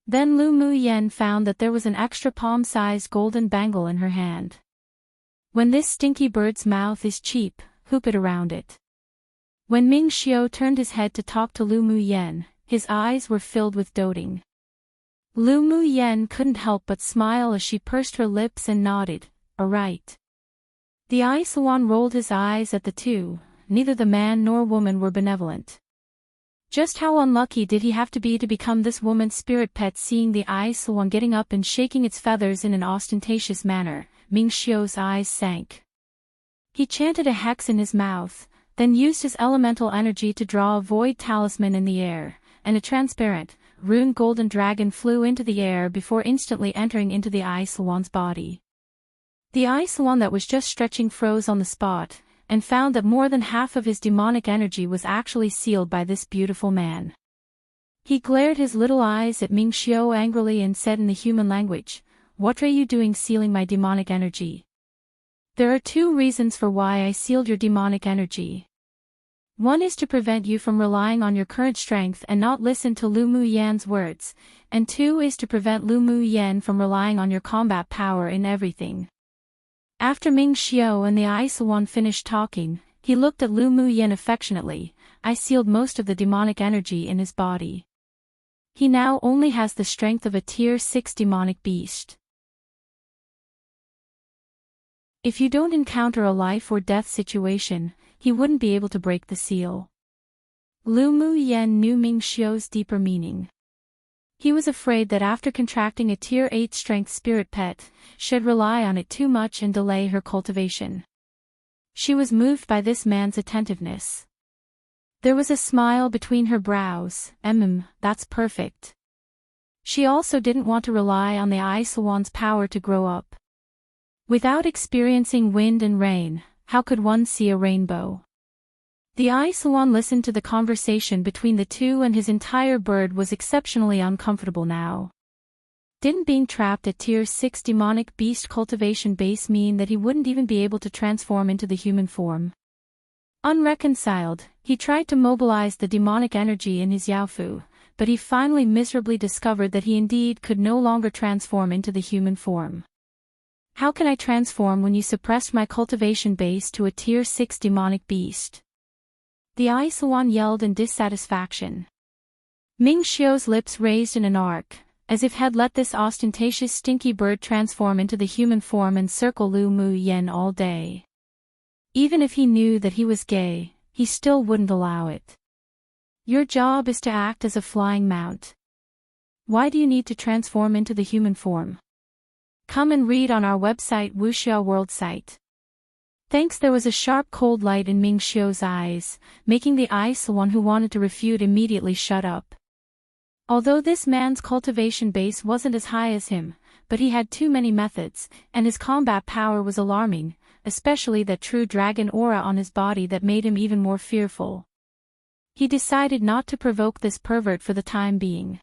Then Lu Mu-yen found that there was an extra palm-sized golden bangle in her hand. When this stinky bird's mouth is cheap, hoop it around it. When Ming Xiao turned his head to talk to Lu Mu-yen, his eyes were filled with doting. Lu Mu-yen couldn't help but smile as she pursed her lips and nodded, "Alright." The eye salon rolled his eyes at the two. Neither the man nor woman were benevolent. Just how unlucky did he have to be become this woman's spirit pet? Seeing the eye salon getting up and shaking its feathers in an ostentatious manner, Ming Xiao's eyes sank. He chanted a hex in his mouth, then used his elemental energy to draw a void talisman in the air, and a transparent, runed golden dragon flew into the air before instantly entering into the eye salon's body. The eye salon that was just stretching froze on the spot, and found that more than half of his demonic energy was actually sealed by this beautiful man. He glared his little eyes at Ming Xiao angrily and said in the human language, "What are you doing sealing my demonic energy?" "There are 2 reasons for why I sealed your demonic energy. One is to prevent you from relying on your current strength and not listen to Lu Mu-yen's words, and 2 is to prevent Lu Mu-yen from relying on your combat power in everything." After Ming Xiao and the eye salon finished talking, he looked at Lu Mu-yen affectionately. "I sealed most of the demonic energy in his body. He now only has the strength of a tier 6 demonic beast. If you don't encounter a life or death situation, he wouldn't be able to break the seal." Lu Mu-yen knew Ming Xiao's deeper meaning. He was afraid that after contracting a tier 8 strength spirit pet, she'd rely on it too much and delay her cultivation. She was moved by this man's attentiveness. There was a smile between her brows. That's perfect." She also didn't want to rely on the eye salon's power to grow up. Without experiencing wind and rain, how could one see a rainbow? The eye salon listened to the conversation between the two, and his entire bird was exceptionally uncomfortable now. Didn't being trapped at tier 6 demonic beast cultivation base mean that he wouldn't even be able to transform into the human form? Unreconciled, he tried to mobilize the demonic energy in his Yaofu, but he finally miserably discovered that he indeed could no longer transform into the human form. "How can I transform when you suppressed my cultivation base to a tier 6 demonic beast?" The eye salon yelled in dissatisfaction. Ming Xiao's lips raised in an arc, as if had let this ostentatious stinky bird transform into the human form and circle Lu Mu-yen all day. Even if he knew that he was gay, he still wouldn't allow it. "Your job is to act as a flying mount. Why do you need to transform into the human form?" Come and read on our website Wuxia World site. Thanks. There was a sharp cold light in Ming Xiu's eyes, making the ice one who wanted to refute immediately shut up. Although this man's cultivation base wasn't as high as him, but he had too many methods, and his combat power was alarming, especially that true dragon aura on his body that made him even more fearful. He decided not to provoke this pervert for the time being.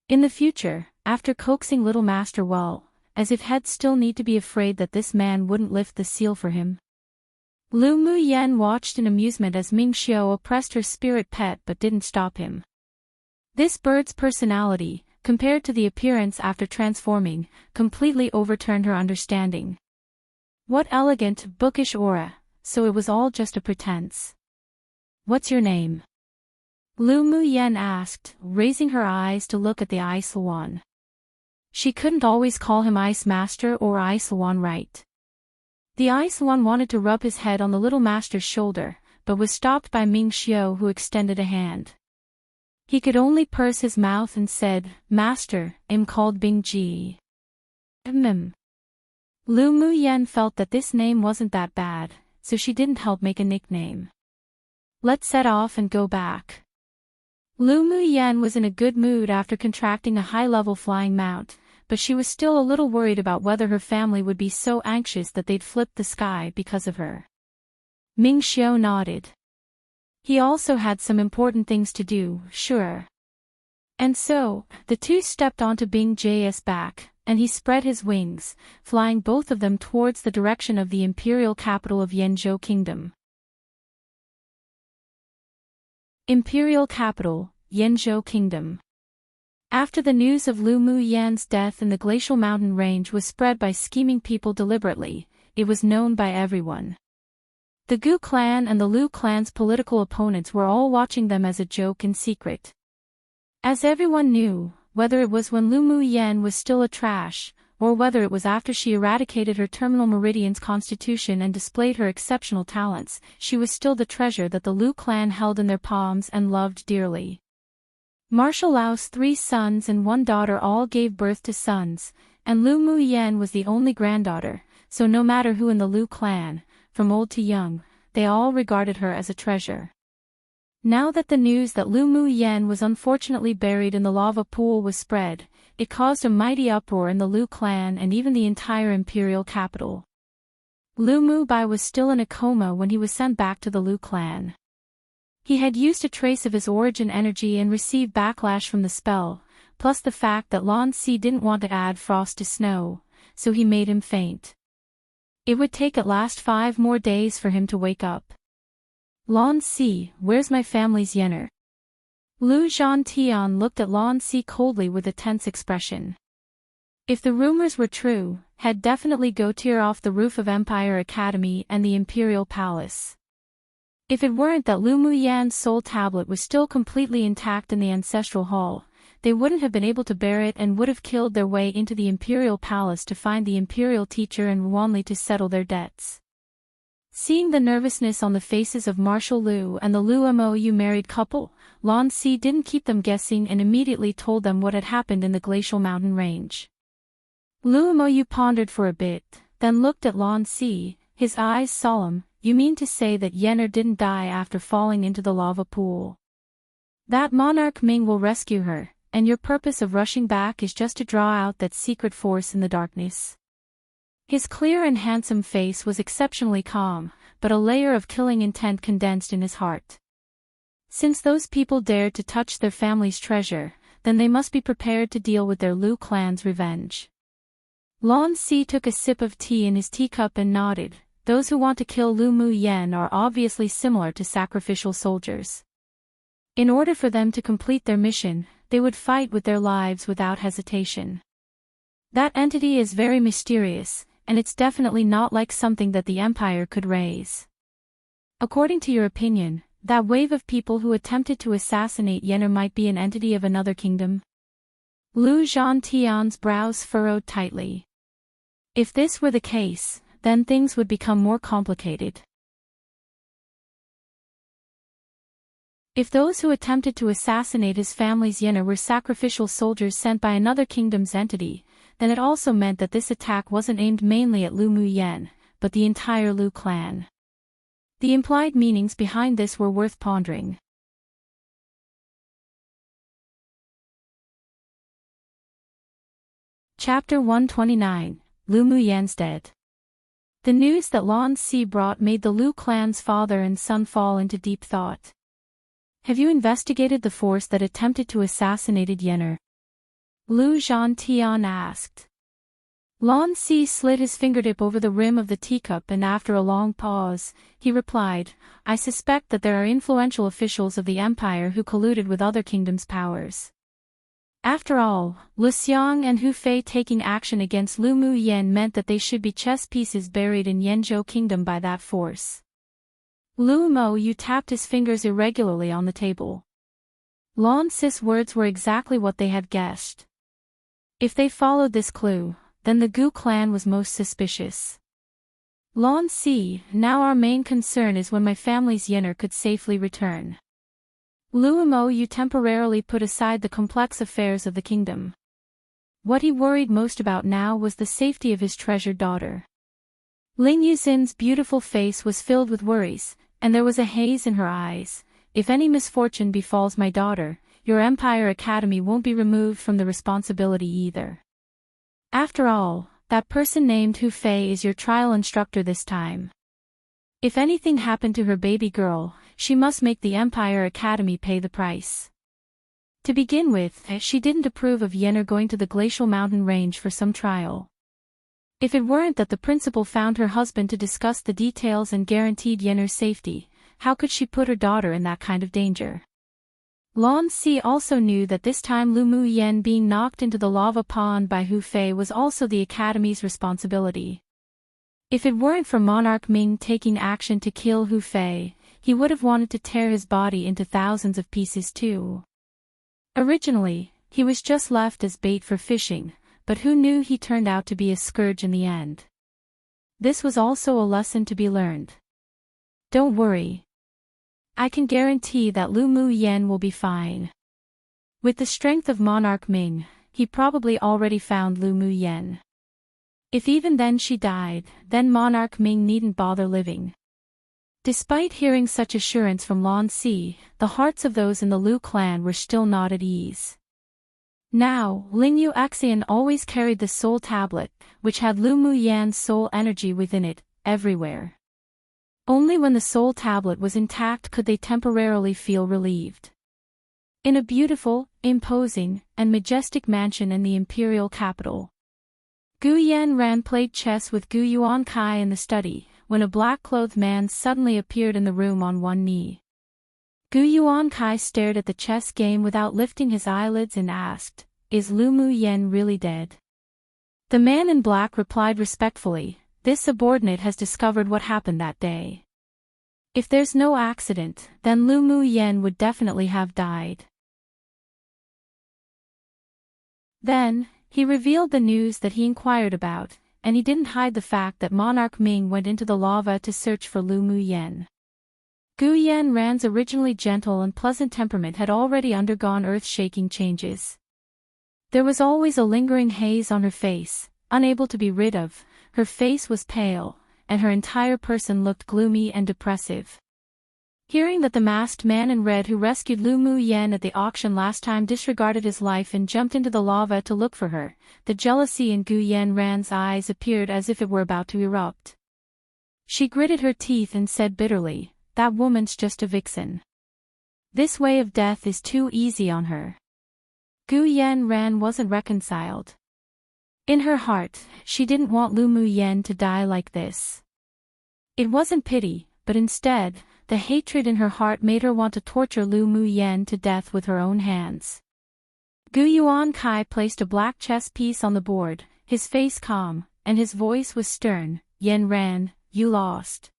In the future, after coaxing little master well, as if he'd still need to be afraid that this man wouldn't lift the seal for him. Lu Mu Yen watched in amusement as Ming Xiu oppressed her spirit pet but didn't stop him. This bird's personality, compared to the appearance after transforming, completely overturned her understanding. What elegant, bookish aura, so it was all just a pretense. What's your name? Lu Mu Yen asked, raising her eyes to look at the Ice One. She couldn't always call him Ice Master or Ice One right. The Ice One wanted to rub his head on the little master's shoulder, but was stopped by Ming Xiu, who extended a hand. He could only purse his mouth and said, Master, I'm called Bing Ji. Lu Mu Yen felt that this name wasn't that bad, so she didn't help make a nickname. Let's set off and go back. Lu Mu Yen was in a good mood after contracting a high-level flying mount, but she was still a little worried about whether her family would be so anxious that they'd flip the sky because of her. Ming Xiu nodded. He also had some important things to do, sure. And so, the two stepped onto Bing Ji's back, and he spread his wings, flying both of them towards the direction of the imperial capital of Yanzhou Kingdom. Imperial capital, Yanzhou Kingdom. After the news of Lu Mu Yan's death in the glacial mountain range was spread by scheming people deliberately, it was known by everyone. The Gu clan and the Lu clan's political opponents were all watching them as a joke in secret. As everyone knew, whether it was when Lu Mu Yan was still a trash, or whether it was after she eradicated her terminal meridian's constitution and displayed her exceptional talents, she was still the treasure that the Lu clan held in their palms and loved dearly. Marshal Lau's 3 sons and 1 daughter all gave birth to sons, and Lu Mu Yan was the only granddaughter, so no matter who in the Lu clan, from old to young, they all regarded her as a treasure. Now that the news that Lu Mu Yan was unfortunately buried in the lava pool was spread, it caused a mighty uproar in the Lu clan and even the entire imperial capital. Lu Mu Bai was still in a coma when he was sent back to the Lu clan. He had used a trace of his origin energy and received backlash from the spell, plus the fact that Lan Si didn't want to add frost to snow, so he made him faint. It would take at last 5 more days for him to wake up. Lan Si, where's my family's yener? Lu Zhantian looked at Lan Si coldly with a tense expression. If the rumors were true, he'd definitely go tear off the roof of Empire Academy and the Imperial Palace. If it weren't that Lu Mu Yan's soul tablet was still completely intact in the Ancestral Hall, they wouldn't have been able to bear it and would have killed their way into the Imperial Palace to find the Imperial teacher and Wanli to settle their debts. Seeing the nervousness on the faces of Marshal Lu and the Lu Mou married couple, Lan Si didn't keep them guessing and immediately told them what had happened in the glacial mountain range. Lu Mou pondered for a bit, then looked at Lan Si, his eyes solemn. You mean to say that Yener didn't die after falling into the lava pool? That monarch Ming will rescue her, and your purpose of rushing back is just to draw out that secret force in the darkness. His clear and handsome face was exceptionally calm, but a layer of killing intent condensed in his heart. Since those people dared to touch their family's treasure, then they must be prepared to deal with their Lu clan's revenge. Lan Si took a sip of tea in his teacup and nodded. Those who want to kill Lu Mu Yan are obviously similar to sacrificial soldiers. In order for them to complete their mission, they would fight with their lives without hesitation. That entity is very mysterious, and it's definitely not like something that the Empire could raise. According to your opinion, that wave of people who attempted to assassinate Yener might be an entity of another kingdom? Lu Zhantian's brows furrowed tightly. If this were the case, then things would become more complicated. If those who attempted to assassinate his family's Yener were sacrificial soldiers sent by another kingdom's entity, then it also meant that this attack wasn't aimed mainly at Lu Muyen, but the entire Lu clan. The implied meanings behind this were worth pondering. Chapter 129, Lu Muyen's dead. The news that Lan Si brought made the Lu clan's father and son fall into deep thought. Have you investigated the force that attempted to assassinate Yener? Lu Zhantian asked. Lan Si slid his fingertip over the rim of the teacup and after a long pause, he replied, I suspect that there are influential officials of the empire who colluded with other kingdoms' powers. After all, Lu Xiang and Hu Fei taking action against Lu Muyen meant that they should be chess pieces buried in Yanzhou kingdom by that force. Lu Mo Yu tapped his fingers irregularly on the table. Lan Si's words were exactly what they had guessed. If they followed this clue, then the Gu clan was most suspicious. Lan Si, now our main concern is when my family's Yener could safely return. Lu Mo Yu temporarily put aside the complex affairs of the kingdom. What he worried most about now was the safety of his treasured daughter. Ling Yuzin's beautiful face was filled with worries, and there was a haze in her eyes. If any misfortune befalls my daughter, your Empire Academy won't be removed from the responsibility either. After all, that person named Hu Fei is your trial instructor this time. If anything happened to her baby girl, she must make the Empire Academy pay the price. To begin with, she didn't approve of Yener going to the glacial mountain range for some trial. If it weren't that the principal found her husband to discuss the details and guaranteed Yener's safety, how could she put her daughter in that kind of danger? Lan Si also knew that this time Lu Muyen being knocked into the lava pond by Hu Fei was also the Academy's responsibility. If it weren't for Monarch Ming taking action to kill Hu Fei, he would have wanted to tear his body into thousands of pieces too. Originally, he was just left as bait for fishing, but who knew he turned out to be a scourge in the end. This was also a lesson to be learned. Don't worry. I can guarantee that Lu Muyen will be fine. With the strength of Monarch Ming, he probably already found Lu Muyen. If even then she died, then Monarch Ming needn't bother living. Despite hearing such assurance from Lan Si, the hearts of those in the Lu clan were still not at ease. Now, Lingyu Axian always carried the soul tablet, which had Lu Muyen's soul energy within it, everywhere. Only when the soul tablet was intact could they temporarily feel relieved. In a beautiful, imposing, and majestic mansion in the Imperial capital, Gu Yanran played chess with Gu Yuankai in the study, when a black-clothed man suddenly appeared in the room on one knee. Gu Yuankai stared at the chess game without lifting his eyelids and asked, Is Lu Muyen really dead? The man in black replied respectfully, This subordinate has discovered what happened that day. If there's no accident, then Lu Muyen would definitely have died. Then, he revealed the news that he inquired about, and he didn't hide the fact that Monarch Ming went into the lava to search for Lu Muyen. Gu Yanran's originally gentle and pleasant temperament had already undergone earth-shaking changes. There was always a lingering haze on her face, unable to be rid of, her face was pale, and her entire person looked gloomy and depressive. Hearing that the masked man in red who rescued Lu Muyen at the auction last time disregarded his life and jumped into the lava to look for her, the jealousy in Gu Yanran's eyes appeared as if it were about to erupt. She gritted her teeth and said bitterly, That woman's just a vixen. This way of death is too easy on her. Gu Yanran wasn't reconciled. In her heart, she didn't want Lu Muyen to die like this. It wasn't pity, but instead, the hatred in her heart made her want to torture Lu Muyen to death with her own hands. Gu Yuankai placed a black chess piece on the board, his face calm, and his voice was stern, Yanran, you lost.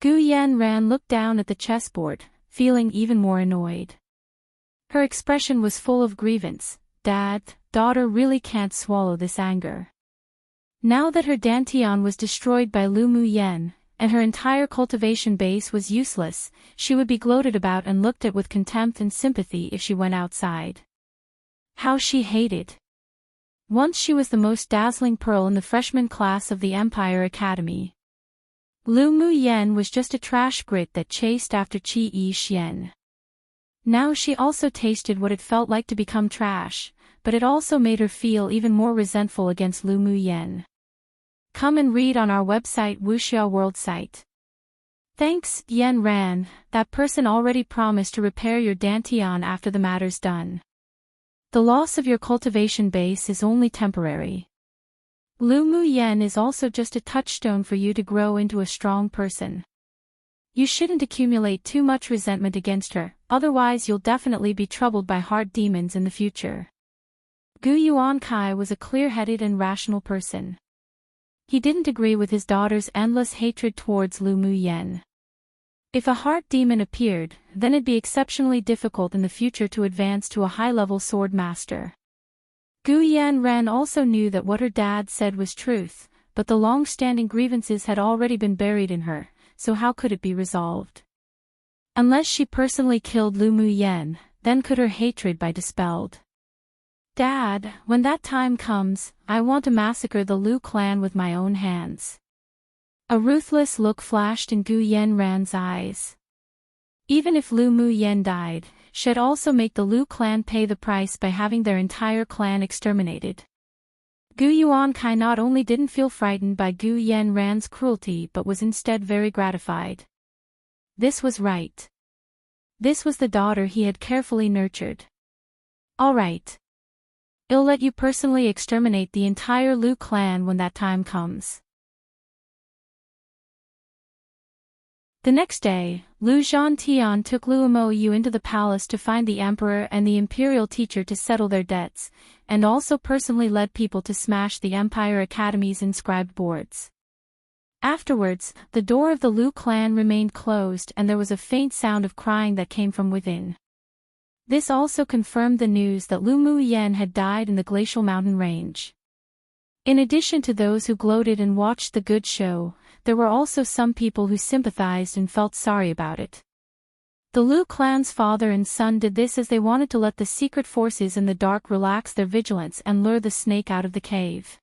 Gu Yanran looked down at the chessboard, feeling even more annoyed. Her expression was full of grievance, Dad, daughter really can't swallow this anger. Now that her dantian was destroyed by Lu Muyen, and her entire cultivation base was useless, she would be gloated about and looked at with contempt and sympathy if she went outside. How she hated Once she was the most dazzling pearl in the freshman class of the Empire Academy. Lu Muyen was just a trash grit that chased after Qi Yi Xian. Now she also tasted what it felt like to become trash, but it also made her feel even more resentful against Lu Muyen. Come and read on our website Wuxia World site. Thanks, Yen Ran, that person already promised to repair your dantian after the matter's done. The loss of your cultivation base is only temporary. Lu Muyen is also just a touchstone for you to grow into a strong person. You shouldn't accumulate too much resentment against her, otherwise you'll definitely be troubled by heart demons in the future. Gu Yuankai was a clear-headed and rational person. He didn't agree with his daughter's endless hatred towards Lu Muyen. If a heart demon appeared, then it'd be exceptionally difficult in the future to advance to a high-level sword master. Gu Yanran also knew that what her dad said was truth, but the long-standing grievances had already been buried in her, so how could it be resolved? Unless she personally killed Lu Muyen, then could her hatred be dispelled. Dad, when that time comes, I want to massacre the Lu clan with my own hands. A ruthless look flashed in Gu Yanran's eyes. Even if Lu Muyen died, she'd also make the Lu clan pay the price by having their entire clan exterminated. Gu Yuankai not only didn't feel frightened by Gu Yanran's cruelty but was instead very gratified. This was right. This was the daughter he had carefully nurtured. All right. I'll let you personally exterminate the entire Lu clan when that time comes. The next day, Lu Zhantian took Lu Moyu into the palace to find the emperor and the imperial teacher to settle their debts, and also personally led people to smash the Empire Academy's inscribed boards. Afterwards, the door of the Lu clan remained closed and there was a faint sound of crying that came from within. This also confirmed the news that Lu Muyen had died in the glacial mountain range. In addition to those who gloated and watched the good show, there were also some people who sympathized and felt sorry about it. The Lu clan's father and son did this as they wanted to let the secret forces in the dark relax their vigilance and lure the snake out of the cave.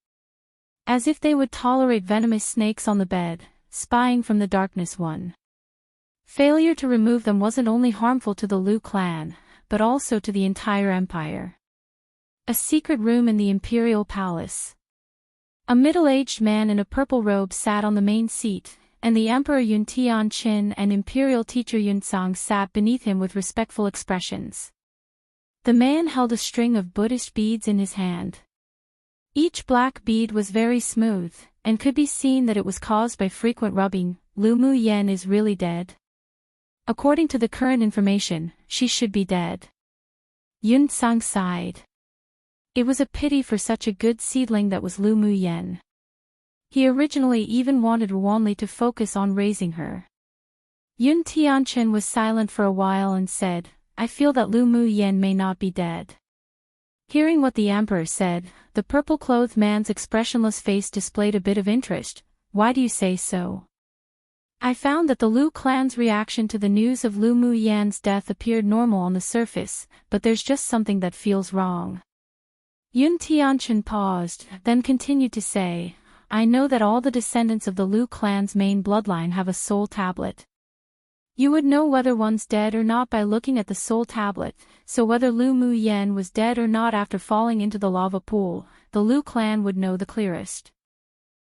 As if they would tolerate venomous snakes on the bed, spying from the darkness one. Failure to remove them wasn't only harmful to the Lu clan, but also to the entire empire. A secret room in the Imperial Palace. A middle-aged man in a purple robe sat on the main seat, and the Emperor Yun Tianqin and Imperial teacher Yun Tsang sat beneath him with respectful expressions. The man held a string of Buddhist beads in his hand. Each black bead was very smooth, and could be seen that it was caused by frequent rubbing. Lu Muyen is really dead. According to the current information, she should be dead. Yun Tsang sighed. It was a pity for such a good seedling that was Lu Muyen. He originally even wanted Wanli to focus on raising her. Yun Tianqin was silent for a while and said, I feel that Lu Muyen may not be dead. Hearing what the emperor said, the purple-clothed man's expressionless face displayed a bit of interest. Why do you say so? I found that the Lu clan's reaction to the news of Lu Muyen's death appeared normal on the surface, but there's just something that feels wrong. Yun Tianqin paused, then continued to say, I know that all the descendants of the Lu clan's main bloodline have a soul tablet. You would know whether one's dead or not by looking at the soul tablet, so whether Lu Muyen was dead or not after falling into the lava pool, the Lu clan would know the clearest.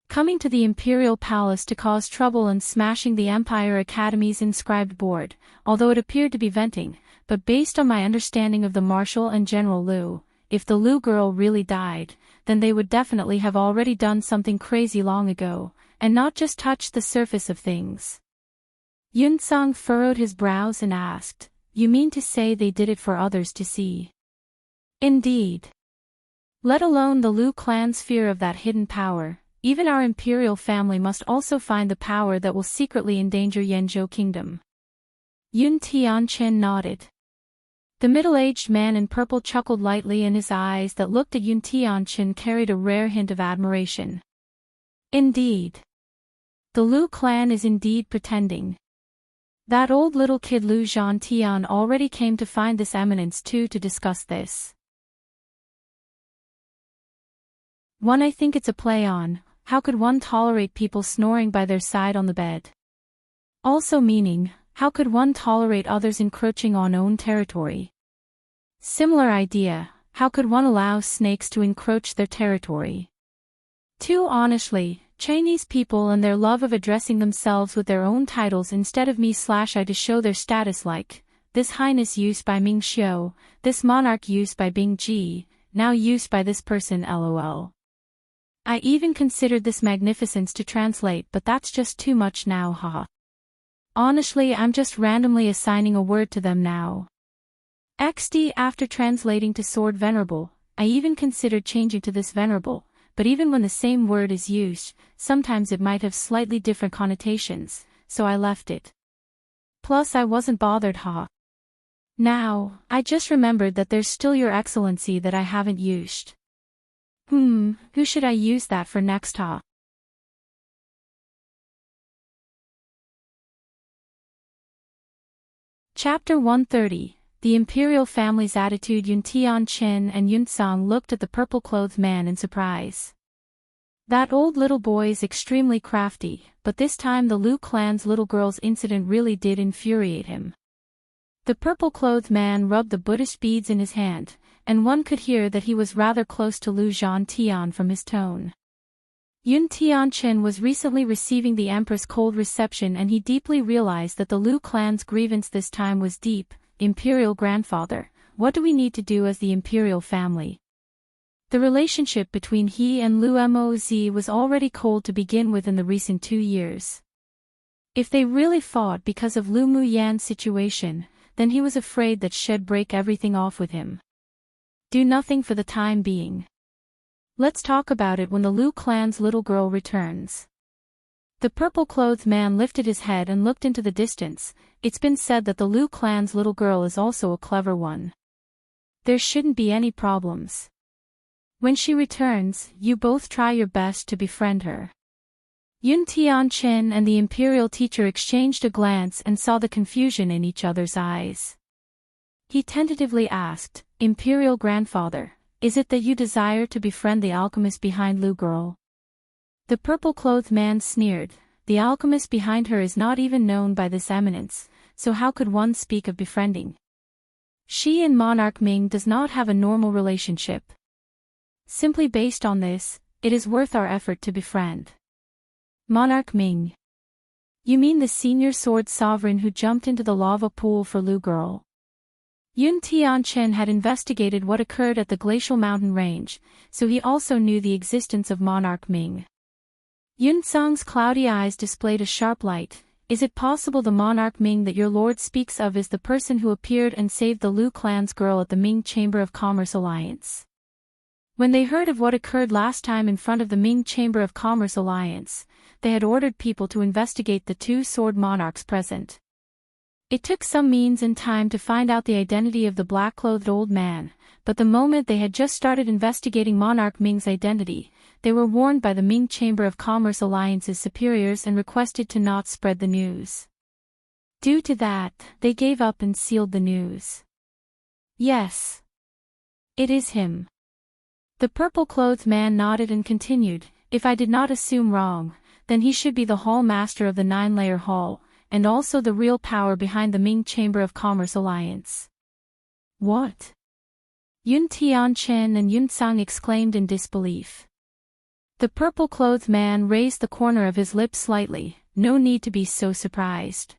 Coming to the Imperial Palace to cause trouble and smashing the Empire Academy's inscribed board, although it appeared to be venting, but based on my understanding of the Marshal and General Lu, if the Lu girl really died, then they would definitely have already done something crazy long ago, and not just touched the surface of things. Yun Tsang furrowed his brows and asked, You mean to say they did it for others to see? Indeed. Let alone the Lu clan's fear of that hidden power, even our imperial family must also find the power that will secretly endanger Yanzhou Kingdom. Yun Tianqin nodded. The middle-aged man in purple chuckled lightly and his eyes that looked at Yun Tianqin carried a rare hint of admiration. Indeed. The Lu clan is indeed pretending. That old little kid Lu Zhantian already came to find this eminence too to discuss this. One, I think it's a play on, how could one tolerate people snoring by their side on the bed? Also meaning, how could one tolerate others encroaching on own territory? Similar idea, how could one allow snakes to encroach their territory? 2. Honestly, Chinese people and their love of addressing themselves with their own titles instead of me/I to show their status, like, This Highness used by Ming Xiu, this monarch used by Bing Ji, now used by this person lol. I even considered this magnificence to translate, but that's just too much now, haha. Honestly, I'm just randomly assigning a word to them now. XD. After translating to sword venerable, I even considered changing to this venerable, but even when the same word is used, sometimes it might have slightly different connotations, so I left it. Plus I wasn't bothered, ha. Now, I just remembered that there's still Your Excellency that I haven't used. Who should I use that for next, ha? Chapter 130. The Imperial family's attitude. Yun Tianqin and Yun Tsang looked at the purple-clothed man in surprise. That old little boy is extremely crafty, but this time the Lu clan's little girl's incident really did infuriate him. The purple-clothed man rubbed the Buddhist beads in his hand, and one could hear that he was rather close to Lu Zhantian from his tone. Yun Tianqin was recently receiving the Empress' cold reception, and he deeply realized that the Lu clan's grievance this time was deep. Imperial grandfather, what do we need to do as the Imperial family? The relationship between he and Lu Moz was already cold to begin with in the recent 2 years. If they really fought because of Lu Muyan's situation, then he was afraid that she'd break everything off with him. Do nothing for the time being. Let's talk about it when the Lu clan's little girl returns. The purple-clothed man lifted his head and looked into the distance. It's been said that the Lu clan's little girl is also a clever one. There shouldn't be any problems. When she returns, you both try your best to befriend her. Yun Tianqin and the Imperial teacher exchanged a glance and saw the confusion in each other's eyes. He tentatively asked, Imperial grandfather, is it that you desire to befriend the alchemist behind Lu girl? The purple-clothed man sneered. The alchemist behind her is not even known by this eminence, so how could one speak of befriending? She and Monarch Ming does not have a normal relationship. Simply based on this, it is worth our effort to befriend. Monarch Ming. You mean the senior sword sovereign who jumped into the lava pool for Lu girl? Yun Tianqin had investigated what occurred at the glacial mountain range, so he also knew the existence of Monarch Ming. Yun Tsang's cloudy eyes displayed a sharp light. Is it possible the Monarch Ming that your lord speaks of is the person who appeared and saved the Lu clan's girl at the Ming Chamber of Commerce Alliance? When they heard of what occurred last time in front of the Ming Chamber of Commerce Alliance, they had ordered people to investigate the 2 sword monarchs present. It took some means and time to find out the identity of the black-clothed old man, but the moment they had just started investigating Monarch Ming's identity, they were warned by the Ming Chamber of Commerce Alliance's superiors and requested to not spread the news. Due to that, they gave up and sealed the news. Yes. It is him. The purple-clothed man nodded and continued, if I did not assume wrong, then he should be the hall master of the 9-layer hall, and also the real power behind the Ming Chamber of Commerce Alliance. What? Yun Tianqin and Yun Tsang exclaimed in disbelief. The purple-clothed man raised the corner of his lips slightly. No need to be so surprised.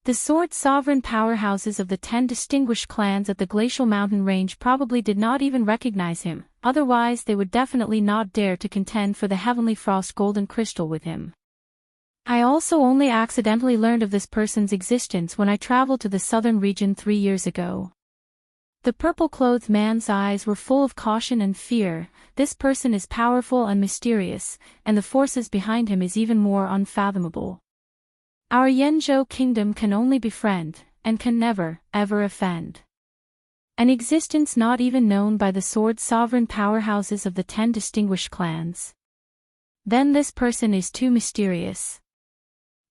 The sword sovereign powerhouses of the 10 distinguished clans at the glacial mountain range probably did not even recognize him, otherwise they would definitely not dare to contend for the Heavenly Frost golden crystal with him. I also only accidentally learned of this person's existence when I traveled to the southern region 3 years ago. The purple-clothed man's eyes were full of caution and fear. This person is powerful and mysterious, and the forces behind him is even more unfathomable. Our Yenzhou kingdom can only befriend, and can never, ever offend. An existence not even known by the sword sovereign powerhouses of the 10 distinguished clans. Then this person is too mysterious.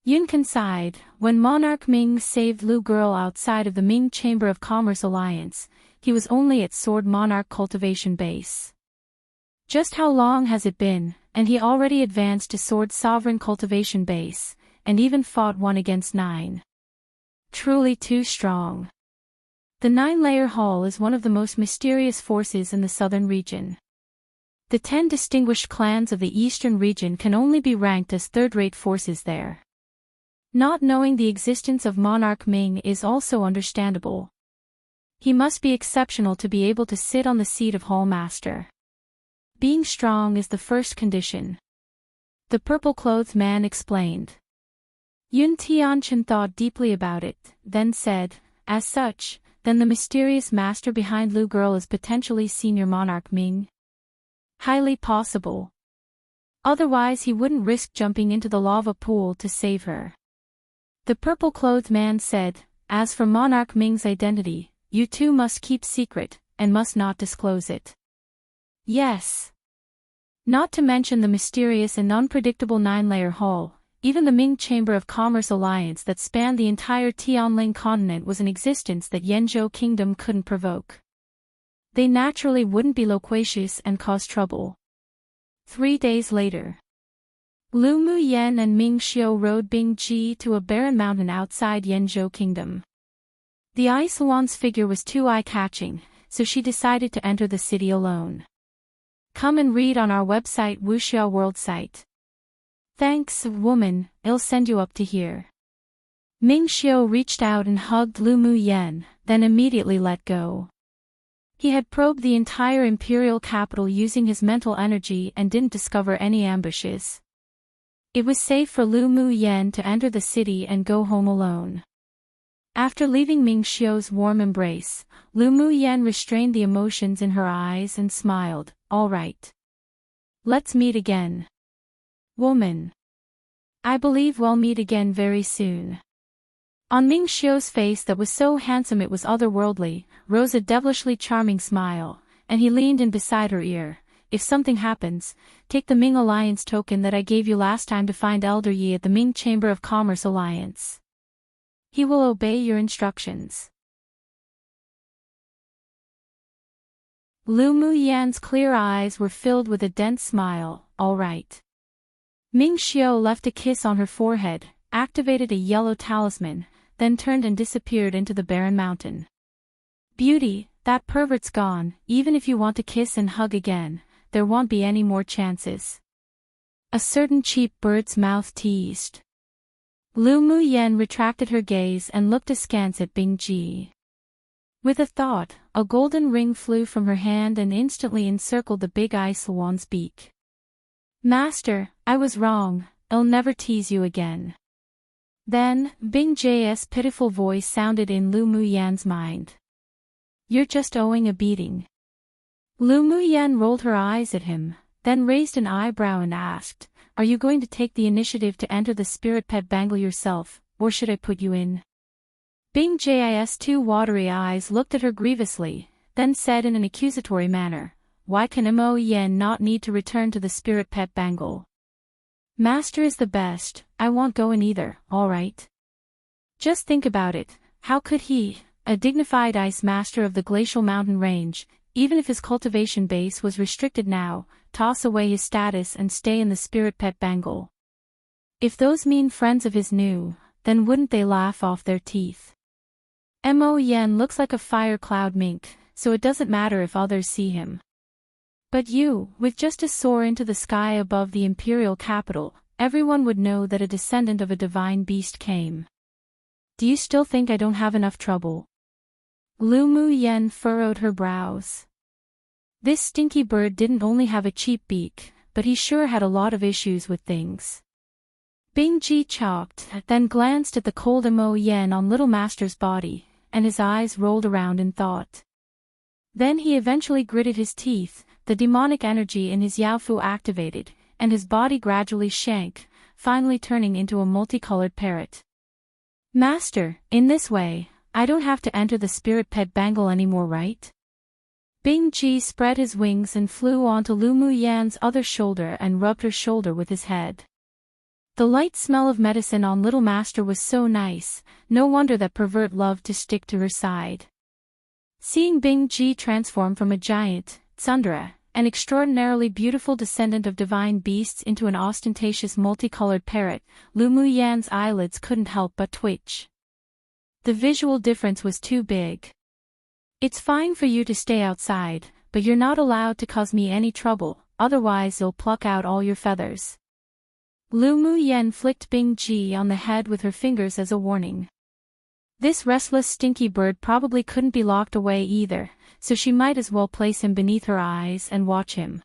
Yunkan sighed. When Monarch Ming saved Lu girl outside of the Ming Chamber of Commerce Alliance, he was only at Sword Monarch Cultivation Base. Just how long has it been, and he already advanced to Sword Sovereign Cultivation Base, and even fought 1 against 9. Truly too strong. The 9-layer hall is one of the most mysterious forces in the southern region. The 10 distinguished clans of the eastern region can only be ranked as third-rate forces there. Not knowing the existence of Monarch Ming is also understandable. He must be exceptional to be able to sit on the seat of Hall Master. Being strong is the first condition. The purple-clothed man explained. Yun Tianchen thought deeply about it, then said, as such, then the mysterious master behind Lu Girl is potentially Senior Monarch Ming? Highly possible. Otherwise he wouldn't risk jumping into the lava pool to save her. The purple-clothed man said, as for Monarch Ming's identity, you two must keep secret, and must not disclose it. Yes. Not to mention the mysterious and unpredictable 9-layer hall, even the Ming Chamber of Commerce alliance that spanned the entire Tianling continent was an existence that Yanzhou Kingdom couldn't provoke. They naturally wouldn't be loquacious and cause trouble. 3 days later. Lu Muyen and Ming Xiu rode Bing Ji to a barren mountain outside Yanzhou Kingdom. The ice woman's figure was too eye-catching, so she decided to enter the city alone. Come and read on our website Wuxia World site. Thanks, woman, I'll send you up to here. Ming Xiu reached out and hugged Lu Muyen, then immediately let go. He had probed the entire Imperial capital using his mental energy and didn't discover any ambushes. It was safe for Lu Muyen to enter the city and go home alone. After leaving Ming Xiu's warm embrace, Lu Muyen restrained the emotions in her eyes and smiled, all right. Let's meet again. Woman. I believe we'll meet again very soon. On Ming Xiu's face that was so handsome it was otherworldly, rose a devilishly charming smile, and he leaned in beside her ear. If something happens, take the Ming Alliance token that I gave you last time to find Elder Yi at the Ming Chamber of Commerce Alliance. He will obey your instructions. Lu Muyan's clear eyes were filled with a dense smile, all right. Ming Xiu left a kiss on her forehead, activated a yellow talisman, then turned and disappeared into the barren mountain. Beauty, that pervert's gone, even if you want to kiss and hug again, there won't be any more chances. A certain cheap bird's mouth teased. Lu Muyen retracted her gaze and looked askance at Bing Ji. With a thought, a golden ring flew from her hand and instantly encircled the big ice swan's beak. Master, I was wrong, I'll never tease you again. Then, Bing Ji's pitiful voice sounded in Lu Muyan's mind. You're just owing a beating. Lu Muyan rolled her eyes at him, then raised an eyebrow and asked, are you going to take the initiative to enter the spirit pet bangle yourself, or should I put you in? Bing Ji's 2 watery eyes looked at her grievously, then said in an accusatory manner, why can Mo Yen not need to return to the spirit pet bangle? Master is the best, I won't go in either, all right? Just think about it, how could he, a dignified ice master of the glacial mountain range, even if his cultivation base was restricted now, toss away his status and stay in the spirit pet bangle? If those mean friends of his knew, then wouldn't they laugh off their teeth? Mo Yen looks like a fire cloud mink, so it doesn't matter if others see him. But you, with just a soar into the sky above the Imperial capital, everyone would know that a descendant of a divine beast came. Do you still think I don't have enough trouble? Lu Muyen furrowed her brows. This stinky bird didn't only have a cheap beak, but he sure had a lot of issues with things. Bing Ji chopped, then glanced at the cold Mo Yen on Little Master's body, and his eyes rolled around in thought. Then he eventually gritted his teeth, the demonic energy in his Yaofu activated, and his body gradually shrank, finally turning into a multicolored parrot. Master, in this way, I don't have to enter the spirit pet bangle anymore, right? Bing Ji spread his wings and flew onto Lu Muyan's other shoulder and rubbed her shoulder with his head. The light smell of medicine on Little Master was so nice, no wonder that pervert loved to stick to her side. Seeing Bing Ji transform from a giant, tsundere, an extraordinarily beautiful descendant of divine beasts into an ostentatious multicolored parrot, Lu Muyan's eyelids couldn't help but twitch. The visual difference was too big. It's fine for you to stay outside, but you're not allowed to cause me any trouble, otherwise you'll pluck out all your feathers. Lu Muyan flicked Bing Ji on the head with her fingers as a warning. This restless stinky bird probably couldn't be locked away either, so she might as well place him beneath her eyes and watch him.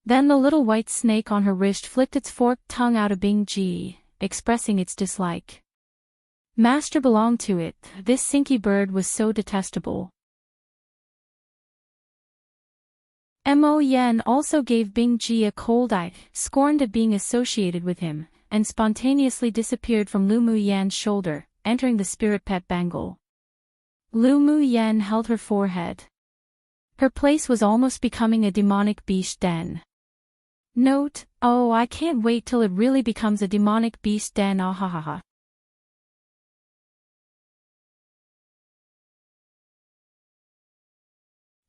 Then the little white snake on her wrist flicked its forked tongue out of Bing Ji, expressing its dislike. Master belonged to it, this stinky bird was so detestable. Mo Yen also gave Bing Ji a cold eye, scorned at being associated with him, and spontaneously disappeared from Lu Muyan's shoulder, entering the spirit pet bangle. Lu Muyan held her forehead. Her place was almost becoming a demonic beast den. Note, oh, I can't wait till it really becomes a demonic beast den, ahahaha.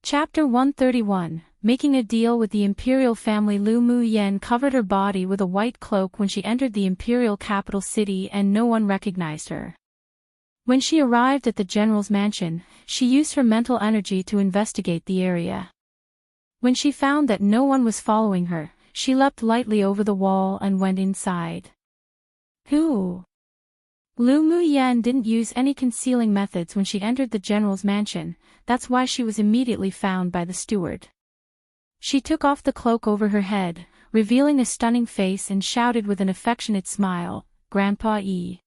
Chapter 131, Making a Deal with the Imperial Family. Lu Muyan covered her body with a white cloak when she entered the Imperial capital city and no one recognized her. When she arrived at the general's mansion, she used her mental energy to investigate the area. When she found that no one was following her, she leapt lightly over the wall and went inside. Who? Lu Muyan didn't use any concealing methods when she entered the general's mansion, that's why she was immediately found by the steward. She took off the cloak over her head, revealing a stunning face, and shouted with an affectionate smile, "Grandpa E.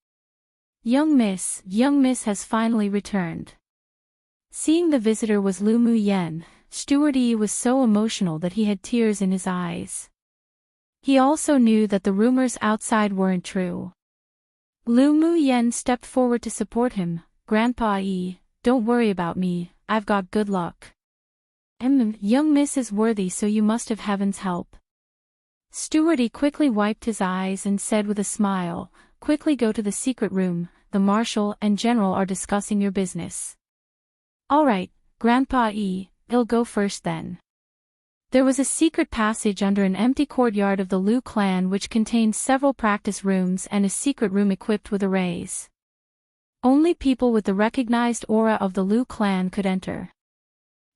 Young Miss has finally returned." Seeing the visitor was Lu Muyan, Steward Yi was so emotional that he had tears in his eyes. He also knew that the rumors outside weren't true. Lu Muyan stepped forward to support him. "Grandpa E, don't worry about me, I've got good luck. Young Miss is worthy, so you must have heaven's help." Steward Yi quickly wiped his eyes and said with a smile, "Quickly go to the secret room, the Marshal and General are discussing your business." "All right, Grandpa E, I'll go first then." There was a secret passage under an empty courtyard of the Lu clan which contained several practice rooms and a secret room equipped with arrays. Only people with the recognized aura of the Lu clan could enter.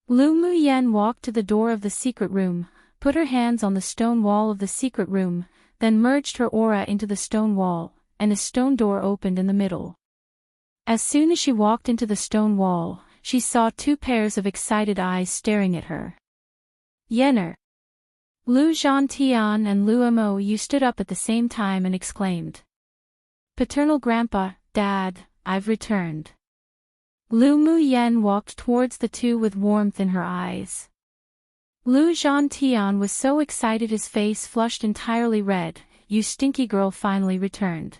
Lu Muyan walked to the door of the secret room, put her hands on the stone wall of the secret room, then merged her aura into the stone wall, and a stone door opened in the middle. As soon as she walked into the stone wall, she saw two pairs of excited eyes staring at her. "Yenner." Lu Zhantian and Lu Mo Yu stood up at the same time and exclaimed. "Paternal Grandpa, Dad, I've returned." Lu Muyan walked towards the two with warmth in her eyes. Lu Zhantian was so excited his face flushed entirely red. "You stinky girl finally returned.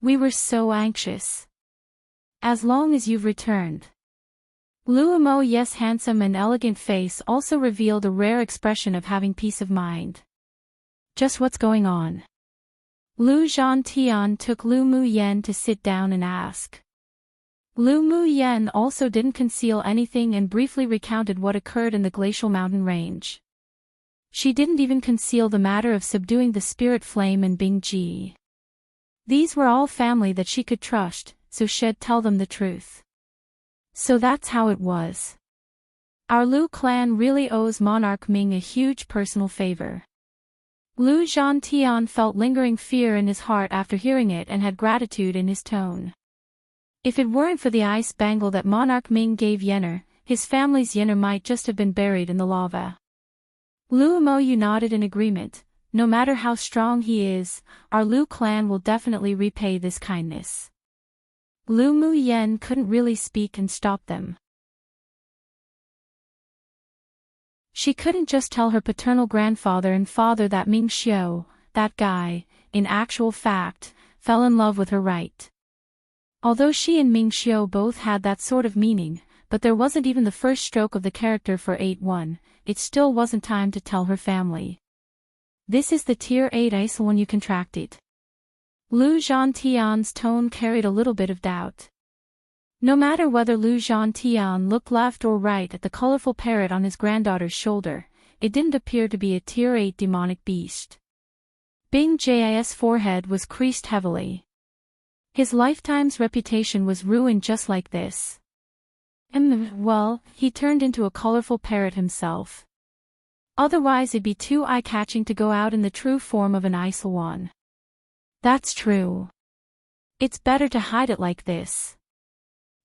We were so anxious. As long as you've returned." Lu Mo Yu's handsome and elegant face also revealed a rare expression of having peace of mind. "Just what's going on?" Lu Zhantian took Lu Muyan to sit down and ask. Lu Muyan also didn't conceal anything and briefly recounted what occurred in the glacial mountain range. She didn't even conceal the matter of subduing the spirit flame in Bing Ji. These were all family that she could trust, so she'd tell them the truth. "So that's how it was. Our Lu clan really owes Monarch Ming a huge personal favor." Lu Zhantian felt lingering fear in his heart after hearing it and had gratitude in his tone. If it weren't for the ice bangle that Monarch Ming gave Yenner, his family's Yenner might just have been buried in the lava. Lu Mo Yu nodded in agreement. "No matter how strong he is, our Lu clan will definitely repay this kindness." Lu Muyan couldn't really speak and stop them. She couldn't just tell her paternal grandfather and father that Ming Xiu, that guy, in actual fact, fell in love with her right. Although she and Ming Xiu both had that sort of meaning, but there wasn't even the first stroke of the character for 8-1, it still wasn't time to tell her family. "This is the Tier 8 ice one you contracted." Lu Zhantian's tone carried a little bit of doubt. No matter whether Lu Zhantian looked left or right at the colorful parrot on his granddaughter's shoulder, it didn't appear to be a Tier 8 demonic beast. Bing Jis' forehead was creased heavily. His lifetime's reputation was ruined just like this. Well, he turned into a colorful parrot himself. Otherwise it'd be too eye-catching to go out in the true form of an Isolwan. That's true. It's better to hide it like this.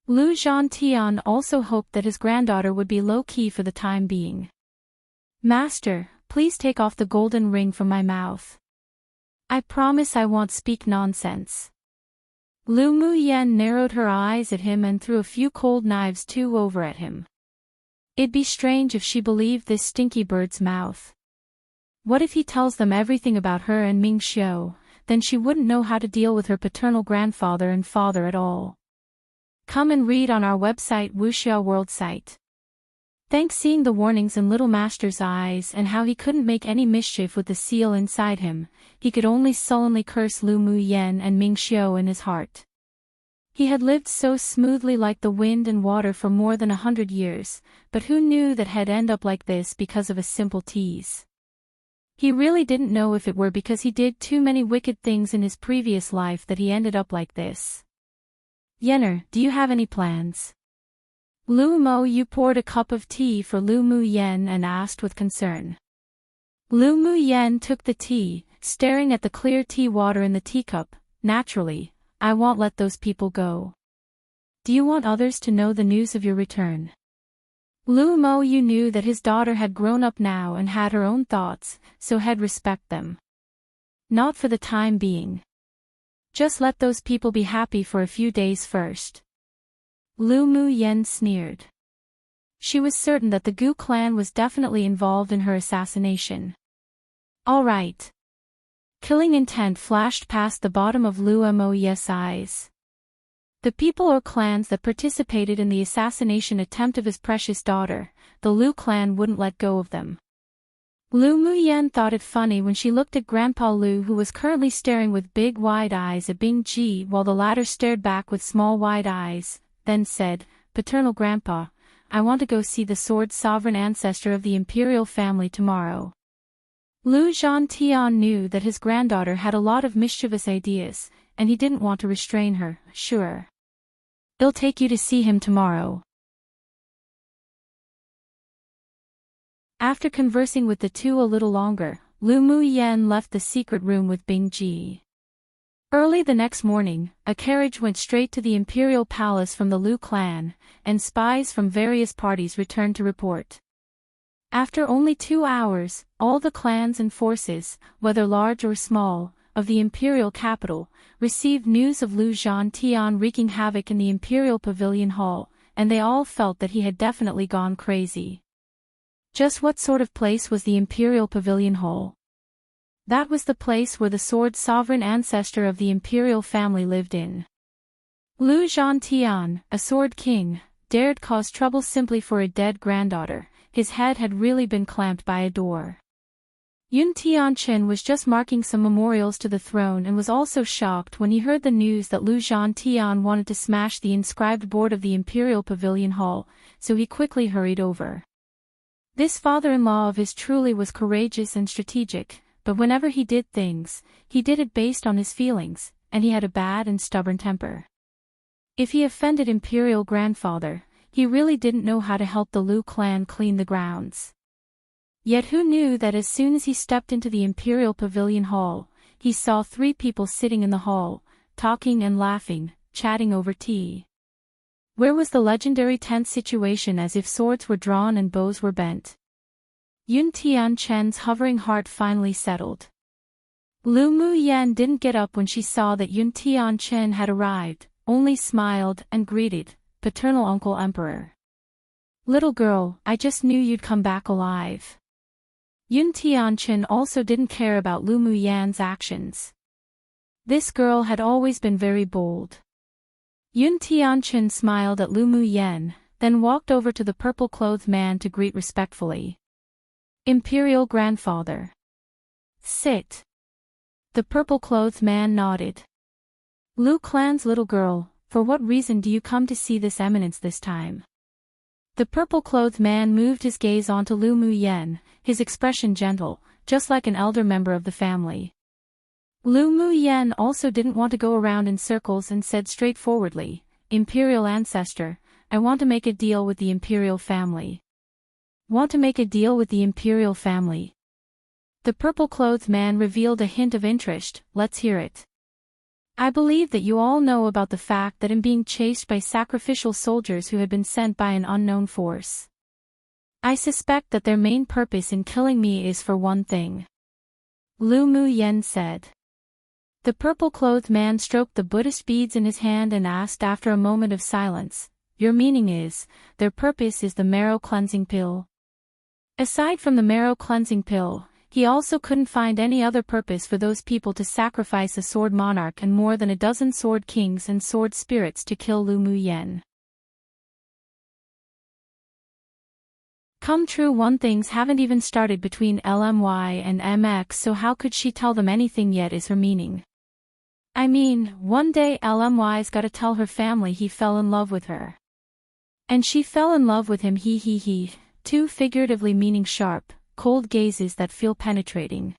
Lu Zhantian also hoped that his granddaughter would be low-key for the time being. Master, please take off the golden ring from my mouth. I promise I won't speak nonsense. Lu Muyen narrowed her eyes at him and threw a few cold knives too over at him. It'd be strange if she believed this stinky bird's mouth. What if he tells them everything about her and Ming Xiu? Then she wouldn't know how to deal with her paternal grandfather and father at all. Come and read on our website Wuxia World site. Thanks. Seeing the warnings in Little Master's eyes and how he couldn't make any mischief with the seal inside him, he could only sullenly curse Lu Muyen and Ming Xiu in his heart. He had lived so smoothly like the wind and water for more than 100 years, but who knew that he'd end up like this because of a simple tease? He really didn't know if it were because he did too many wicked things in his previous life that he ended up like this. Yenner, do you have any plans? Lu Mo Yu poured a cup of tea for Lu Muyen and asked with concern. Lu Muyen took the tea, staring at the clear tea water in the teacup. Naturally, I won't let those people go. Do you want others to know the news of your return? Lu Mo Yu knew that his daughter had grown up now and had her own thoughts, so he'd respect them. Not for the time being. Just let those people be happy for a few days first. Lu Muyen sneered. She was certain that the Gu clan was definitely involved in her assassination. All right. Killing intent flashed past the bottom of Lu Mo's eyes. The people or clans that participated in the assassination attempt of his precious daughter, the Lu clan wouldn't let go of them. Lu Muyen thought it funny when she looked at Grandpa Lu, who was currently staring with big wide eyes at Bing Ji while the latter stared back with small wide eyes, then said, "Paternal Grandpa, I want to go see the sword sovereign ancestor of the Imperial family tomorrow." Lu Zhantian knew that his granddaughter had a lot of mischievous ideas, and he didn't want to restrain her. Sure. I'll take you to see him tomorrow. After conversing with the two a little longer, Lu Muyen left the secret room with Bing Ji. Early the next morning, a carriage went straight to the Imperial Palace from the Lu clan, and spies from various parties returned to report. After only 2 hours, all the clans and forces, whether large or small, of the Imperial capital, received news of Lu Zhantian wreaking havoc in the Imperial Pavilion Hall, and they all felt that he had definitely gone crazy. Just what sort of place was the Imperial Pavilion Hall? That was the place where the sword sovereign ancestor of the Imperial family lived in. Lu Zhantian, a sword king, dared cause trouble simply for a dead granddaughter. His head had really been clamped by a door. Yun Tianchen was just marking some memorials to the throne and was also shocked when he heard the news that Lu Zhantian wanted to smash the inscribed board of the Imperial Pavilion Hall, so he quickly hurried over. This father-in-law of his truly was courageous and strategic, but whenever he did things, he did it based on his feelings, and he had a bad and stubborn temper. If he offended Imperial grandfather, he really didn't know how to help the Lu clan clean the grounds. Yet who knew that as soon as he stepped into the Imperial Pavilion Hall, he saw 3 people sitting in the hall, talking and laughing, chatting over tea. Where was the legendary tense situation as if swords were drawn and bows were bent? Yun Tianchen's hovering heart finally settled. Lu Muyen didn't get up when she saw that Yun Tianchen had arrived, only smiled and greeted, "Paternal Uncle Emperor." "Little girl, I just knew you'd come back alive." Yun Tianchen also didn't care about Lu Muyen's actions. This girl had always been very bold. Yun Tianchen smiled at Lu Muyen, then walked over to the purple-clothed man to greet respectfully. "Imperial grandfather." "Sit." The purple-clothed man nodded. "Lu clan's little girl, For what reason do you come to see this eminence this time? The purple-clothed man moved his gaze onto Lu Muyen, his expression gentle, just like an elder member of the family. Lu Muyen also didn't want to go around in circles and said straightforwardly, Imperial ancestor, I want to make a deal with the Imperial family. Want to make a deal with the Imperial family? The purple-clothed man revealed a hint of interest. Let's hear it. I believe that you all know about the fact that I'm being chased by sacrificial soldiers who had been sent by an unknown force. I suspect that their main purpose in killing me is for one thing. Lu Muyen said. The purple-clothed man stroked the Buddhist beads in his hand and asked after a moment of silence, Your meaning is, their purpose is the marrow cleansing pill? Aside from the marrow cleansing pill, he also couldn't find any other purpose for those people to sacrifice a sword monarch and more than a dozen sword kings and sword spirits to kill Lu Muyen. Come true, one things haven't even started between LMY and MX, so how could she tell them anything yet is her meaning. I mean, one day LMY's gotta tell her family he fell in love with her. And she fell in love with him, he, too figuratively meaning sharp, cold gazes that feel penetrating.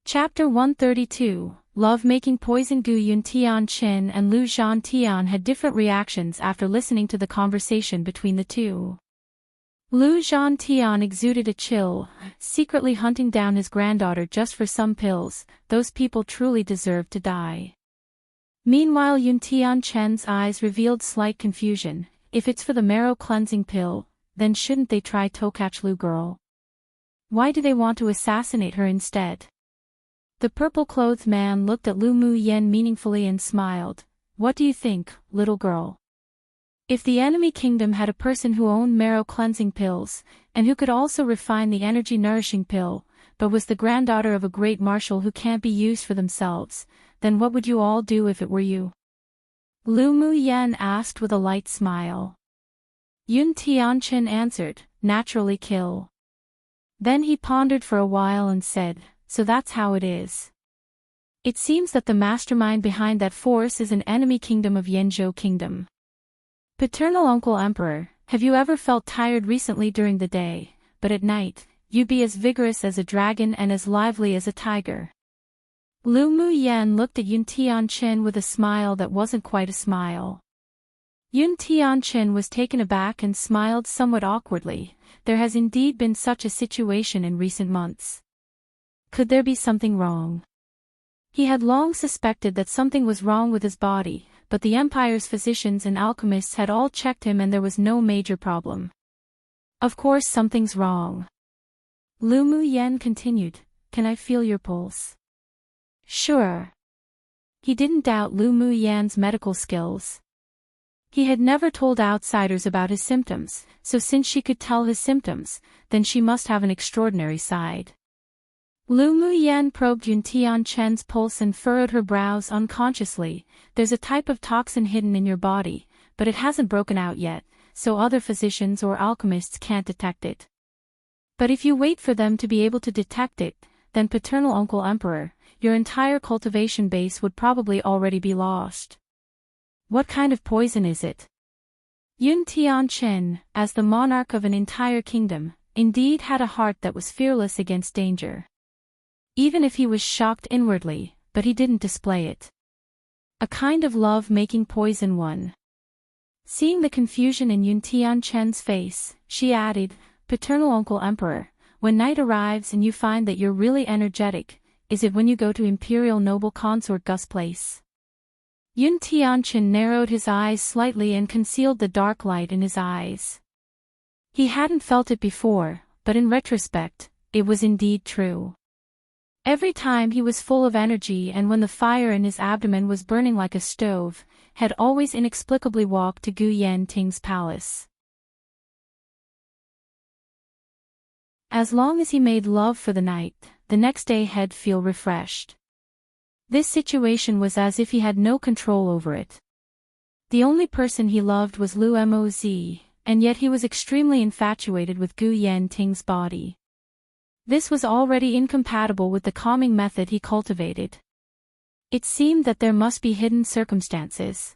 Chapter 132, Love-Making Poison. Gu Yuntian and Lu Zhantian had different reactions after listening to the conversation between the two. Lu Zhantian exuded a chill, secretly hunting down his granddaughter just for some pills. Those people truly deserved to die. Meanwhile, Yuntian Chen's eyes revealed slight confusion. If it's for the marrow cleansing pill, then shouldn't they try to catch Lu girl? Why do they want to assassinate her instead? The purple-clothed man looked at Lu Muyen meaningfully and smiled. What do you think, little girl? If the enemy kingdom had a person who owned marrow cleansing pills, and who could also refine the energy nourishing pill, but was the granddaughter of a great marshal who can't be used for themselves, then what would you all do if it were you? Lu Muyen asked with a light smile. Yun Tianchen answered, naturally kill. Then he pondered for a while and said, so that's how it is. It seems that the mastermind behind that force is an enemy kingdom of Yanzhou Kingdom. Paternal Uncle Emperor, have you ever felt tired recently during the day, but at night, you'd be as vigorous as a dragon and as lively as a tiger? Lu Muyen looked at Yun Tianchen with a smile that wasn't quite a smile. Yun Tianchen was taken aback and smiled somewhat awkwardly. There has indeed been such a situation in recent months. Could there be something wrong? He had long suspected that something was wrong with his body, but the Empire's physicians and alchemists had all checked him and there was no major problem. Of course something's wrong. Lu Muyen continued, can I feel your pulse? Sure. He didn't doubt Lu Muyen's medical skills. He had never told outsiders about his symptoms, so since she could tell his symptoms, then she must have an extraordinary side. Lu Muyen probed Yun Tianchen's pulse and furrowed her brows unconsciously. There's a type of toxin hidden in your body, but it hasn't broken out yet, so other physicians or alchemists can't detect it. But if you wait for them to be able to detect it, then Paternal Uncle Emperor, your entire cultivation base would probably already be lost. What kind of poison is it? Yun Tianchen, as the monarch of an entire kingdom, indeed had a heart that was fearless against danger. Even if he was shocked inwardly, but he didn't display it. A kind of love-making poison one. Seeing the confusion in Yun Tianchen's face, she added, Paternal Uncle Emperor, when night arrives and you find that you're really energetic, is it when you go to Imperial Noble Consort Gus' place? Yun Tianchen narrowed his eyes slightly and concealed the dark light in his eyes. He hadn't felt it before, but in retrospect, it was indeed true. Every time he was full of energy and when the fire in his abdomen was burning like a stove, had always inexplicably walked to Gu Yanting's palace. As long as he made love for the night, the next day he'd feel refreshed. This situation was as if he had no control over it. The only person he loved was Lu Moz, and yet he was extremely infatuated with Gu Yanting's body. This was already incompatible with the calming method he cultivated. It seemed that there must be hidden circumstances.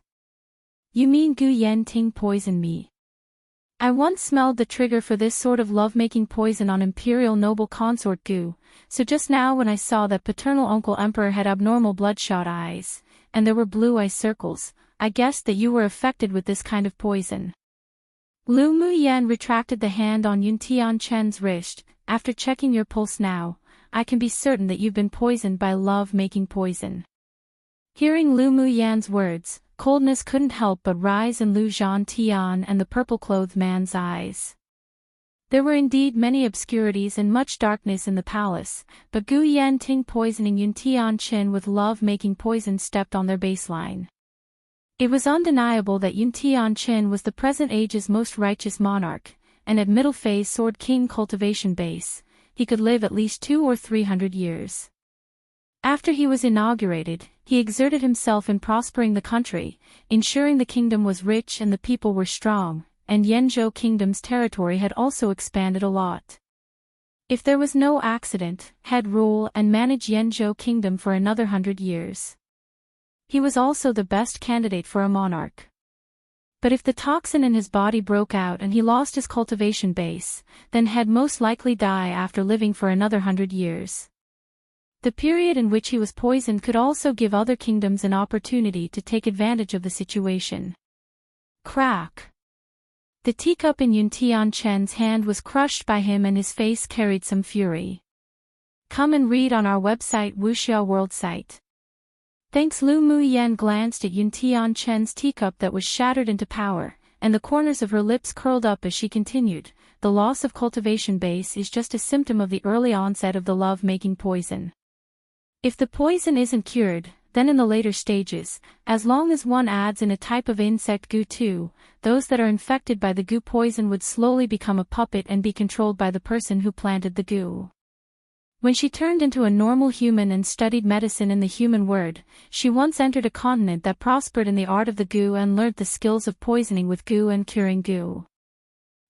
You mean Gu Yanting poisoned me? I once smelled the trigger for this sort of love-making poison on Imperial noble consort Gu, so just now when I saw that paternal uncle emperor had abnormal bloodshot eyes, and there were blue eye circles, I guessed that you were affected with this kind of poison. Lu Muyan retracted the hand on Yun Tianchen's wrist. After checking your pulse now, I can be certain that you've been poisoned by love-making poison. Hearing Lu Muyan's words, coldness couldn't help but rise in Lu Zhantian and the purple-clothed man's eyes. There were indeed many obscurities and much darkness in the palace, but Gu Yanting poisoning Yun Tianchen with love-making poison stepped on their baseline. It was undeniable that Yun Tianchen was the present age's most righteous monarch, and at middle phase Sword King cultivation base, he could live at least 200 or 300 years. After he was inaugurated, he exerted himself in prospering the country, ensuring the kingdom was rich and the people were strong, and Yenzhou Kingdom's territory had also expanded a lot. If there was no accident, he'd rule and manage Yenzhou Kingdom for another 100 years. He was also the best candidate for a monarch. But if the toxin in his body broke out and he lost his cultivation base, then he'd most likely die after living for another 100 years. The period in which he was poisoned could also give other kingdoms an opportunity to take advantage of the situation. Crack! The teacup in Yun Tianchen's hand was crushed by him and his face carried some fury. Come and read on our website Wuxia World site. Thanks. Lu Muyan glanced at Yun Tianchen's teacup that was shattered into powder, and the corners of her lips curled up as she continued, the loss of cultivation base is just a symptom of the early onset of the love-making poison. If the poison isn't cured, then in the later stages, as long as one adds in a type of insect Gu too, those that are infected by the Gu poison would slowly become a puppet and be controlled by the person who planted the Gu. When she turned into a normal human and studied medicine in the human world, she once entered a continent that prospered in the art of the Gu and learnt the skills of poisoning with Gu and curing Gu.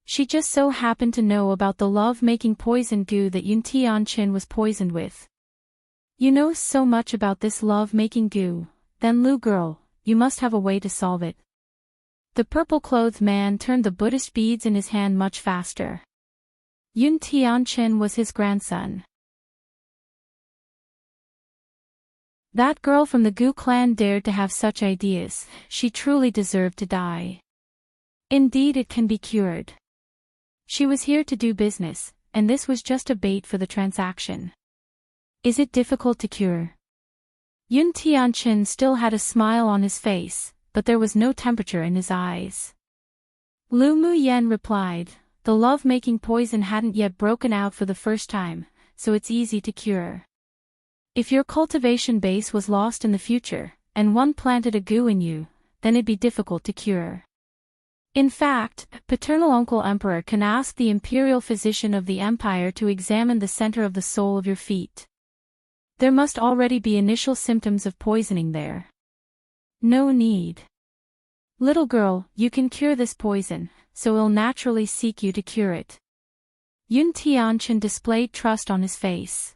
She just so happened to know about the love-making poison Gu that Yun Tianchin was poisoned with. You know so much about this love-making Gu, then Lu girl, you must have a way to solve it. The purple-clothed man turned the Buddhist beads in his hand much faster. Yun Tianchin was his grandson. That girl from the Gu clan dared to have such ideas, she truly deserved to die. Indeed it can be cured. She was here to do business, and this was just a bait for the transaction. Is it difficult to cure? Yun Tianchin still had a smile on his face, but there was no temperature in his eyes. Lu Muyen replied, the love-making poison hadn't yet broken out for the first time, so it's easy to cure. If your cultivation base was lost in the future, and one planted a Gu in you, then it'd be difficult to cure. In fact, paternal uncle emperor can ask the imperial physician of the empire to examine the center of the sole of your feet. There must already be initial symptoms of poisoning there. No need. Little girl, you can cure this poison, so it'll naturally seek you to cure it. Yun Tianchin displayed trust on his face.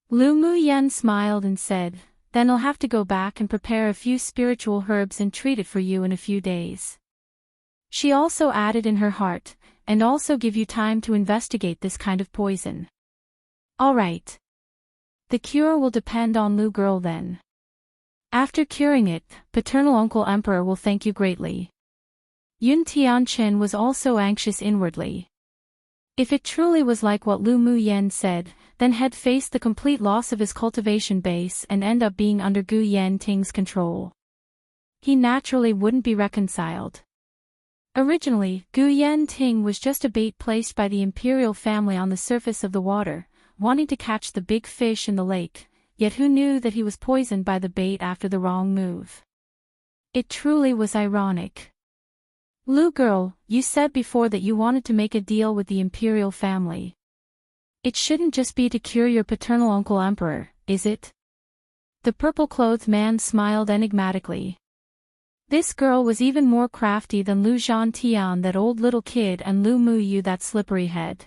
Lu Muyen smiled and said, then I'll have to go back and prepare a few spiritual herbs and treat it for you in a few days. She also added in her heart, and also give you time to investigate this kind of poison. All right. The cure will depend on Lu girl then. After curing it, paternal uncle emperor will thank you greatly. Yun Tianchin was also anxious inwardly. If it truly was like what Lu Muyen said, then he'd face the complete loss of his cultivation base and end up being under Gu Yanting's control. He naturally wouldn't be reconciled. Originally, Gu Yanting was just a bait placed by the imperial family on the surface of the water, wanting to catch the big fish in the lake, yet who knew that he was poisoned by the bait after the wrong move? It truly was ironic. Lu girl, you said before that you wanted to make a deal with the imperial family. It shouldn't just be to cure your paternal uncle emperor, is it? The purple-clothed man smiled enigmatically. This girl was even more crafty than Lu Zhantian, that old little kid, and Lu Muyu, that slippery head.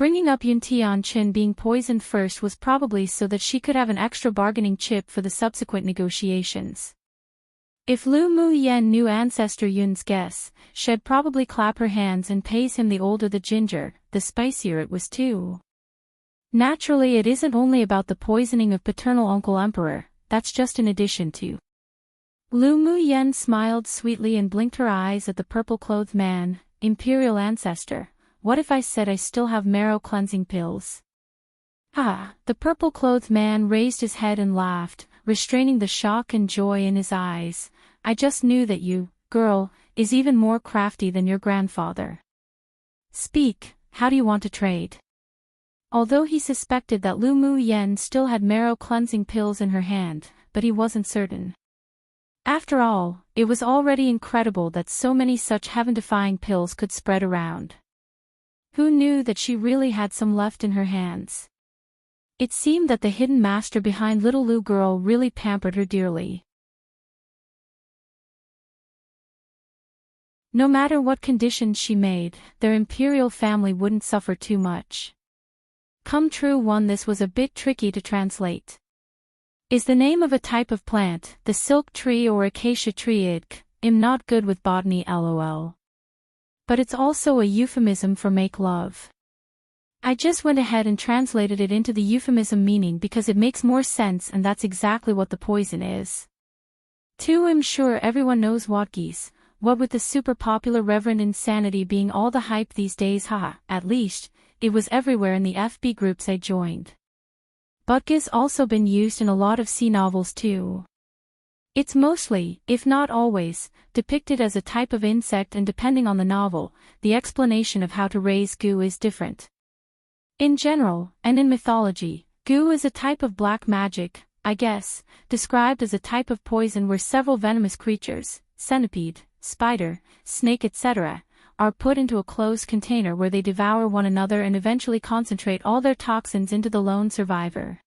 Bringing up Yun Tian being poisoned first was probably so that she could have an extra bargaining chip for the subsequent negotiations. If Lu Mu Yen knew ancestor Yun's guess, she'd probably clap her hands and praise him. The older the ginger, the spicier it was too. Naturally, it isn't only about the poisoning of paternal uncle emperor, that's just in addition to. Lu Mu Yen smiled sweetly and blinked her eyes at the purple-clothed man. Imperial ancestor, what if I said I still have marrow cleansing pills? Ah, the purple-clothed man raised his head and laughed, restraining the shock and joy in his eyes. I just knew that you, girl, is even more crafty than your grandfather. Speak, how do you want to trade? Although he suspected that Lu Mu Yen still had marrow cleansing pills in her hand, but he wasn't certain. After all, it was already incredible that so many such heaven-defying pills could spread around. Who knew that she really had some left in her hands? It seemed that the hidden master behind little Lu girl really pampered her dearly. No matter what conditions she made, their imperial family wouldn't suffer too much. Come true one. This was a bit tricky to translate. Is the name of a type of plant, the silk tree or acacia tree. I'm not good with botany lol. But it's also a euphemism for make love. I just went ahead and translated it into the euphemism meaning because it makes more sense, and that's exactly what the poison is. I'm sure everyone knows Watgeese, what with the super popular Reverend Insanity being all the hype these days. At least, it was everywhere in the FB groups I joined. Butge's also been used in a lot of sea novels too. It's mostly, if not always, depicted as a type of insect, and depending on the novel, the explanation of how to raise goo is different. In general, and in mythology, goo is a type of black magic, I guess, described as a type of poison where several venomous creatures, centipede, spider, snake etc., are put into a closed container where they devour one another and eventually concentrate all their toxins into the lone survivor.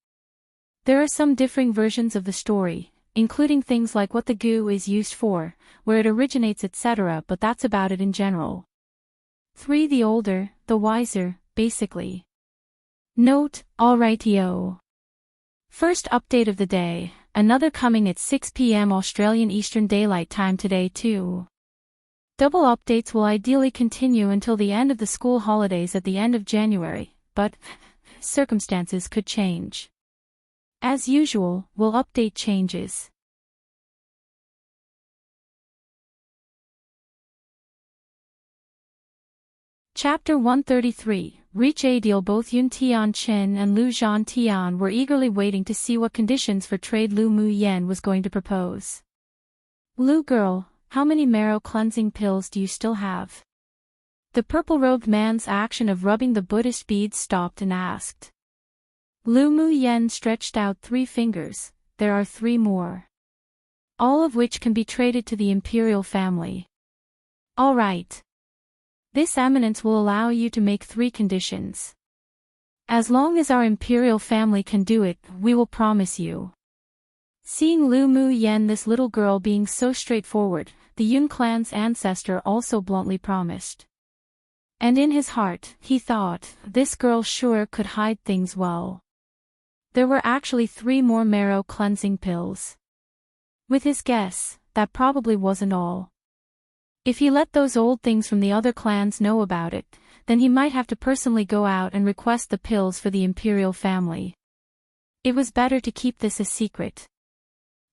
There are some differing versions of the story, including things like what the goo is used for, where it originates etc., but that's about it in general. 3. The older, the wiser, basically. Note, alrightio. First update of the day, another coming at 6 p.m. Australian Eastern Daylight Time today too. Double updates will ideally continue until the end of the school holidays at the end of January, but circumstances could change. As usual, we'll update changes. Chapter 133, Reach a Deal. Both Yun Tian and Lu Zhan Tian were eagerly waiting to see what conditions for trade Lu Mu Yen was going to propose. Lu girl, how many marrow cleansing pills do you still have? The purple-robed man's action of rubbing the Buddhist beads stopped and asked. Lu Mu Yen stretched out 3 fingers. There are 3 more. All of which can be traded to the Imperial family. All right. This eminence will allow you to make 3 conditions. As long as our Imperial family can do it, we will promise you. Seeing Lu Mu Yen, this little girl, being so straightforward, the Yun clan's ancestor also bluntly promised. And in his heart, he thought, this girl sure could hide things well. There were actually 3 more marrow cleansing pills. With his guess, that probably wasn't all. If he let those old things from the other clans know about it, then he might have to personally go out and request the pills for the Imperial family. It was better to keep this a secret.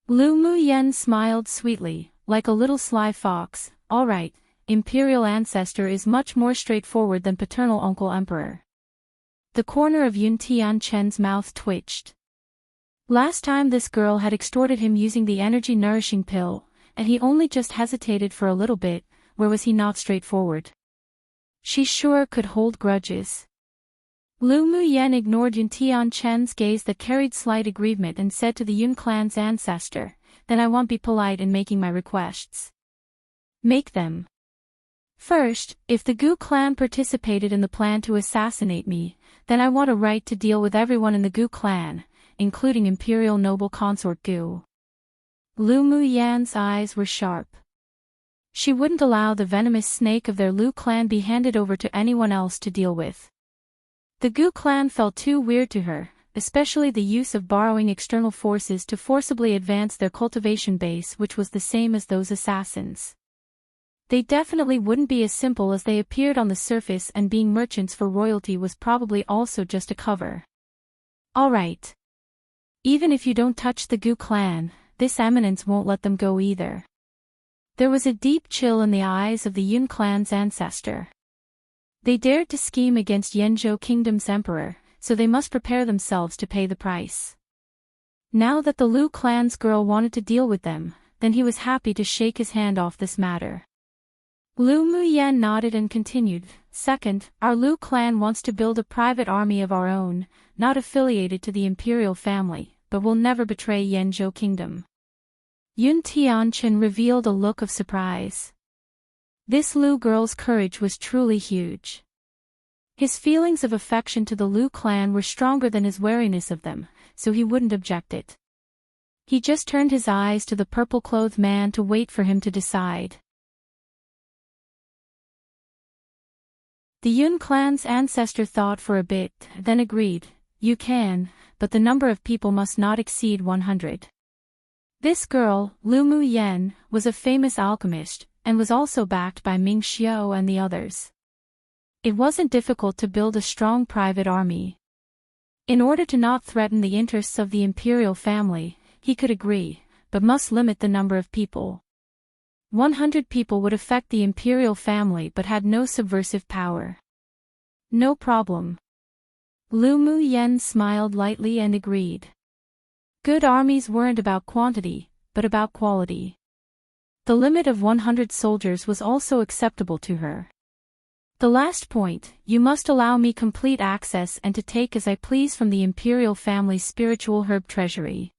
Lu Mu Yen smiled sweetly, like a little sly fox. All right, Imperial ancestor is much more straightforward than paternal uncle emperor. The corner of Yun Tian's mouth twitched. Last time this girl had extorted him using the energy nourishing pill, and he only just hesitated for a little bit. Where was he not straightforward? She sure could hold grudges. Lu Mu Yen ignored Yun Tian's gaze that carried slight aggrievement and said to the Yun clan's ancestor, then I won't be polite in making my requests. Make them. First, if the Gu clan participated in the plan to assassinate me, then I want a right to deal with everyone in the Gu clan, including Imperial noble consort Gu. Lu Mu Yan's eyes were sharp. She wouldn't allow the venomous snake of their Lu clan be handed over to anyone else to deal with. The Gu clan felt too weird to her, especially the use of borrowing external forces to forcibly advance their cultivation base, which was the same as those assassins. They definitely wouldn't be as simple as they appeared on the surface, and being merchants for royalty was probably also just a cover. Alright. Even if you don't touch the Gu clan, this eminence won't let them go either. There was a deep chill in the eyes of the Yun clan's ancestor. They dared to scheme against Yanzhou Kingdom's emperor, so they must prepare themselves to pay the price. Now that the Lu clan's girl wanted to deal with them, then he was happy to shake his hand off this matter. Lu Muyan nodded and continued, "Second, our Lu clan wants to build a private army of our own, not affiliated to the Imperial family, but will never betray Yanzhou Kingdom." Yun Tianchen revealed a look of surprise. This Lu girl's courage was truly huge. His feelings of affection to the Lu clan were stronger than his wariness of them, so he wouldn't object it. He just turned his eyes to the purple-clothed man to wait for him to decide. The Yun clan's ancestor thought for a bit, then agreed, "You can, but the number of people must not exceed 100. This girl, Lu Muyen, was a famous alchemist, and was also backed by Ming Xiao and the others. It wasn't difficult to build a strong private army. In order to not threaten the interests of the Imperial family, he could agree, but must limit the number of people. 100 people would affect the Imperial family but had no subversive power. No problem. Lu Muyen smiled lightly and agreed. Good armies weren't about quantity, but about quality. The limit of 100 soldiers was also acceptable to her. The last point, you must allow me complete access and to take as I please from the Imperial family's spiritual herb treasury.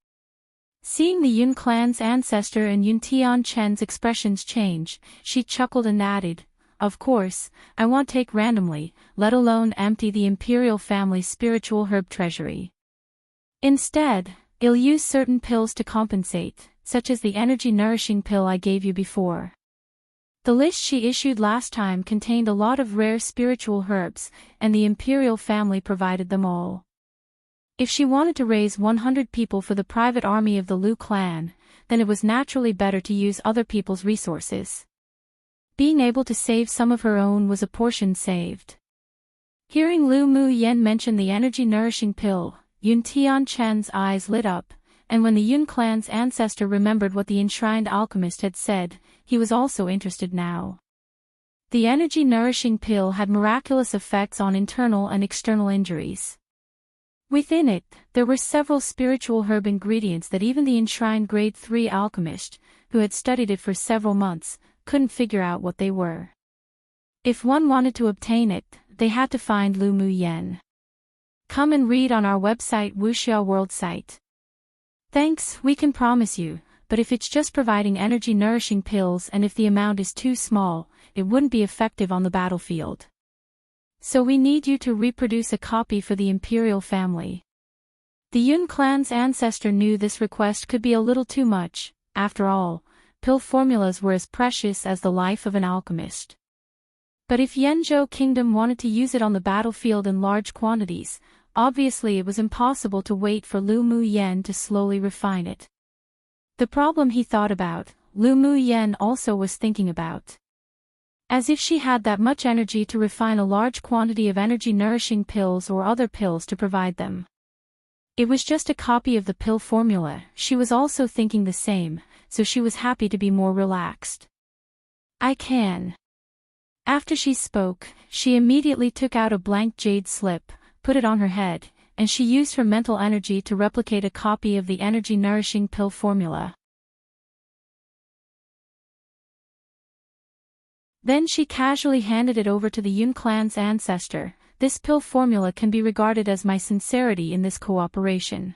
Seeing the Yun clan's ancestor and Yun Tianchen's expressions change, she chuckled and added, "Of course, I won't take randomly, let alone empty the Imperial family's spiritual herb treasury. Instead, I'll use certain pills to compensate, such as the energy-nourishing pill I gave you before." The list she issued last time contained a lot of rare spiritual herbs, and the Imperial family provided them all. If she wanted to raise 100 people for the private army of the Lu clan, then it was naturally better to use other people's resources. Being able to save some of her own was a portion saved. Hearing Lu Muyen mention the energy-nourishing pill, Yun Tianchen's eyes lit up, and when the Yun clan's ancestor remembered what the enshrined alchemist had said, he was also interested now. The energy-nourishing pill had miraculous effects on internal and external injuries. Within it, there were several spiritual herb ingredients that even the enshrined grade 3 alchemist, who had studied it for several months, couldn't figure out what they were. If one wanted to obtain it, they had to find Lu Muyen. Come and read on our website Wuxia World site. Thanks, we can promise you, but if it's just providing energy-nourishing pills and if the amount is too small, it wouldn't be effective on the battlefield. So we need you to reproduce a copy for the Imperial family. The Yun clan's ancestor knew this request could be a little too much. After all, pill formulas were as precious as the life of an alchemist. But if Yanzhou Kingdom wanted to use it on the battlefield in large quantities, obviously it was impossible to wait for Lu Muyen to slowly refine it. The problem he thought about, Lu Muyen also was thinking about. As if she had that much energy to refine a large quantity of energy-nourishing pills or other pills to provide them. It was just a copy of the pill formula. She was also thinking the same, so she was happy to be more relaxed. "I can." After she spoke, she immediately took out a blank jade slip, put it on her head, and she used her mental energy to replicate a copy of the energy-nourishing pill formula. Then she casually handed it over to the Yun clan's ancestor. "This pill formula can be regarded as my sincerity in this cooperation.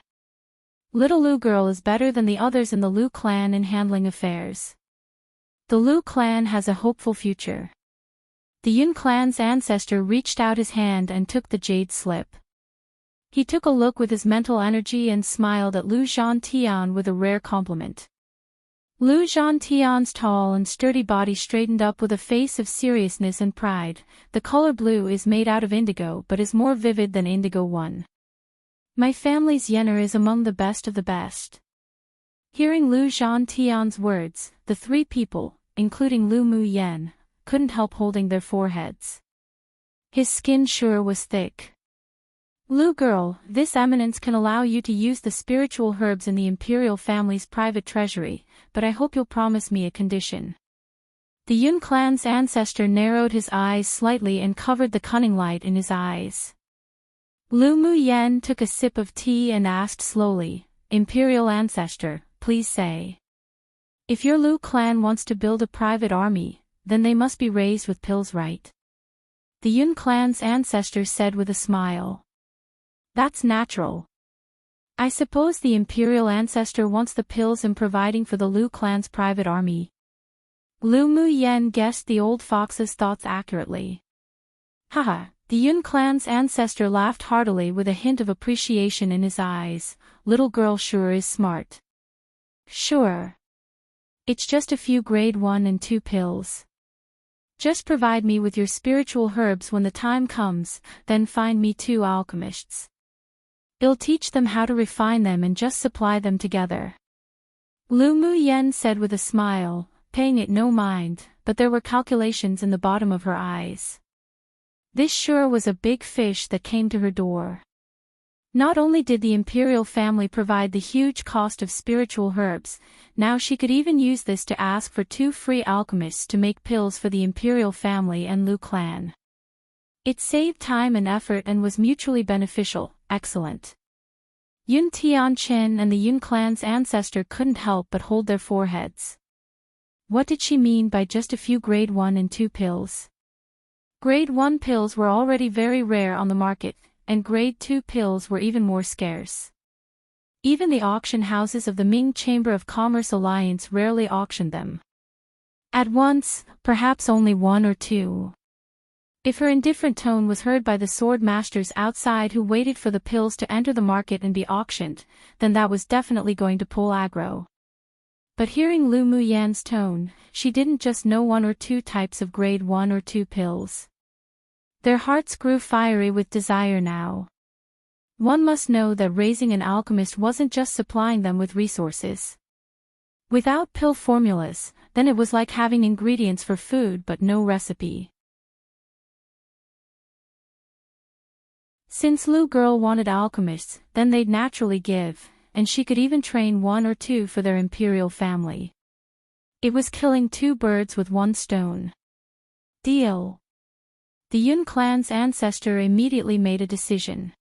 Little Lu girl is better than the others in the Lu clan in handling affairs. The Lu clan has a hopeful future." The Yun clan's ancestor reached out his hand and took the jade slip. He took a look with his mental energy and smiled at Lu Zhantian with a rare compliment. Lu Zhantian's tall and sturdy body straightened up with a face of seriousness and pride. The color blue is made out of indigo but is more vivid than indigo one. My family's yener is among the best of the best. Hearing Lu Zhantian's words, the three people, including Lu Muyen, couldn't help holding their foreheads. His skin sure was thick. Lu girl, this eminence can allow you to use the spiritual herbs in the Imperial family's private treasury, but I hope you'll promise me a condition. The Yun clan's ancestor narrowed his eyes slightly and covered the cunning light in his eyes. Lu Muyen took a sip of tea and asked slowly, Imperial ancestor, please say. If your Lu clan wants to build a private army, then they must be raised with pills, right? The Yun clan's ancestor said with a smile. That's natural. I suppose the Imperial ancestor wants the pills in providing for the Lu clan's private army. Lu Muyen guessed the old fox's thoughts accurately. Haha, the Yun clan's ancestor laughed heartily with a hint of appreciation in his eyes. Little girl sure is smart. Sure. It's just a few grade 1 and 2 pills. Just provide me with your spiritual herbs when the time comes, then find me 2 alchemists. I'll teach them how to refine them and just supply them together. Lu Muyen said with a smile, paying it no mind, but there were calculations in the bottom of her eyes. This sure was a big fish that came to her door. Not only did the Imperial family provide the huge cost of spiritual herbs, now she could even use this to ask for 2 free alchemists to make pills for the Imperial family and Lu clan. It saved time and effort and was mutually beneficial. Excellent. Yun Tianchen and the Yun clan's ancestor couldn't help but hold their foreheads. What did she mean by just a few grade 1 and 2 pills? Grade 1 pills were already very rare on the market, and grade 2 pills were even more scarce. Even the auction houses of the Ming Chamber of Commerce Alliance rarely auctioned them. At once, perhaps only 1 or 2. If her indifferent tone was heard by the sword masters outside who waited for the pills to enter the market and be auctioned, then that was definitely going to pull aggro. But hearing Lu Muyen's tone, she didn't just know 1 or 2 types of grade 1 or 2 pills. Their hearts grew fiery with desire now. One must know that raising an alchemist wasn't just supplying them with resources. Without pill formulas, then it was like having ingredients for food but no recipe. Since Lu girl wanted alchemists, then they'd naturally give, and she could even train 1 or 2 for their Imperial family. It was killing 2 birds with 1 stone. Deal. The Yun clan's ancestor immediately made a decision.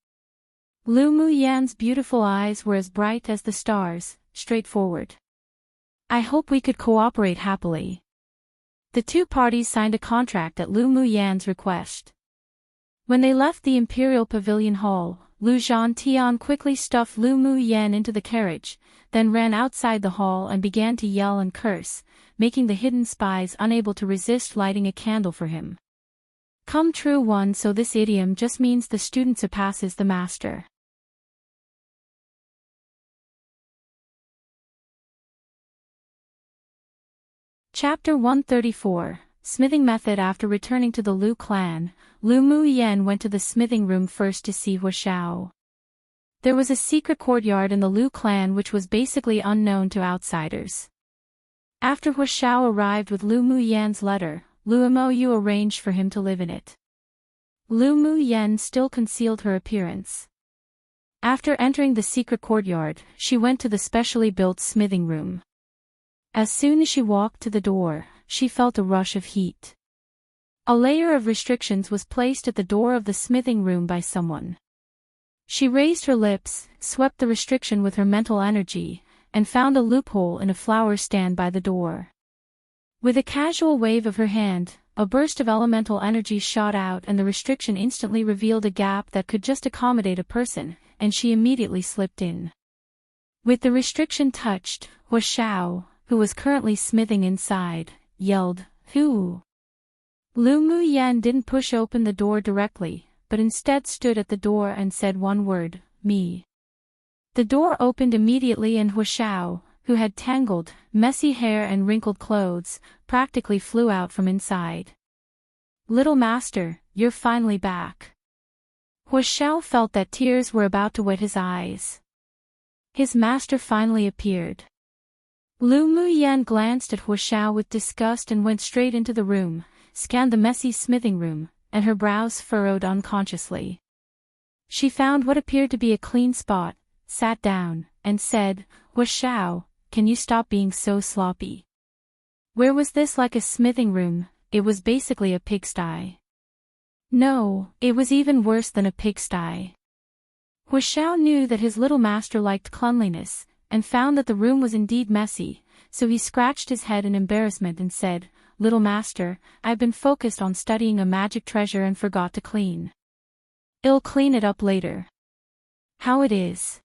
Lu Muyen's beautiful eyes were as bright as the stars, straightforward. I hope we could cooperate happily. The 2 parties signed a contract at Lu Muyen's request. When they left the Imperial Pavilion Hall, Lu Zhantian quickly stuffed Lu Muyen into the carriage, then ran outside the hall and began to yell and curse, making the hidden spies unable to resist lighting a candle for him. Come true one. So this idiom just means the student surpasses the master. Chapter 134, Smithing Method. After returning to the Lu clan, Lu Muyen went to the smithing room first to see Huashao. There was a secret courtyard in the Lu clan which was basically unknown to outsiders. After Huashao arrived with Lu Muyen's letter, Lu Mou arranged for him to live in it. Lu Muyen still concealed her appearance. After entering the secret courtyard, she went to the specially built smithing room. As soon as she walked to the door, she felt a rush of heat. A layer of restrictions was placed at the door of the smithing room by someone. She raised her lips, swept the restriction with her mental energy, and found a loophole in a flower stand by the door. With a casual wave of her hand, a burst of elemental energy shot out and the restriction instantly revealed a gap that could just accommodate a person, and she immediately slipped in. With the restriction touched, Huashao, who was currently smithing inside, yelled, "Who?" Lu Muyen didn't push open the door directly, but instead stood at the door and said one word, "Me." The door opened immediately and Huashao, who had tangled, messy hair and wrinkled clothes, practically flew out from inside. "Little master, you're finally back." Hu Xiao felt that tears were about to wet his eyes. His master finally appeared. Lu Muyan glanced at Hu Xiao with disgust and went straight into the room, scanned the messy smithing room, and her brows furrowed unconsciously. She found what appeared to be a clean spot, sat down, and said, "Hu Xiao, can you stop being so sloppy? Where was this like a smithing room? It was basically a pigsty." No, it was even worse than a pigsty. Hu Xiao knew that his little master liked cleanliness, and found that the room was indeed messy, so he scratched his head in embarrassment and said, "Little master, I've been focused on studying a magic treasure and forgot to clean. I'll clean it up later." "How it is?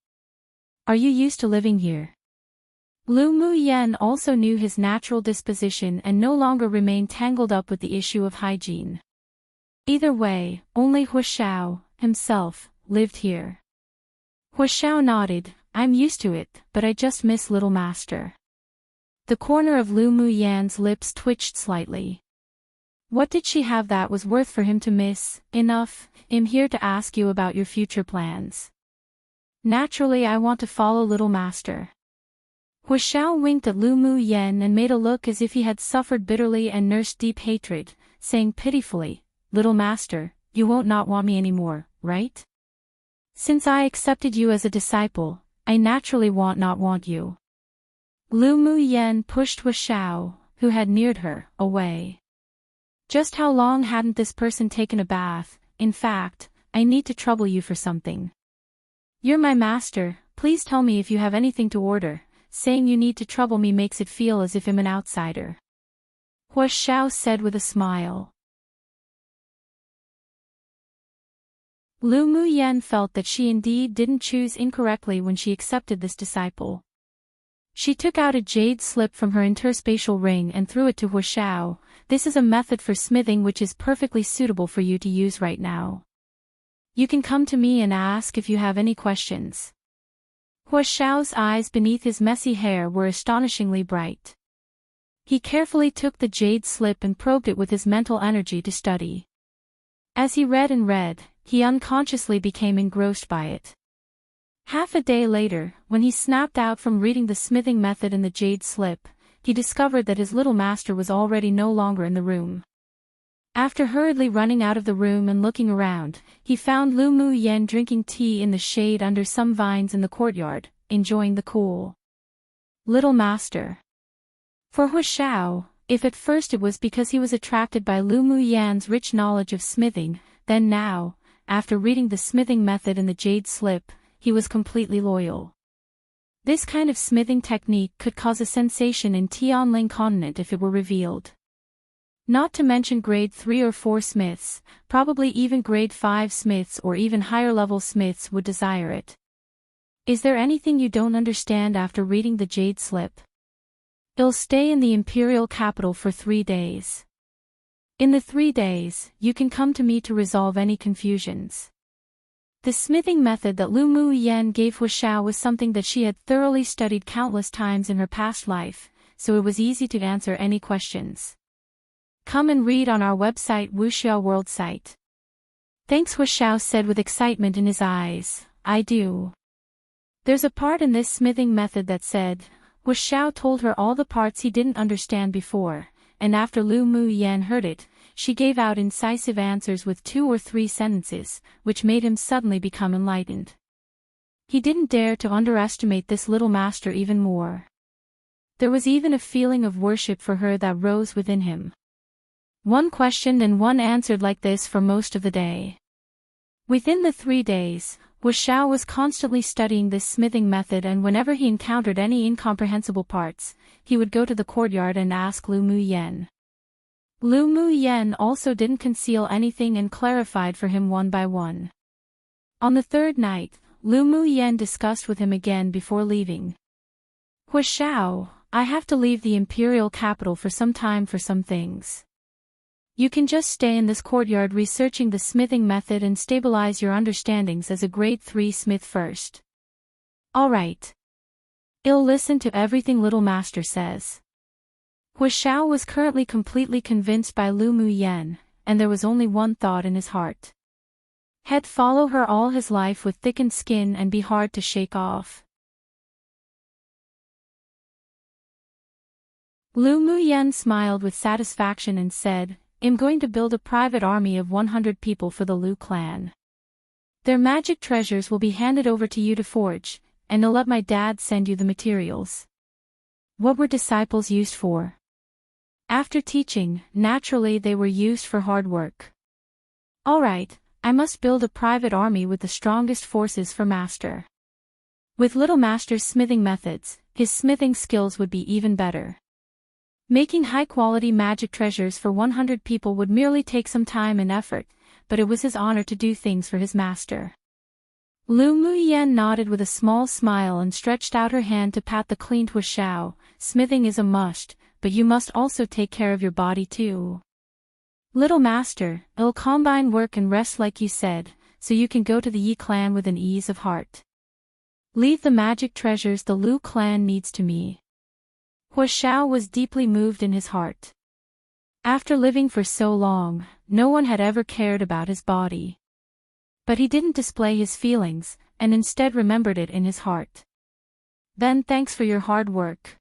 Are you used to living here?" Lu Muyan also knew his natural disposition and no longer remained tangled up with the issue of hygiene. Either way, only Hu Xiao, himself, lived here. Hu Xiao nodded, "I'm used to it, but I just miss little master." The corner of Lu Muyan's lips twitched slightly. What did she have that was worth for him to miss? "Enough, I'm here to ask you about your future plans." "Naturally I want to follow little master." Hu Xiao winked at Lu Muyan and made a look as if he had suffered bitterly and nursed deep hatred, saying pitifully, "Little master, you won't not want me anymore, right? Since I accepted you as a disciple, I naturally not want you." Lu Muyan pushed Hu Xiao, who had neared her, away. "Just how long hadn't this person taken a bath? In fact, I need to trouble you for something. You're my master, please tell me if you have anything to order." Saying you need to trouble me makes it feel as if I'm an outsider. Hu Xiao said with a smile. Lu Muyan felt that she indeed didn't choose incorrectly when she accepted this disciple. She took out a jade slip from her interspatial ring and threw it to Hu Xiao. "This is a method for smithing which is perfectly suitable for you to use right now. You can come to me and ask if you have any questions." Hu Xiao's eyes beneath his messy hair were astonishingly bright. He carefully took the jade slip and probed it with his mental energy to study. As he read and read, he unconsciously became engrossed by it. Half a day later, when he snapped out from reading the smithing method in the jade slip, he discovered that his little master was already no longer in the room. After hurriedly running out of the room and looking around, he found Lu Muyan drinking tea in the shade under some vines in the courtyard, enjoying the cool. Little master. For Hu Xiao, if at first it was because he was attracted by Lu Muyan's rich knowledge of smithing, then now, after reading the smithing method in the jade slip, he was completely loyal. This kind of smithing technique could cause a sensation in Tianling continent if it were revealed. Not to mention grade 3 or 4 smiths, probably even grade 5 smiths or even higher-level smiths would desire it. "Is there anything you don't understand after reading the jade slip? I'll stay in the Imperial capital for 3 days. In the 3 days, you can come to me to resolve any confusions." The smithing method that Lu Muyan gave Hu Xiao was something that she had thoroughly studied countless times in her past life, so it was easy to answer any questions. Come and read on our website Wuxia World site. Thanks, Hu Xiao said with excitement in his eyes. "I do." There's a part in this smithing method that said, Hu Xiao told her all the parts he didn't understand before, and after Lu Muyan heard it, she gave out incisive answers with 2 or 3 sentences, which made him suddenly become enlightened. He didn't dare to underestimate this little master even more. There was even a feeling of worship for her that rose within him. One questioned and one answered like this for most of the day. Within the 3 days, Hu Xiao was constantly studying this smithing method, and whenever he encountered any incomprehensible parts, he would go to the courtyard and ask Lu Muyan. Lu Muyan also didn't conceal anything and clarified for him one by one. On the 3rd night, Lu Muyan discussed with him again before leaving. "Hu Xiao, I have to leave the Imperial capital for some time for some things. You can just stay in this courtyard researching the smithing method and stabilize your understandings as a grade 3 smith first." "All right." I'll listen to everything little master says. Huashao was currently completely convinced by Lu Muyen, and there was only one thought in his heart. He'd follow her all his life with thickened skin and be hard to shake off. Lu Muyen smiled with satisfaction and said, I'm going to build a private army of 100 people for the Lu clan. Their magic treasures will be handed over to you to forge, and I'll let my dad send you the materials. What were disciples used for? After teaching, naturally they were used for hard work. Alright, I must build a private army with the strongest forces for master. With little master's smithing methods, his smithing skills would be even better. Making high-quality magic treasures for 100 people would merely take some time and effort, but it was his honor to do things for his master. Lu Muyen nodded with a small smile and stretched out her hand to pat the clean Huashao. Smithing is a must, but you must also take care of your body too. Little master, I'll combine work and rest like you said, so you can go to the Yi clan with an ease of heart. Leave the magic treasures the Lu clan needs to me. Huashao was deeply moved in his heart. After living for so long, no one had ever cared about his body. But he didn't display his feelings, and instead remembered it in his heart. Then thanks for your hard work.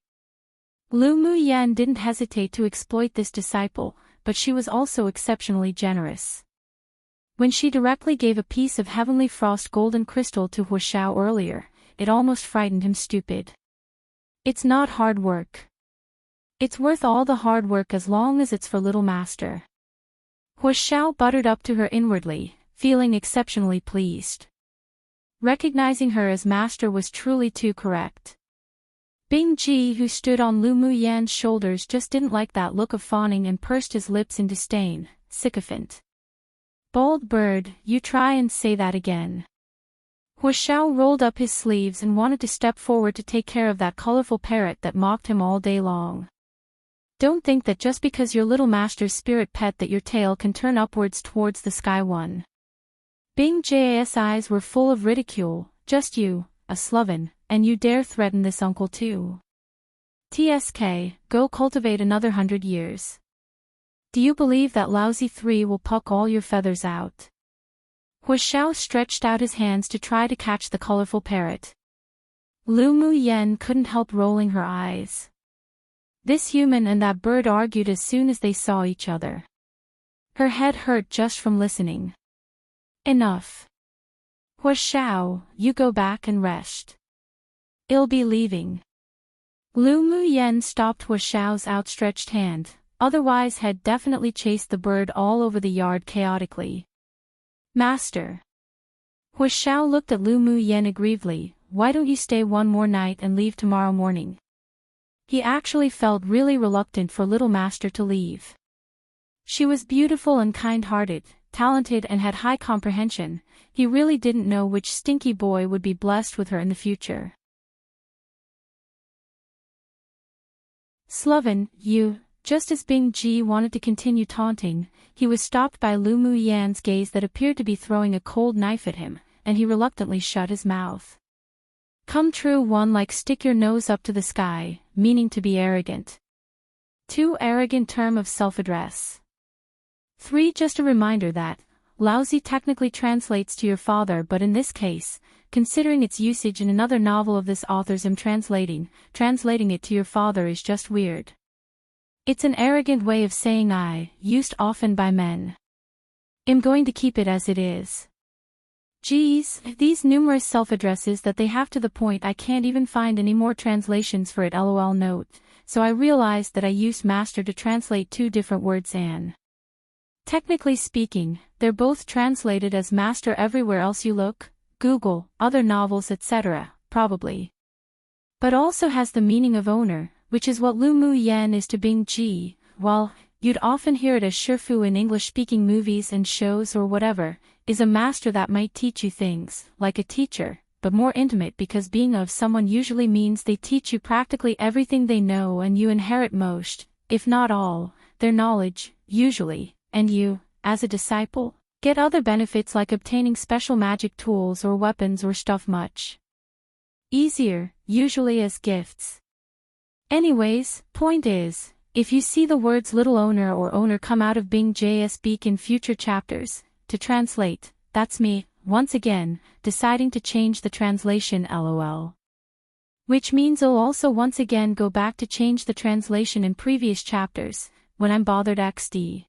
Lu Muyen didn't hesitate to exploit this disciple, but she was also exceptionally generous. When she directly gave a piece of heavenly frost golden crystal to Huashao earlier, it almost frightened him stupid. It's not hard work. It's worth all the hard work as long as it's for little master. Huashao buttered up to her inwardly, feeling exceptionally pleased. Recognizing her as master was truly too correct. Bing Ji, who stood on Lu Muyen's shoulders, just didn't like that look of fawning and pursed his lips in disdain. Sycophant. Bald bird, you try and say that again. Huashao rolled up his sleeves and wanted to step forward to take care of that colorful parrot that mocked him all day long. Don't think that just because you're little master's spirit pet that your tail can turn upwards towards the sky one. Bing J's eyes were full of ridicule. Just you, a sloven, and you dare threaten this uncle too. TSK, go cultivate another 100 years. Do you believe that lousy 3 will pluck all your feathers out? Huashao stretched out his hands to try to catch the colorful parrot. Lu Muyen couldn't help rolling her eyes. This human and that bird argued as soon as they saw each other. Her head hurt just from listening. Enough. Huashao, you go back and rest. I'll be leaving. Lu Muyen stopped Huashao's outstretched hand, otherwise had definitely chased the bird all over the yard chaotically. Master. Huashao looked at Lu Muyen aggrievedly. Why don't you stay one more night and leave tomorrow morning? He actually felt really reluctant for little master to leave. She was beautiful and kind-hearted, talented and had high comprehension. He really didn't know which stinky boy would be blessed with her in the future. Sloven, you. Just as Bing Ji wanted to continue taunting, he was stopped by Lu Muyen's gaze that appeared to be throwing a cold knife at him, and he reluctantly shut his mouth. Come true one like stick your nose up to the sky, meaning to be arrogant. 2 arrogant term of self-address. 3 just a reminder that, lousy technically translates to your father, but in this case, considering its usage in another novel of this author's, translating it to your father is just weird. It's an arrogant way of saying I, used often by men. I'm going to keep it as it is. Geez, these numerous self-addresses that they have to the point I can't even find any more translations for it. LOL note, so I realized that I used master to translate 2 different words and. Technically speaking, they're both translated as master everywhere else you look, Google, other novels etc., probably. But also has the meaning of owner, which is what Lu Muyen is to Bing Ji. While you'd often hear it as Shifu in English-speaking movies and shows or whatever, is a master that might teach you things, like a teacher, but more intimate because being of someone usually means they teach you practically everything they know and you inherit most, if not all, their knowledge, usually, and you, as a disciple, get other benefits like obtaining special magic tools or weapons or stuff much easier. usually as gifts. Anyways, point is, if you see the words little owner or owner come out of Bing JSBeak in future chapters, to translate, that's me, once again, deciding to change the translation lol. Which means I'll also once again go back to change the translation in previous chapters, when I'm bothered xd.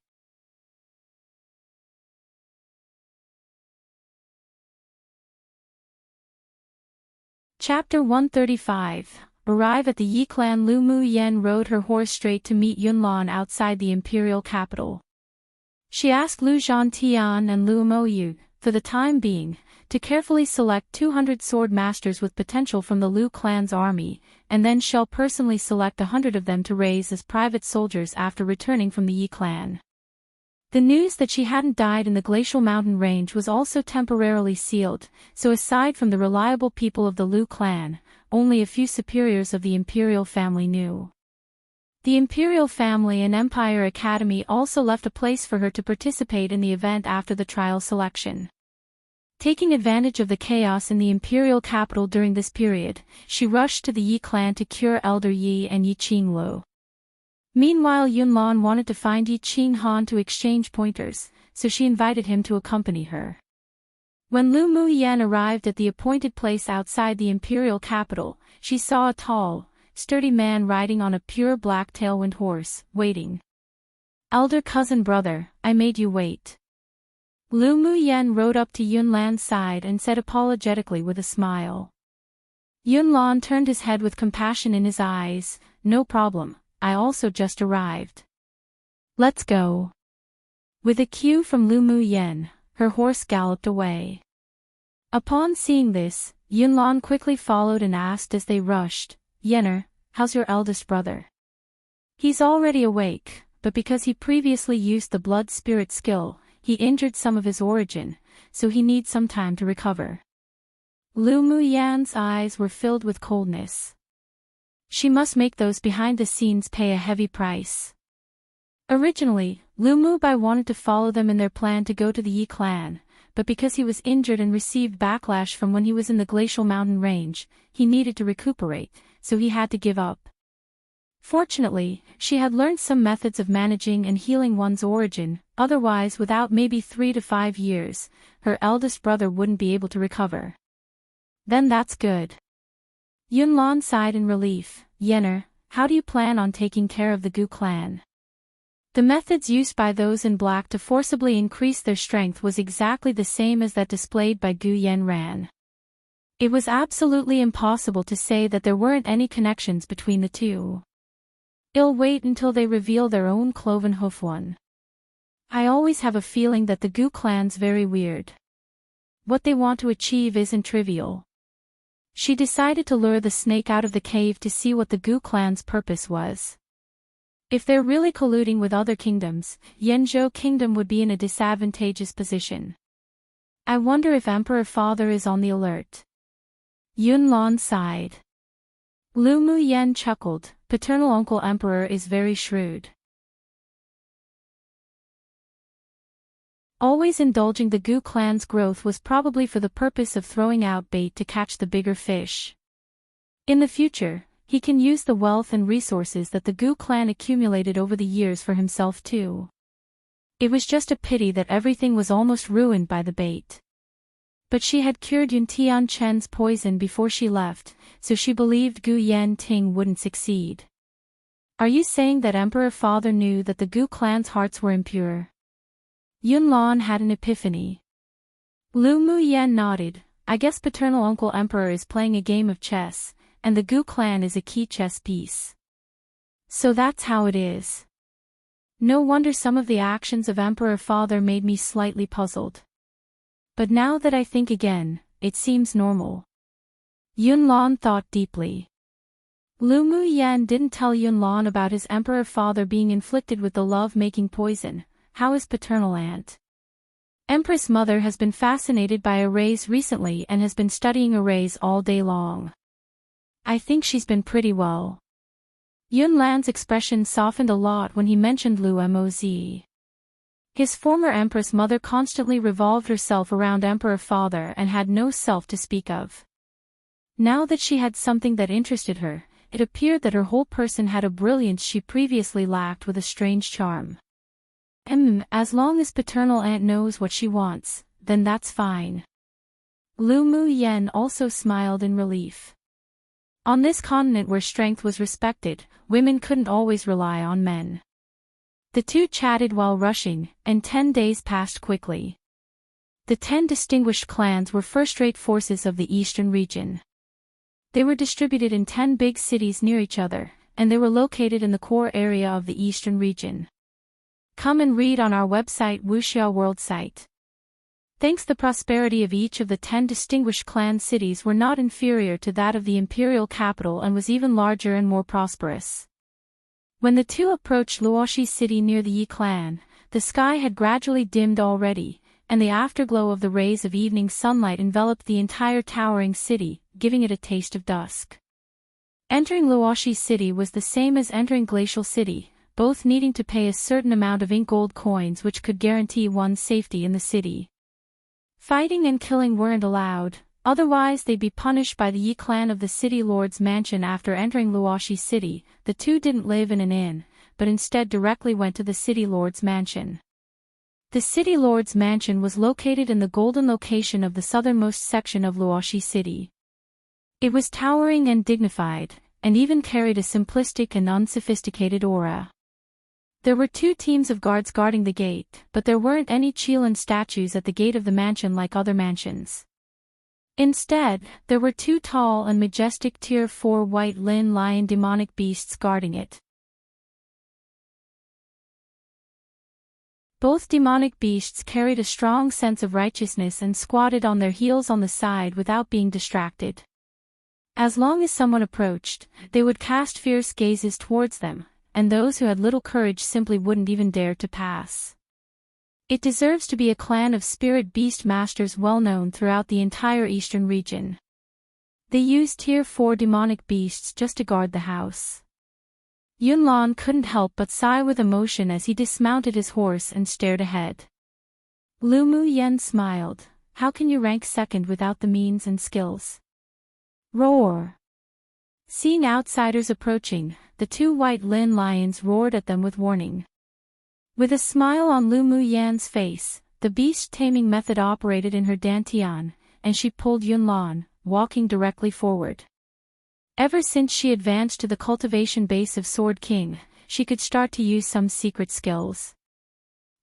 Chapter 135. Arrive at the Yi clan. Lu Mu Yen rode her horse straight to meet Yunlan outside the imperial capital. She asked Lu Zhantian and Lu Moyu, for the time being, to carefully select 200 sword masters with potential from the Lu clan's army, and then she'll personally select 100 of them to raise as private soldiers after returning from the Yi clan. The news that she hadn't died in the glacial mountain range was also temporarily sealed, so aside from the reliable people of the Lu clan, only a few superiors of the Imperial family knew. The Imperial family and Empire Academy also left a place for her to participate in the event after the trial selection. Taking advantage of the chaos in the Imperial capital during this period, she rushed to the Yi clan to cure Elder Yi and Yi Qinglu. Meanwhile, Yunlan wanted to find Yi Qinghan to exchange pointers, so she invited him to accompany her. When Lu Mu Yen arrived at the appointed place outside the Imperial capital, she saw a tall, sturdy man riding on a pure black tailwind horse, waiting. "Elder cousin brother, I made you wait." Lu Mu Yen rode up to Yunlan's side and said apologetically with a smile. Yunlan turned his head with compassion in his eyes. "No problem, I also just arrived. Let's go." With a cue from Lu Mu Yen, her horse galloped away. Upon seeing this, Yunlan quickly followed and asked as they rushed, "Yenner, how's your eldest brother?" "He's already awake, but because he previously used the blood spirit skill, he injured some of his origin, so he needs some time to recover." Lu Mu Yan's eyes were filled with coldness. She must make those behind the scenes pay a heavy price. Originally, Lu Mu Bai wanted to follow them in their plan to go to the Yi clan, but because he was injured and received backlash from when he was in the glacial mountain range, he needed to recuperate, so he had to give up. Fortunately, she had learned some methods of managing and healing one's origin, otherwise without maybe 3 to 5 years, her eldest brother wouldn't be able to recover. Then that's good. Yunlan sighed in relief. "Yenner, how do you plan on taking care of the Gu clan?" The methods used by those in black to forcibly increase their strength was exactly the same as that displayed by Gu Yenran. It was absolutely impossible to say that there weren't any connections between the two. "I'll wait until they reveal their own cloven hoof one. I always have a feeling that the Gu clan's very weird. What they want to achieve isn't trivial." She decided to lure the snake out of the cave to see what the Gu clan's purpose was. If they're really colluding with other kingdoms, Yanzhou Kingdom would be in a disadvantageous position. I wonder if Emperor Father is on the alert. Yunlan sighed. Lu Mu Yen chuckled. Paternal Uncle Emperor is very shrewd. Always indulging the Gu clan's growth was probably for the purpose of throwing out bait to catch the bigger fish. In the future, he can use the wealth and resources that the Gu clan accumulated over the years for himself too. It was just a pity that everything was almost ruined by the bait. But she had cured Yun Tian Chen's poison before she left, so she believed Gu Yan Ting wouldn't succeed. "Are you saying that Emperor Father knew that the Gu clan's hearts were impure?" Yunlan had an epiphany. Lu Mu Yen nodded. "I guess Paternal Uncle Emperor is playing a game of chess, and the Gu clan is a key chess piece. So that's how it is. No wonder some of the actions of Emperor Father made me slightly puzzled. But now that I think again, it seems normal." Yunlan thought deeply. Lu Mu Yen didn't tell Yunlan about his Emperor Father being inflicted with the love-making poison. How is paternal aunt? Empress Mother has been fascinated by arrays recently and has been studying arrays all day long. I think she's been pretty well. Yunlan's expression softened a lot when he mentioned Lu Moz. His former Empress Mother constantly revolved herself around Emperor Father and had no self to speak of. Now that she had something that interested her, it appeared that her whole person had a brilliance she previously lacked with a strange charm. As long as paternal aunt knows what she wants, then that's fine. Lu Mu Yen also smiled in relief. On this continent where strength was respected, women couldn't always rely on men. The two chatted while rushing, and 10 days passed quickly. The 10 distinguished clans were first-rate forces of the eastern region. They were distributed in 10 big cities near each other, and they were located in the core area of the eastern region. Come and read on our website Wuxia World site. Thanks, the prosperity of each of the 10 distinguished clan cities were not inferior to that of the imperial capital and was even larger and more prosperous. When the two approached Luoshi city near the Yi clan, the sky had gradually dimmed already, and the afterglow of the rays of evening sunlight enveloped the entire towering city, giving it a taste of dusk. Entering Luoshi city was the same as entering Glacial City, both needing to pay a certain amount of ink gold coins which could guarantee one's safety in the city. Fighting and killing weren't allowed, otherwise they'd be punished by the Yi clan of the city lord's mansion. After entering Luoshi city, the two didn't live in an inn, but instead directly went to the city lord's mansion. The city lord's mansion was located in the golden location of the southernmost section of Luoshi city. It was towering and dignified, and even carried a simplistic and unsophisticated aura. There were 2 teams of guards guarding the gate, but there weren't any Qilin statues at the gate of the mansion like other mansions. Instead, there were 2 tall and majestic Tier 4 white Lin lion demonic beasts guarding it. Both demonic beasts carried a strong sense of righteousness and squatted on their heels on the side without being distracted. As long as someone approached, they would cast fierce gazes towards them, and those who had little courage simply wouldn't even dare to pass. It deserves to be a clan of spirit beast masters well known throughout the entire eastern region. They used Tier 4 demonic beasts just to guard the house. Yunlan couldn't help but sigh with emotion as he dismounted his horse and stared ahead. Lu Mu Yen smiled. How can you rank second without the means and skills? Roar! Seeing outsiders approaching, the 2 white Lin lions roared at them with warning. With a smile on Lu Mu Yan's face, the beast taming method operated in her dantian, and she pulled Yunlan, walking directly forward. Ever since she advanced to the cultivation base of Sword King, she could start to use some secret skills.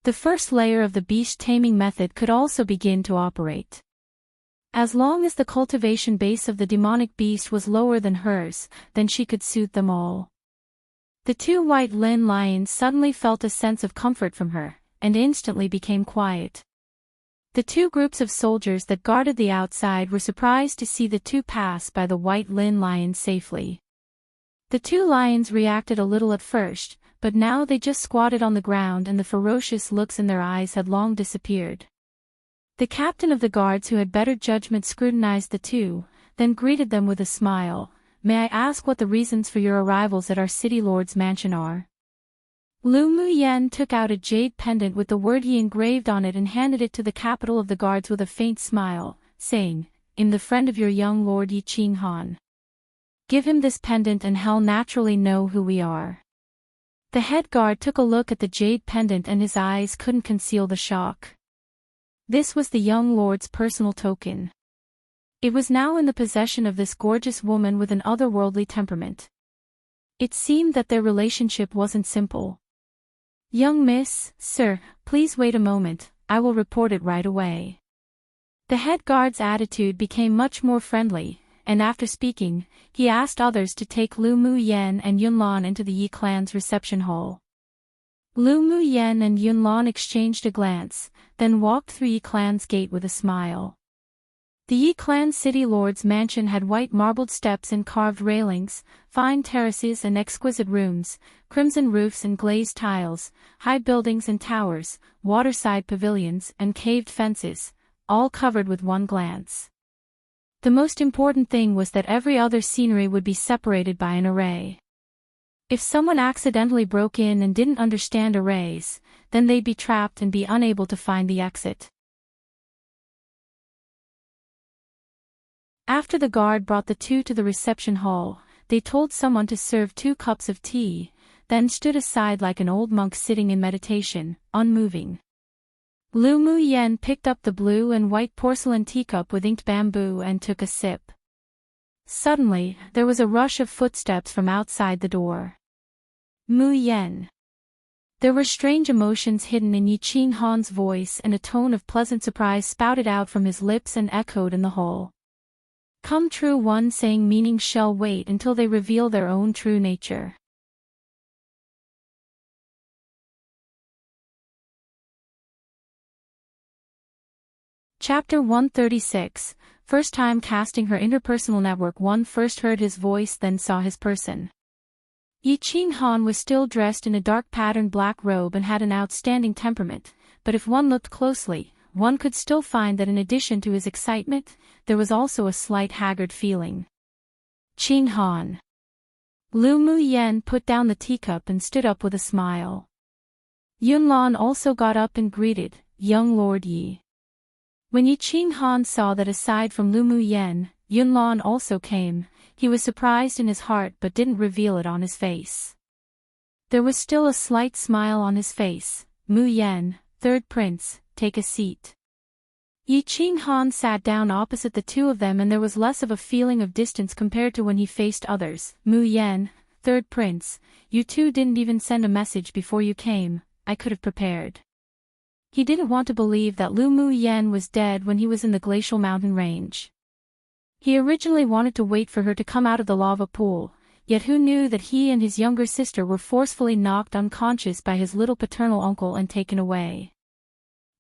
The first layer of the beast taming method could also begin to operate. As long as the cultivation base of the demonic beast was lower than hers, then she could suit them all. The 2 white Lin lions suddenly felt a sense of comfort from her, and instantly became quiet. The 2 groups of soldiers that guarded the outside were surprised to see the 2 pass by the white Lin lions safely. The 2 lions reacted a little at first, but now they just squatted on the ground and the ferocious looks in their eyes had long disappeared. The captain of the guards, who had better judgment, scrutinized the 2, then greeted them with a smile. May I ask what the reasons for your arrivals at our city lord's mansion are? Lu Mu Yen took out a jade pendant with the word Yi engraved on it and handed it to the capital of the guards with a faint smile, saying, "I'm the friend of your young lord Yi Qing Han. Give him this pendant and he'll naturally know who we are." The head guard took a look at the jade pendant and his eyes couldn't conceal the shock. This was the young lord's personal token. It was now in the possession of this gorgeous woman with an otherworldly temperament. It seemed that their relationship wasn't simple. "Young miss, sir, please wait a moment, I will report it right away." The head guard's attitude became much more friendly, and after speaking, he asked others to take Lu Mu Yen and Yunlan into the Yi clan's reception hall. Lu Mu Yen and Yunlan exchanged a glance, then walked through Yi clan's gate with a smile. The Yi clan city lord's mansion had white marbled steps and carved railings, fine terraces and exquisite rooms, crimson roofs and glazed tiles, high buildings and towers, waterside pavilions and caved fences, all covered with one glance. The most important thing was that every other scenery would be separated by an array. If someone accidentally broke in and didn't understand arrays, then they'd be trapped and be unable to find the exit. After the guard brought the two to the reception hall, they told someone to serve 2 cups of tea, then stood aside like an old monk sitting in meditation, unmoving. Lu Mu Yen picked up the blue and white porcelain teacup with inked bamboo and took a sip. Suddenly, there was a rush of footsteps from outside the door. Mu Yen. There were strange emotions hidden in Yi Qing Han's voice, and a tone of pleasant surprise spouted out from his lips and echoed in the hall. Come true one saying meanings shall wait until they reveal their own true nature. Chapter 136, First time casting her interpersonal network. One first heard his voice, then saw his person. Yi Qing Han was still dressed in a dark patterned black robe and had an outstanding temperament, but if one looked closely, one could still find that in addition to his excitement, there was also a slight haggard feeling. Qing Han. Lu Mu Yen put down the teacup and stood up with a smile. Yunlan also got up and greeted, young Lord Yi. When Yi Qing Han saw that aside from Lu Mu Yen, Yunlan also came, he was surprised in his heart but didn't reveal it on his face. There was still a slight smile on his face. Mu Yen, third prince, take a seat. Yi Qing Han sat down opposite the two of them, and there was less of a feeling of distance compared to when he faced others. Mu Yen, third prince, you two didn't even send a message before you came. I could have prepared. He didn't want to believe that Lu Mu Yen was dead when he was in the glacial mountain range. He originally wanted to wait for her to come out of the lava pool, yet who knew that he and his younger sister were forcefully knocked unconscious by his little paternal uncle and taken away.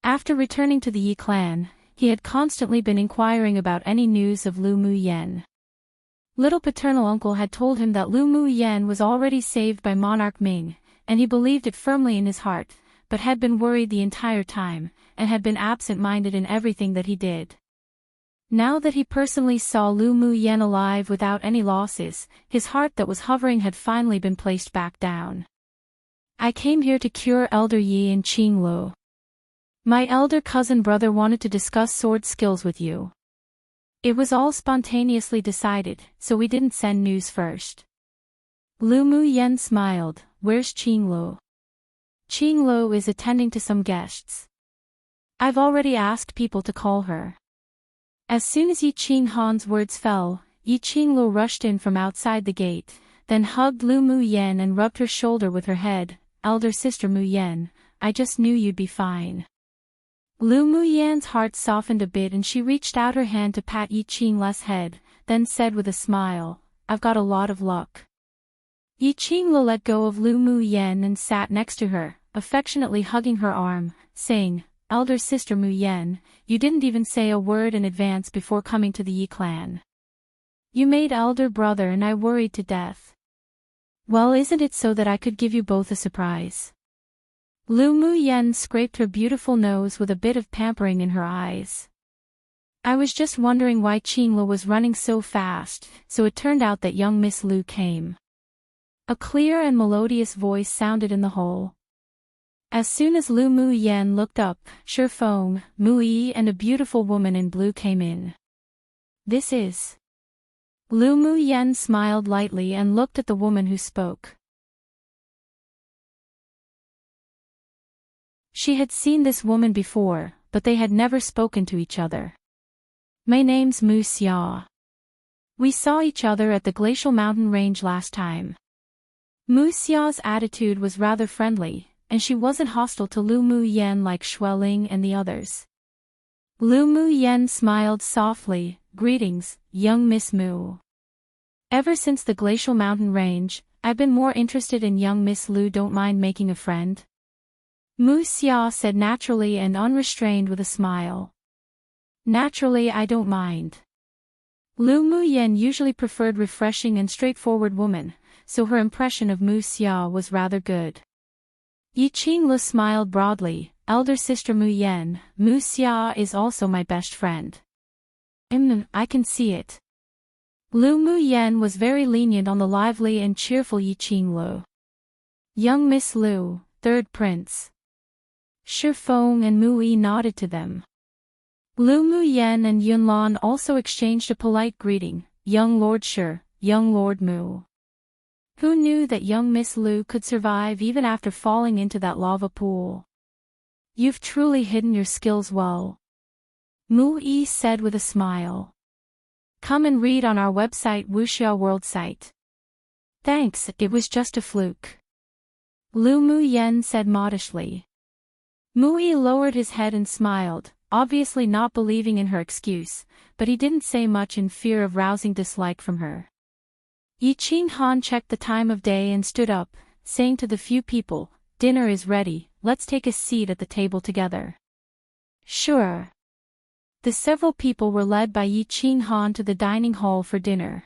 After returning to the Yi clan, he had constantly been inquiring about any news of Lu Mu Yen. Little paternal uncle had told him that Lu Mu Yen was already saved by Monarch Ming, and he believed it firmly in his heart, but had been worried the entire time, and had been absent-minded in everything that he did. Now that he personally saw Lu Mu Yen alive without any losses, his heart that was hovering had finally been placed back down. I came here to cure Elder Yi and Qing Lu. My elder cousin brother wanted to discuss sword skills with you. It was all spontaneously decided, so we didn't send news first. Lu Mu Yen smiled. Where's Qing Lu? Qing Lu is attending to some guests. I've already asked people to call her. As soon as Yi Qing Han's words fell, Yi Qing Lu rushed in from outside the gate, then hugged Lu Mu Yen and rubbed her shoulder with her head. Elder sister Mu Yen, I just knew you'd be fine. Lu Mu Yan's heart softened a bit and she reached out her hand to pat Yi Qing Lu's head, then said with a smile, I've got a lot of luck. Yi Qing Lu let go of Lu Mu Yen and sat next to her, affectionately hugging her arm, saying, Elder sister Mu Yen, you didn't even say a word in advance before coming to the Yi clan. You made elder brother and I worried to death. Well, isn't it so that I could give you both a surprise? Lu Mu Yen scraped her beautiful nose with a bit of pampering in her eyes. I was just wondering why Qing Lu was running so fast, so it turned out that young Miss Lu came. A clear and melodious voice sounded in the hall. As soon as Lu Mu Yen looked up, Shi Feng, Mu Yi and a beautiful woman in blue came in. This is... Lu Mu Yen smiled lightly and looked at the woman who spoke. She had seen this woman before, but they had never spoken to each other. My name's Mu Xia. We saw each other at the glacial mountain range last time. Mu Xia's attitude was rather friendly, and she wasn't hostile to Lu Mu Yen like Xueling and the others. Lu Mu Yen smiled softly. Greetings, young Miss Mu. Ever since the glacial mountain range, I've been more interested in young Miss Lu. Don't mind making a friend? Mu Xia said naturally and unrestrained with a smile. Naturally, I don't mind. Lu Mu Yen usually preferred refreshing and straightforward women, so her impression of Mu Xia was rather good. Yi Qing Lu smiled broadly. Elder sister Mu Yen, Mu Xia is also my best friend. I can see it. Lu Mu Yen was very lenient on the lively and cheerful Yi Qing Lu. Young Miss Lu, third prince. Shi Feng and Mu Yi nodded to them. Lu Mu Yen and Yunlan also exchanged a polite greeting, young Lord Shi, young Lord Mu. Who knew that young Miss Lu could survive even after falling into that lava pool? You've truly hidden your skills well. Mu Yi said with a smile. Come and read on our website Wuxia World site. Thanks, it was just a fluke. Lu Mu Yen said modestly. Mu Yi lowered his head and smiled, obviously not believing in her excuse, but he didn't say much in fear of rousing dislike from her. Yi Qing Han checked the time of day and stood up, saying to the few people, dinner is ready, let's take a seat at the table together. Sure. The several people were led by Yi Qing Han to the dining hall for dinner.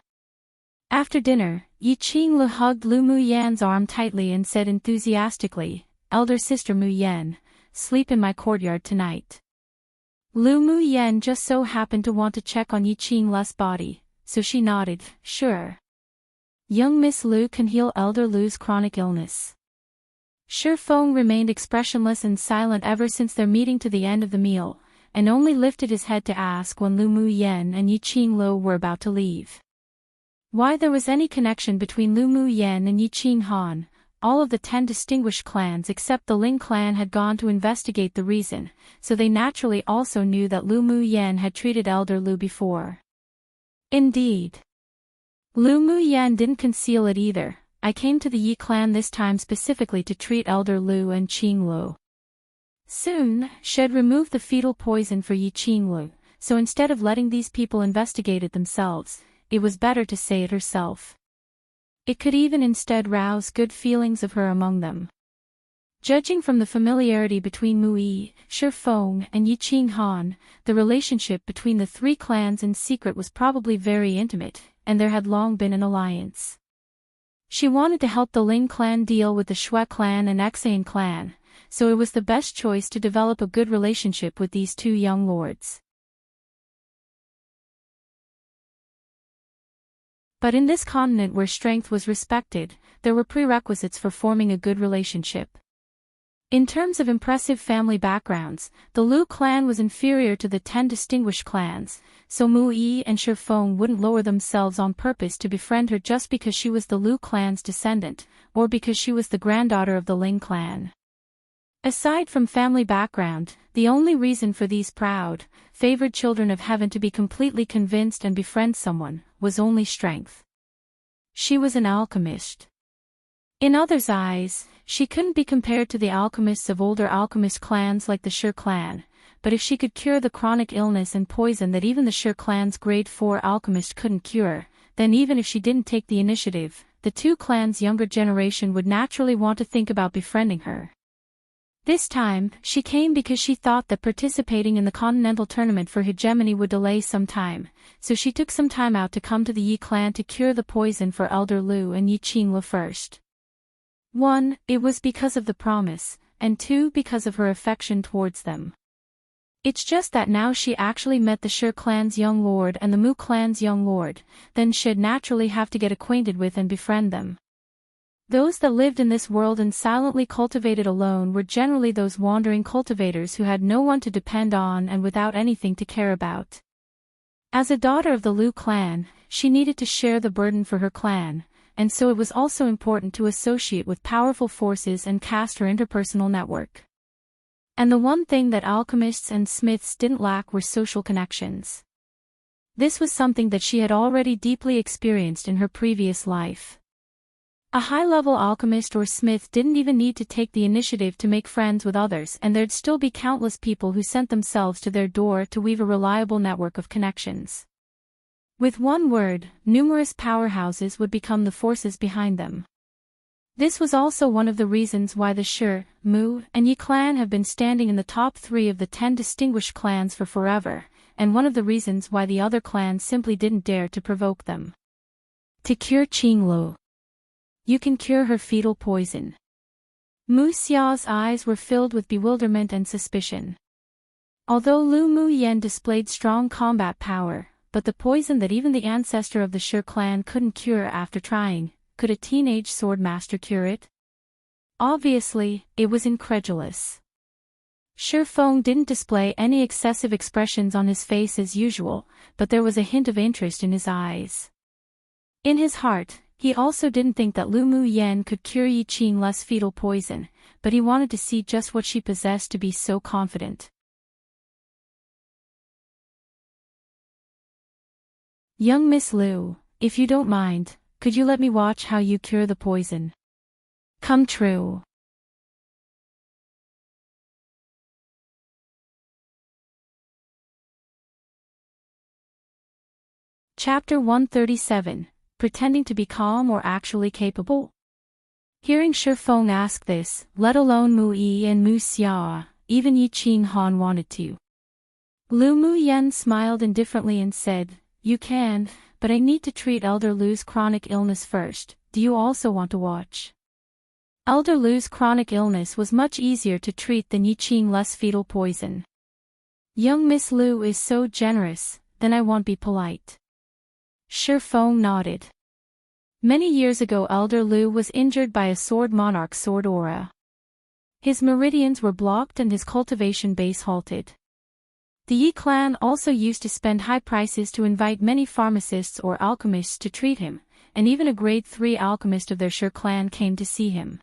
After dinner, Yi Qing Lu hugged Lu Mu Yan's arm tightly and said enthusiastically, Elder Sister Mu Yan, sleep in my courtyard tonight. Lu Mu Yan just so happened to want to check on Yi Qing Lu's body, so she nodded, sure. Young Miss Lu can heal Elder Lu's chronic illness. Shi Feng remained expressionless and silent ever since their meeting to the end of the meal, and only lifted his head to ask when Lu Mu Yan and Yi Qing Lu were about to leave. Why there was any connection between Lu Mu Yan and Yi Qing Han, all of the 10 distinguished clans except the Ling clan had gone to investigate the reason, so they naturally also knew that Lu Mu Yan had treated Elder Lu before. Indeed. Lu Mu Yan didn't conceal it either. I came to the Yi clan this time specifically to treat Elder Lu and Qing Lu. Soon, Shed removed the fetal poison for Yi Qing Lu, so instead of letting these people investigate it themselves, it was better to say it herself. It could even instead rouse good feelings of her among them. Judging from the familiarity between Mu Yi, Shi Feng, and Yi Qing Han, the relationship between the 3 clans in secret was probably very intimate, and there had long been an alliance. She wanted to help the Ling clan deal with the Shui clan and Xan clan, so it was the best choice to develop a good relationship with these 2 young lords. But in this continent where strength was respected, there were prerequisites for forming a good relationship. In terms of impressive family backgrounds, the Lu clan was inferior to the 10 distinguished clans, so Mu Yi and Shi Feng wouldn't lower themselves on purpose to befriend her just because she was the Lu clan's descendant, or because she was the granddaughter of the Ling clan. Aside from family background, the only reason for these proud, favored children of heaven to be completely convinced and befriend someone, was only strength. She was an alchemist. In others' eyes, she couldn't be compared to the alchemists of older alchemist clans like the Shi clan, but if she could cure the chronic illness and poison that even the Shi clan's grade 4 alchemist couldn't cure, then even if she didn't take the initiative, the 2 clans' younger generation would naturally want to think about befriending her. This time, she came because she thought that participating in the continental tournament for hegemony would delay some time, so she took some time out to come to the Yi clan to cure the poison for Elder Lu and Yi Qing Lu first. 1. It was because of the promise, and 2. Because of her affection towards them. It's just that now she actually met the Shi clan's young lord and the Mu clan's young lord, then she'd naturally have to get acquainted with and befriend them. Those that lived in this world and silently cultivated alone were generally those wandering cultivators who had no one to depend on and without anything to care about. As a daughter of the Lu clan, she needed to share the burden for her clan, and so it was also important to associate with powerful forces and cast her interpersonal network. And the one thing that alchemists and smiths didn't lack were social connections. This was something that she had already deeply experienced in her previous life. A high-level alchemist or smith didn't even need to take the initiative to make friends with others, and there'd still be countless people who sent themselves to their door to weave a reliable network of connections. With one word, numerous powerhouses would become the forces behind them. This was also one of the reasons why the Shi, Mu, and Yi clan have been standing in the top 3 of the 10 distinguished clans for forever, and one of the reasons why the other clans simply didn't dare to provoke them. To cure Qing Lu. You can cure her fetal poison. Mu Xiao's eyes were filled with bewilderment and suspicion. Although Lu Mu Yan displayed strong combat power, but the poison that even the ancestor of the Shi clan couldn't cure after trying, could a teenage sword master cure it? Obviously, it was incredulous. Feng didn't display any excessive expressions on his face as usual, but there was a hint of interest in his eyes. In his heart, he also didn't think that Lu Mu Yen could cure Yi Qing's fetal poison, but he wanted to see just what she possessed to be so confident. Young Miss Lu, if you don't mind, could you let me watch how you cure the poison? Come true. Chapter 137, Pretending to be calm or actually capable? Hearing Feng ask this, let alone Mu Yi and Mu Xia, even Yi Qinghan wanted to. Lu Mu Yen smiled indifferently and said, you can, but I need to treat Elder Lu's chronic illness first. Do you also want to watch? Elder Lu's chronic illness was much easier to treat than Yi Qing's fetal poison. Young Miss Lu is so generous, then I won't be polite. Feng nodded. Many years ago Elder Lu was injured by a sword monarch's sword aura. His meridians were blocked and his cultivation base halted. The Yi clan also used to spend high prices to invite many pharmacists or alchemists to treat him, and even a grade 3 alchemist of their clan came to see him.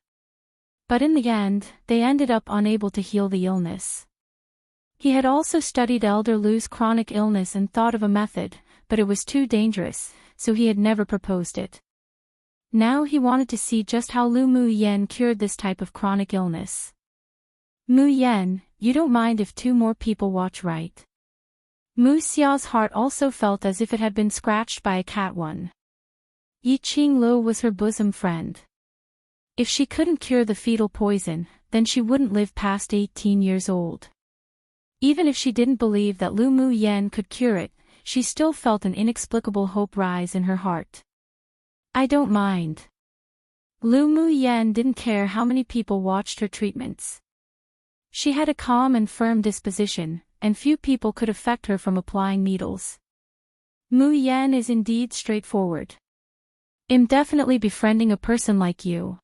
But in the end, they ended up unable to heal the illness. He had also studied Elder Lu's chronic illness and thought of a method, but it was too dangerous, so he had never proposed it. Now he wanted to see just how Lu Mu Yen cured this type of chronic illness. Mu Yen, you don't mind if 2 more people watch, right? Mu Xia's heart also felt as if it had been scratched by a cat one. Yi Qinglu was her bosom friend. If she couldn't cure the fetal poison, then she wouldn't live past 18 years old. Even if she didn't believe that Lu Mu Yen could cure it, she still felt an inexplicable hope rise in her heart. I don't mind. Lu Mu Yen didn't care how many people watched her treatments. She had a calm and firm disposition, and few people could affect her from applying needles. Mu Yen is indeed straightforward. I'm definitely befriending a person like you.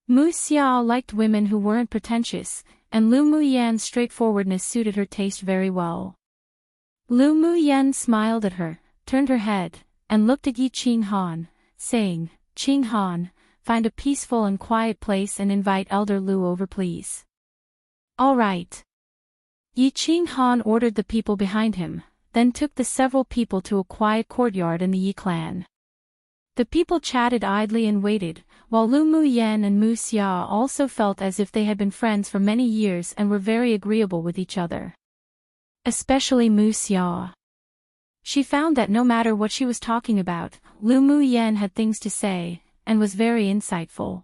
Mu Xia liked women who weren't pretentious, and Lu Mu Yen's straightforwardness suited her taste very well. Lu Mu Yen smiled at her, turned her head, and looked at Yi Qinghan, saying, Qinghan, find a peaceful and quiet place and invite Elder Lu over please. All right. Yi Qinghan ordered the people behind him, then took the several people to a quiet courtyard in the Yi clan. The people chatted idly and waited, while Lu Mu Yen and Mu Xia also felt as if they had been friends for many years and were very agreeable with each other. Especially Mu Xia. She found that no matter what she was talking about, Lu Mu Yen had things to say, and was very insightful.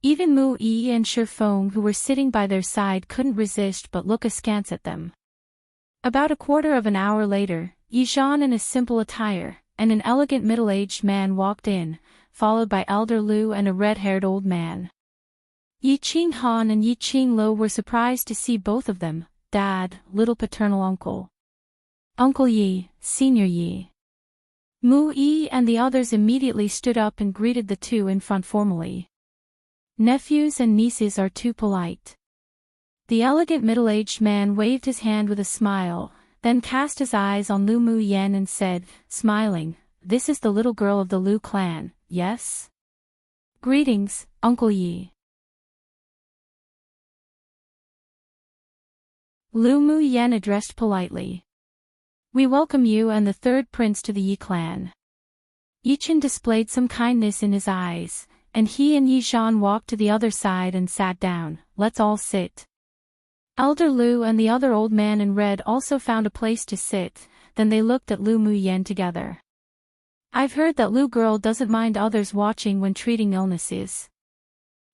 Even Mu Yi and Feng who were sitting by their side couldn't resist but look askance at them. About a quarter of an hour later, Yi Zhan in a simple attire, and an elegant middle-aged man walked in, followed by Elder Lu and a red-haired old man. Yi Qinghan and Yi Qinglu were surprised to see both of them, Dad, little paternal uncle. Uncle Yi, Senior Yi. Mu Yi and the others immediately stood up and greeted the two in front formally. Nephews and nieces are too polite. The elegant middle-aged man waved his hand with a smile, then cast his eyes on Lu Mu Yen and said, smiling, this is the little girl of the Lu clan, yes? Greetings, Uncle Yi. Lu Mu Yen addressed politely. We welcome you and the third prince to the Yi clan. Yi Qin displayed some kindness in his eyes, and he and Yi Zhan walked to the other side and sat down. Let's all sit. Elder Lu and the other old man in red also found a place to sit, then they looked at Lu Mu Yen together. I've heard that Lu girl doesn't mind others watching when treating illnesses.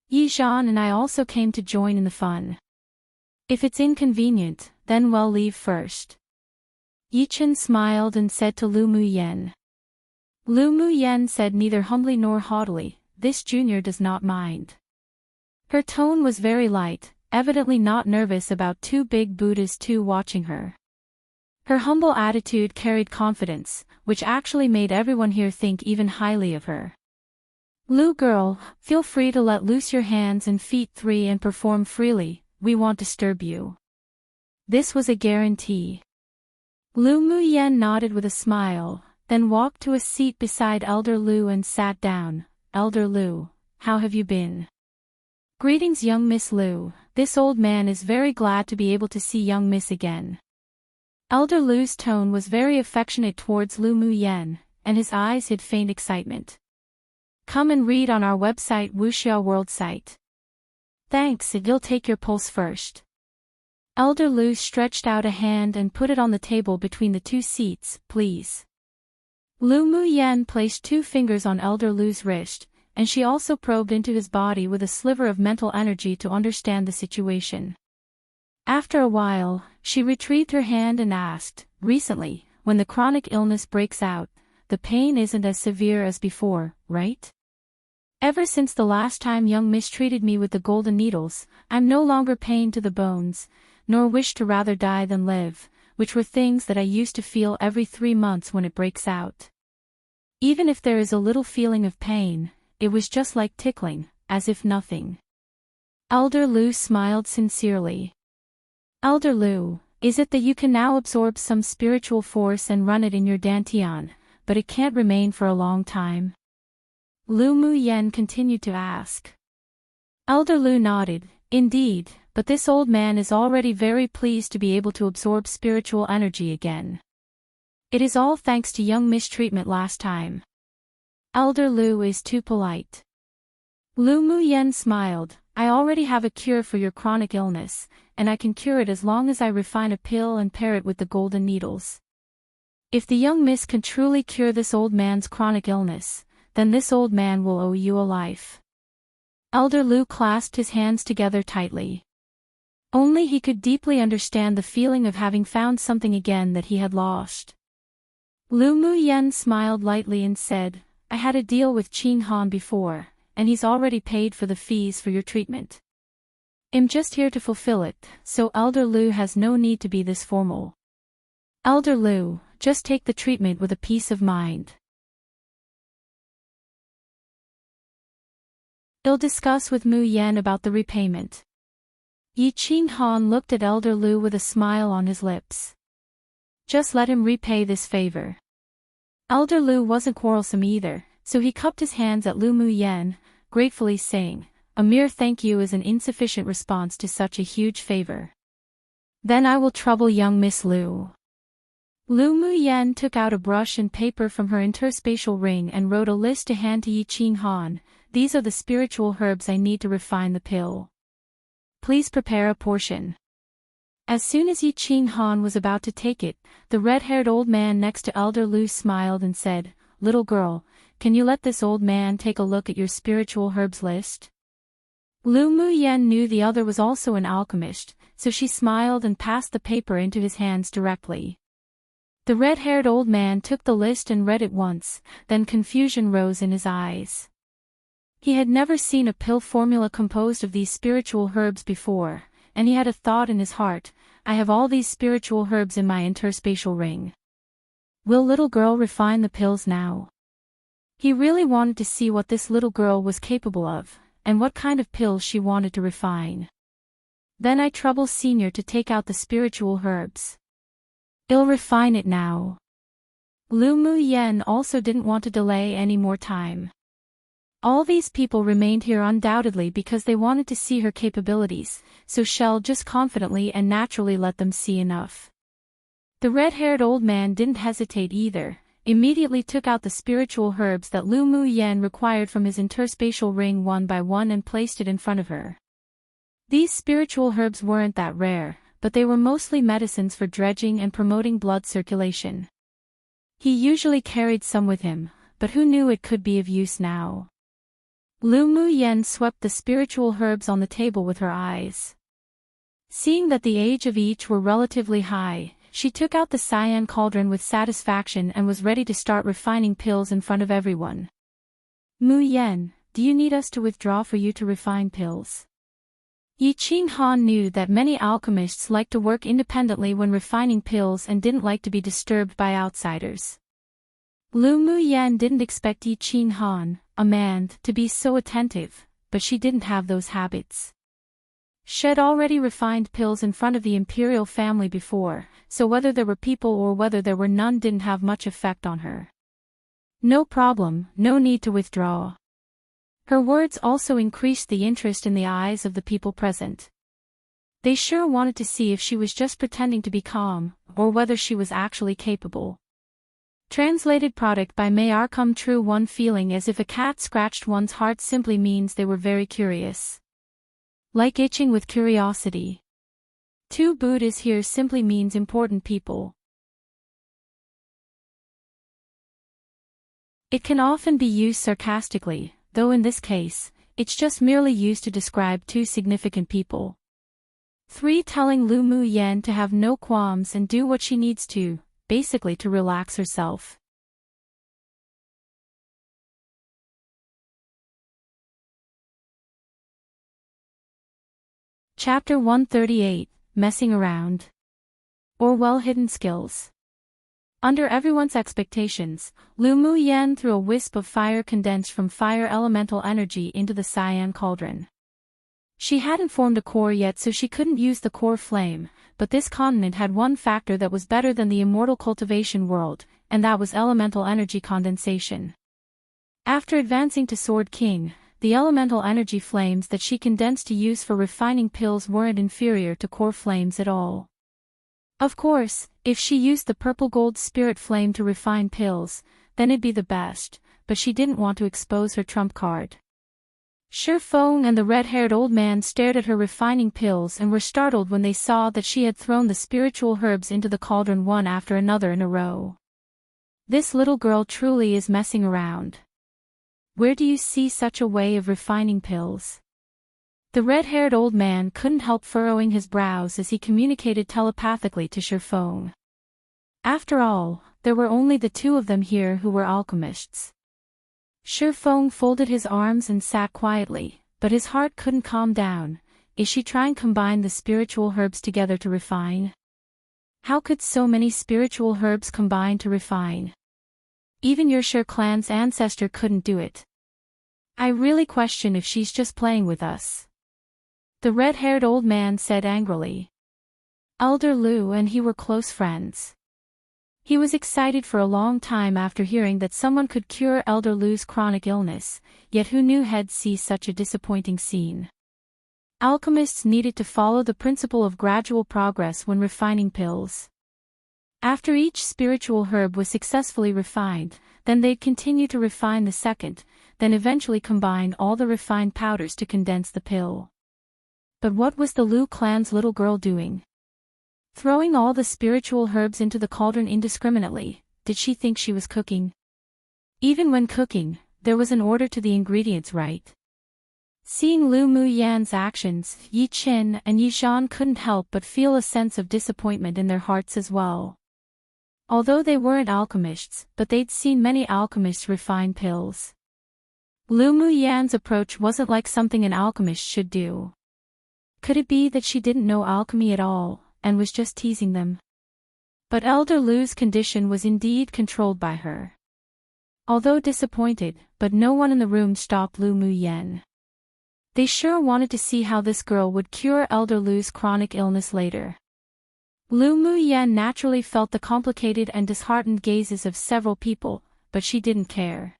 Yi Zhan and I also came to join in the fun. If it's inconvenient, then we'll leave first. Yi Qin smiled and said to Lu Mu Yen. Lu Mu Yen said neither humbly nor haughtily, this junior does not mind. Her tone was very light, evidently not nervous about two big Buddhas too watching her. Her humble attitude carried confidence, which actually made everyone here think even highly of her. Lu girl, feel free to let loose your hands and feet 3 and perform freely, we won't disturb you. This was a guarantee. Lu Muyen nodded with a smile, then walked to a seat beside Elder Lu and sat down. Elder Lu, how have you been? Greetings, young Miss Lu. This old man is very glad to be able to see young Miss again. Elder Lu's tone was very affectionate towards Lu Muyen, and his eyes hid faint excitement. Come and read on our website Wuxia World site. Thanks, you'll take your pulse first. Elder Lu stretched out a hand and put it on the table between the two seats, please. Lu Muyen placed 2 fingers on Elder Lu's wrist, and she also probed into his body with a sliver of mental energy to understand the situation. After a while, she retrieved her hand and asked, recently, when the chronic illness breaks out, the pain isn't as severe as before, right? Ever since the last time young Miss treated me with the golden needles, I'm no longer pained to the bones, nor wish to rather die than live, which were things that I used to feel every 3 months when it breaks out. Even if there is a little feeling of pain, it was just like tickling, as if nothing. Elder Lu smiled sincerely. Elder Lu, is it that you can now absorb some spiritual force and run it in your dantian, but it can't remain for a long time? Lu Muyen continued to ask. Elder Lu nodded, indeed, but this old man is already very pleased to be able to absorb spiritual energy again. It is all thanks to young Miss treatment last time. Elder Lu is too polite. Lu Muyen smiled, I already have a cure for your chronic illness, and I can cure it as long as I refine a pill and pair it with the golden needles. If the young Miss can truly cure this old man's chronic illness, then this old man will owe you a life. Elder Lu clasped his hands together tightly. Only he could deeply understand the feeling of having found something again that he had lost. Lu Muyen smiled lightly and said, I had a deal with Qing Han before, and he's already paid for the fees for your treatment. I'm just here to fulfill it, so Elder Lu has no need to be this formal. Elder Lu, just take the treatment with a peace of mind. I'll discuss with Mu Yan about the repayment. Yi Qing Han looked at Elder Lu with a smile on his lips. Just let him repay this favor. Elder Lu wasn't quarrelsome either, so he cupped his hands at Lu Muyen, gratefully saying, a mere thank you is an insufficient response to such a huge favor. Then I will trouble young Miss Lu. Lu Muyen took out a brush and paper from her interspatial ring and wrote a list to hand to Yi Qing Han. These are the spiritual herbs I need to refine the pill. Please prepare a portion. As soon as Yi Qing Han was about to take it, the red-haired old man next to Elder Lu smiled and said, Little girl, can you let this old man take a look at your spiritual herbs list? Lu Muyen knew the other was also an alchemist, so she smiled and passed the paper into his hands directly. The red-haired old man took the list and read it once, then confusion rose in his eyes. He had never seen a pill formula composed of these spiritual herbs before, and he had a thought in his heart, I have all these spiritual herbs in my interspatial ring. Will little girl refine the pills now? He really wanted to see what this little girl was capable of, and what kind of pills she wanted to refine. Then I trouble Senior to take out the spiritual herbs. I'll refine it now. Lu Muyen also didn't want to delay any more time. All these people remained here undoubtedly because they wanted to see her capabilities, so Shell just confidently and naturally let them see enough. The red-haired old man didn't hesitate either, immediately took out the spiritual herbs that Lu Muyen required from his interspatial ring one by one and placed it in front of her. These spiritual herbs weren't that rare, but they were mostly medicines for dredging and promoting blood circulation. He usually carried some with him, but who knew it could be of use now? Lu Muyen swept the spiritual herbs on the table with her eyes. Seeing that the age of each were relatively high, she took out the cyan cauldron with satisfaction and was ready to start refining pills in front of everyone. Muyen, do you need us to withdraw for you to refine pills? Yi Qing Han knew that many alchemists liked to work independently when refining pills and didn't like to be disturbed by outsiders. Lu Muyen didn't expect Yi Qing Han, a man, to be so attentive, but she didn't have those habits. She had already refined pills in front of the Imperial family before, so whether there were people or whether there were none didn't have much effect on her. No problem, no need to withdraw. Her words also increased the interest in the eyes of the people present. They sure wanted to see if she was just pretending to be calm, or whether she was actually capable. Translated product by May Our Come True. One feeling as if a cat scratched one's heart simply means they were very curious. Like itching with curiosity. 2 Boot is here simply means important people. It can often be used sarcastically, though in this case, it's just merely used to describe 2 significant people. 3 Telling Lu Mu Yen to have no qualms and do what she needs to, basically to relax herself. Chapter 138, Messing Around. Or Well-Hidden Skills. Under everyone's expectations, Lu Mu Yen threw a wisp of fire condensed from fire elemental energy into the cyan cauldron. She hadn't formed a core yet, so she couldn't use the core flame, but this continent had one factor that was better than the immortal cultivation world, and that was elemental energy condensation. After advancing to Sword King, the elemental energy flames that she condensed to use for refining pills weren't inferior to core flames at all. Of course, if she used the purple gold spirit flame to refine pills, then it'd be the best, but she didn't want to expose her trump card. Shi Feng and the red-haired old man stared at her refining pills and were startled when they saw that she had thrown the spiritual herbs into the cauldron one after another in a row. This little girl truly is messing around. Where do you see such a way of refining pills? The red-haired old man couldn't help furrowing his brows as he communicated telepathically to Shi Feng. After all, there were only the 2 of them here who were alchemists. Shi Feng folded his arms and sat quietly, but his heart couldn't calm down. Is she trying to combine the spiritual herbs together to refine? How could so many spiritual herbs combine to refine? Even your Shi clan's ancestor couldn't do it. I really question if she's just playing with us. The red-haired old man said angrily. Elder Lu and he were close friends. He was excited for a long time after hearing that someone could cure Elder Lu's chronic illness, yet who knew he'd see such a disappointing scene. Alchemists needed to follow the principle of gradual progress when refining pills. After each spiritual herb was successfully refined, then they'd continue to refine the second, then eventually combine all the refined powders to condense the pill. But what was the Lu clan's little girl doing? Throwing all the spiritual herbs into the cauldron indiscriminately, did she think she was cooking? Even when cooking, there was an order to the ingredients, right? Seeing Lu Mu Yan's actions, Yi Qin and Yi Zhan couldn't help but feel a sense of disappointment in their hearts as well. Although they weren't alchemists, but they'd seen many alchemists refine pills. Lu Mu Yan's approach wasn't like something an alchemist should do. Could it be that she didn't know alchemy at all, and was just teasing them? But Elder Lu's condition was indeed controlled by her. Although disappointed, but no one in the room stopped Lu Mu Yan. They sure wanted to see how this girl would cure Elder Lu's chronic illness later. Lu Mu Yan naturally felt the complicated and disheartened gazes of several people, but she didn't care.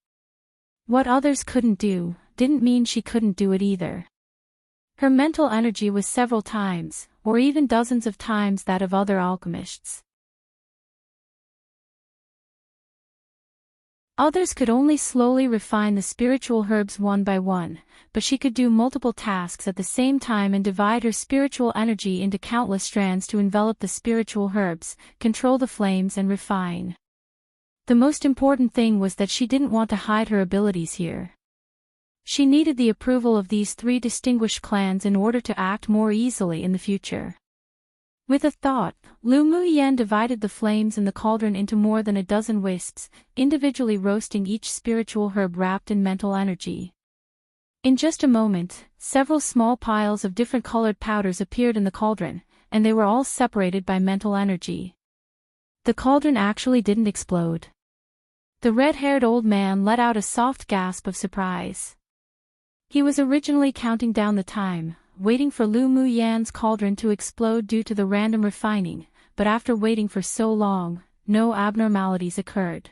What others couldn't do, didn't mean she couldn't do it either. Her mental energy was several times, or even dozens of times that of other alchemists. Others could only slowly refine the spiritual herbs one by one, but she could do multiple tasks at the same time and divide her spiritual energy into countless strands to envelop the spiritual herbs, control the flames and refine. The most important thing was that she didn't want to hide her abilities here. She needed the approval of these 3 distinguished clans in order to act more easily in the future. With a thought, Lu Mu Yan divided the flames in the cauldron into more than a dozen wisps, individually roasting each spiritual herb wrapped in mental energy. In just a moment, several small piles of different colored powders appeared in the cauldron, and they were all separated by mental energy. The cauldron actually didn't explode. The red-haired old man let out a soft gasp of surprise. He was originally counting down the time, waiting for Lu Mu Yan's cauldron to explode due to the random refining, but after waiting for so long, no abnormalities occurred.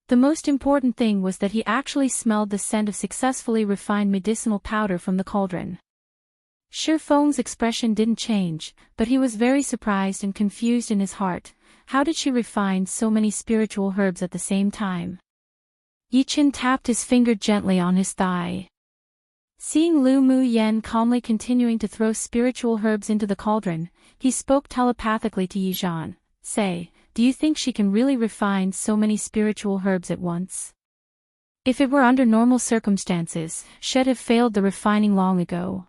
The most important thing was that he actually smelled the scent of successfully refined medicinal powder from the cauldron. Shi Feng's expression didn't change, but he was very surprised and confused in his heart. How did she refine so many spiritual herbs at the same time? Yi Chen tapped his finger gently on his thigh. Seeing Lu Mu Yan calmly continuing to throw spiritual herbs into the cauldron, he spoke telepathically to Yi Zhan. Say, do you think she can really refine so many spiritual herbs at once? If it were under normal circumstances, she'd have failed the refining long ago.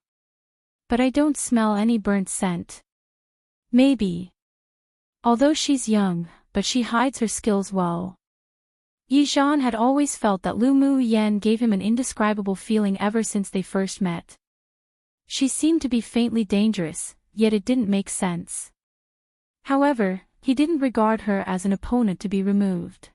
But I don't smell any burnt scent. Maybe. Although she's young, but she hides her skills well. Yi Zhan had always felt that Lu Mu Yan gave him an indescribable feeling ever since they first met. She seemed to be faintly dangerous, yet it didn't make sense. However, he didn't regard her as an opponent to be removed.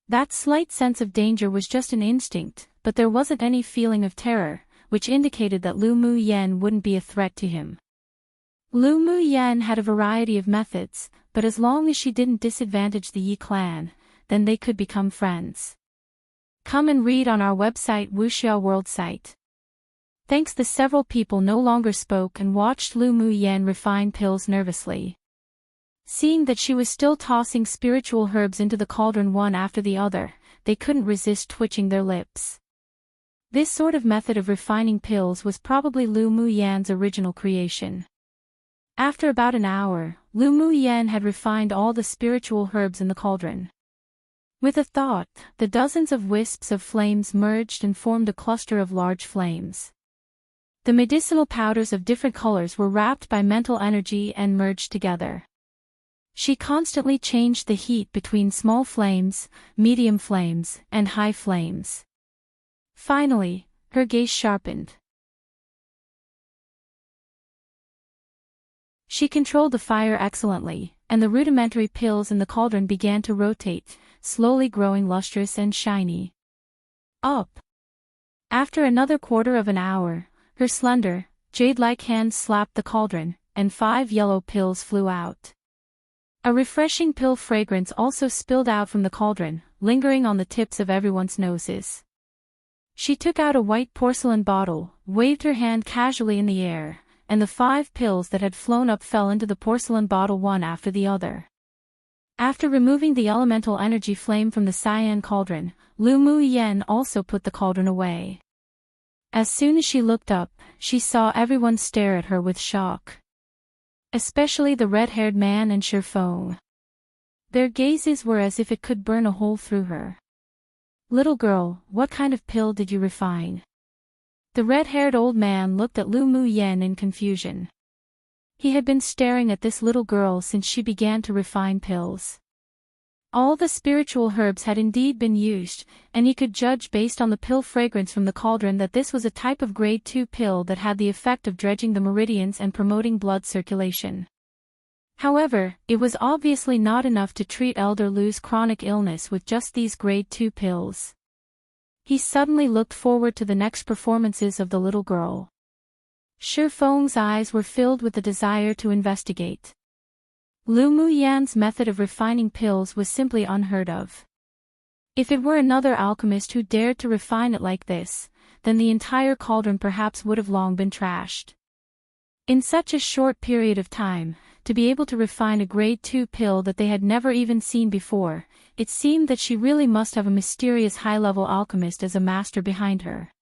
That slight sense of danger was just an instinct, but there wasn't any feeling of terror, which indicated that Lu Mu Yan wouldn't be a threat to him. Lu Mu Yan had a variety of methods, but as long as she didn't disadvantage the Yi clan, then they could become friends. Come and read on our website Wuxia World site. Thanks. The several people no longer spoke and watched Lu Mu Yan refine pills nervously. Seeing that she was still tossing spiritual herbs into the cauldron one after the other, they couldn't resist twitching their lips. This sort of method of refining pills was probably Lu Mu Yan's original creation. After about an hour, Lu Mu Yan had refined all the spiritual herbs in the cauldron. With a thought, the dozens of wisps of flames merged and formed a cluster of large flames. The medicinal powders of different colors were wrapped by mental energy and merged together. She constantly changed the heat between small flames, medium flames, and high flames. Finally, her gaze sharpened. She controlled the fire excellently, and the rudimentary pills in the cauldron began to rotate, slowly growing lustrous and shiny. Up! After another quarter of an hour, her slender, jade-like hands slapped the cauldron, and 5 yellow pills flew out. A refreshing pill fragrance also spilled out from the cauldron, lingering on the tips of everyone's noses. She took out a white porcelain bottle, waved her hand casually in the air, and the 5 pills that had flown up fell into the porcelain bottle one after the other. After removing the elemental energy flame from the cyan cauldron, Lu Mu Yan also put the cauldron away. As soon as she looked up, she saw everyone stare at her with shock. Especially the red-haired man and Shi Feng. Their gazes were as if it could burn a hole through her. Little girl, what kind of pill did you refine? The red-haired old man looked at Lu Mu Yan in confusion. He had been staring at this little girl since she began to refine pills. All the spiritual herbs had indeed been used, and he could judge based on the pill fragrance from the cauldron that this was a type of grade 2 pill that had the effect of dredging the meridians and promoting blood circulation. However, it was obviously not enough to treat Elder Lu's chronic illness with just these grade 2 pills. He suddenly looked forward to the next performances of the little girl. Shi Feng's eyes were filled with the desire to investigate. Lu Mu Yan's method of refining pills was simply unheard of. If it were another alchemist who dared to refine it like this, then the entire cauldron perhaps would have long been trashed. In such a short period of time, to be able to refine a grade 2 pill that they had never even seen before, it seemed that she really must have a mysterious high-level alchemist as a master behind her.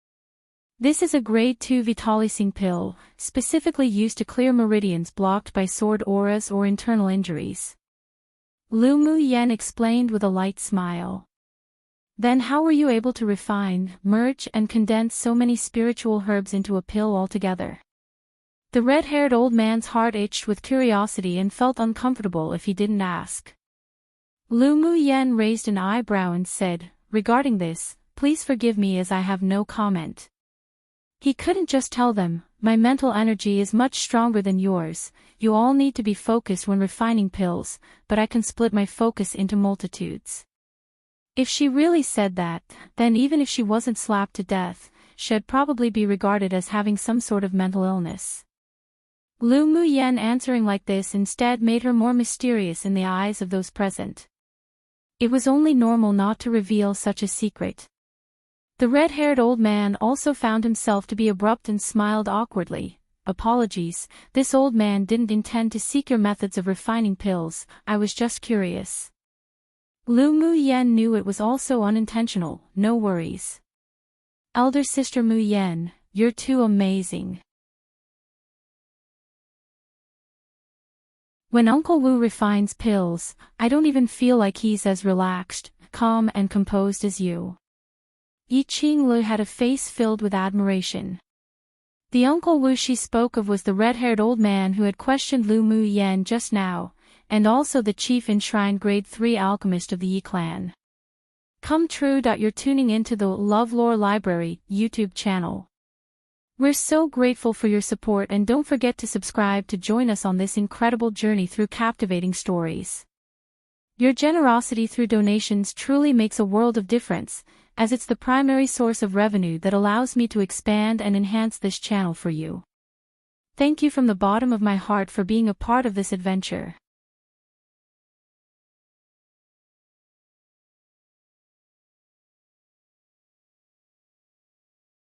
This is a grade 2 vitalizing pill, specifically used to clear meridians blocked by sword auras or internal injuries. Lu Mu Yan explained with a light smile. Then how were you able to refine, merge and condense so many spiritual herbs into a pill altogether? The red-haired old man's heart itched with curiosity and felt uncomfortable if he didn't ask. Lu Mu Yan raised an eyebrow and said, regarding this, please forgive me as I have no comment. He couldn't just tell them, my mental energy is much stronger than yours, you all need to be focused when refining pills, but I can split my focus into multitudes. If she really said that, then even if she wasn't slapped to death, should probably be regarded as having some sort of mental illness. Lu Muyen answering like this instead made her more mysterious in the eyes of those present. It was only normal not to reveal such a secret. The red-haired old man also found himself to be abrupt and smiled awkwardly. Apologies, this old man didn't intend to seek your methods of refining pills, I was just curious. Lu Muyen knew it was also unintentional, no worries. Elder sister Muyen, you're too amazing. When Uncle Wu refines pills, I don't even feel like he's as relaxed, calm and composed as you. Yi Qinglu had a face filled with admiration. The Uncle Wu she spoke of was the red-haired old man who had questioned Lu Muyen just now, and also the chief enshrined grade 3 alchemist of the Yi clan. Come true. You're tuning into the LoveLore Library YouTube channel. We're so grateful for your support, and don't forget to subscribe to join us on this incredible journey through captivating stories. Your generosity through donations truly makes a world of difference, as it's the primary source of revenue that allows me to expand and enhance this channel for you. Thank you from the bottom of my heart for being a part of this adventure.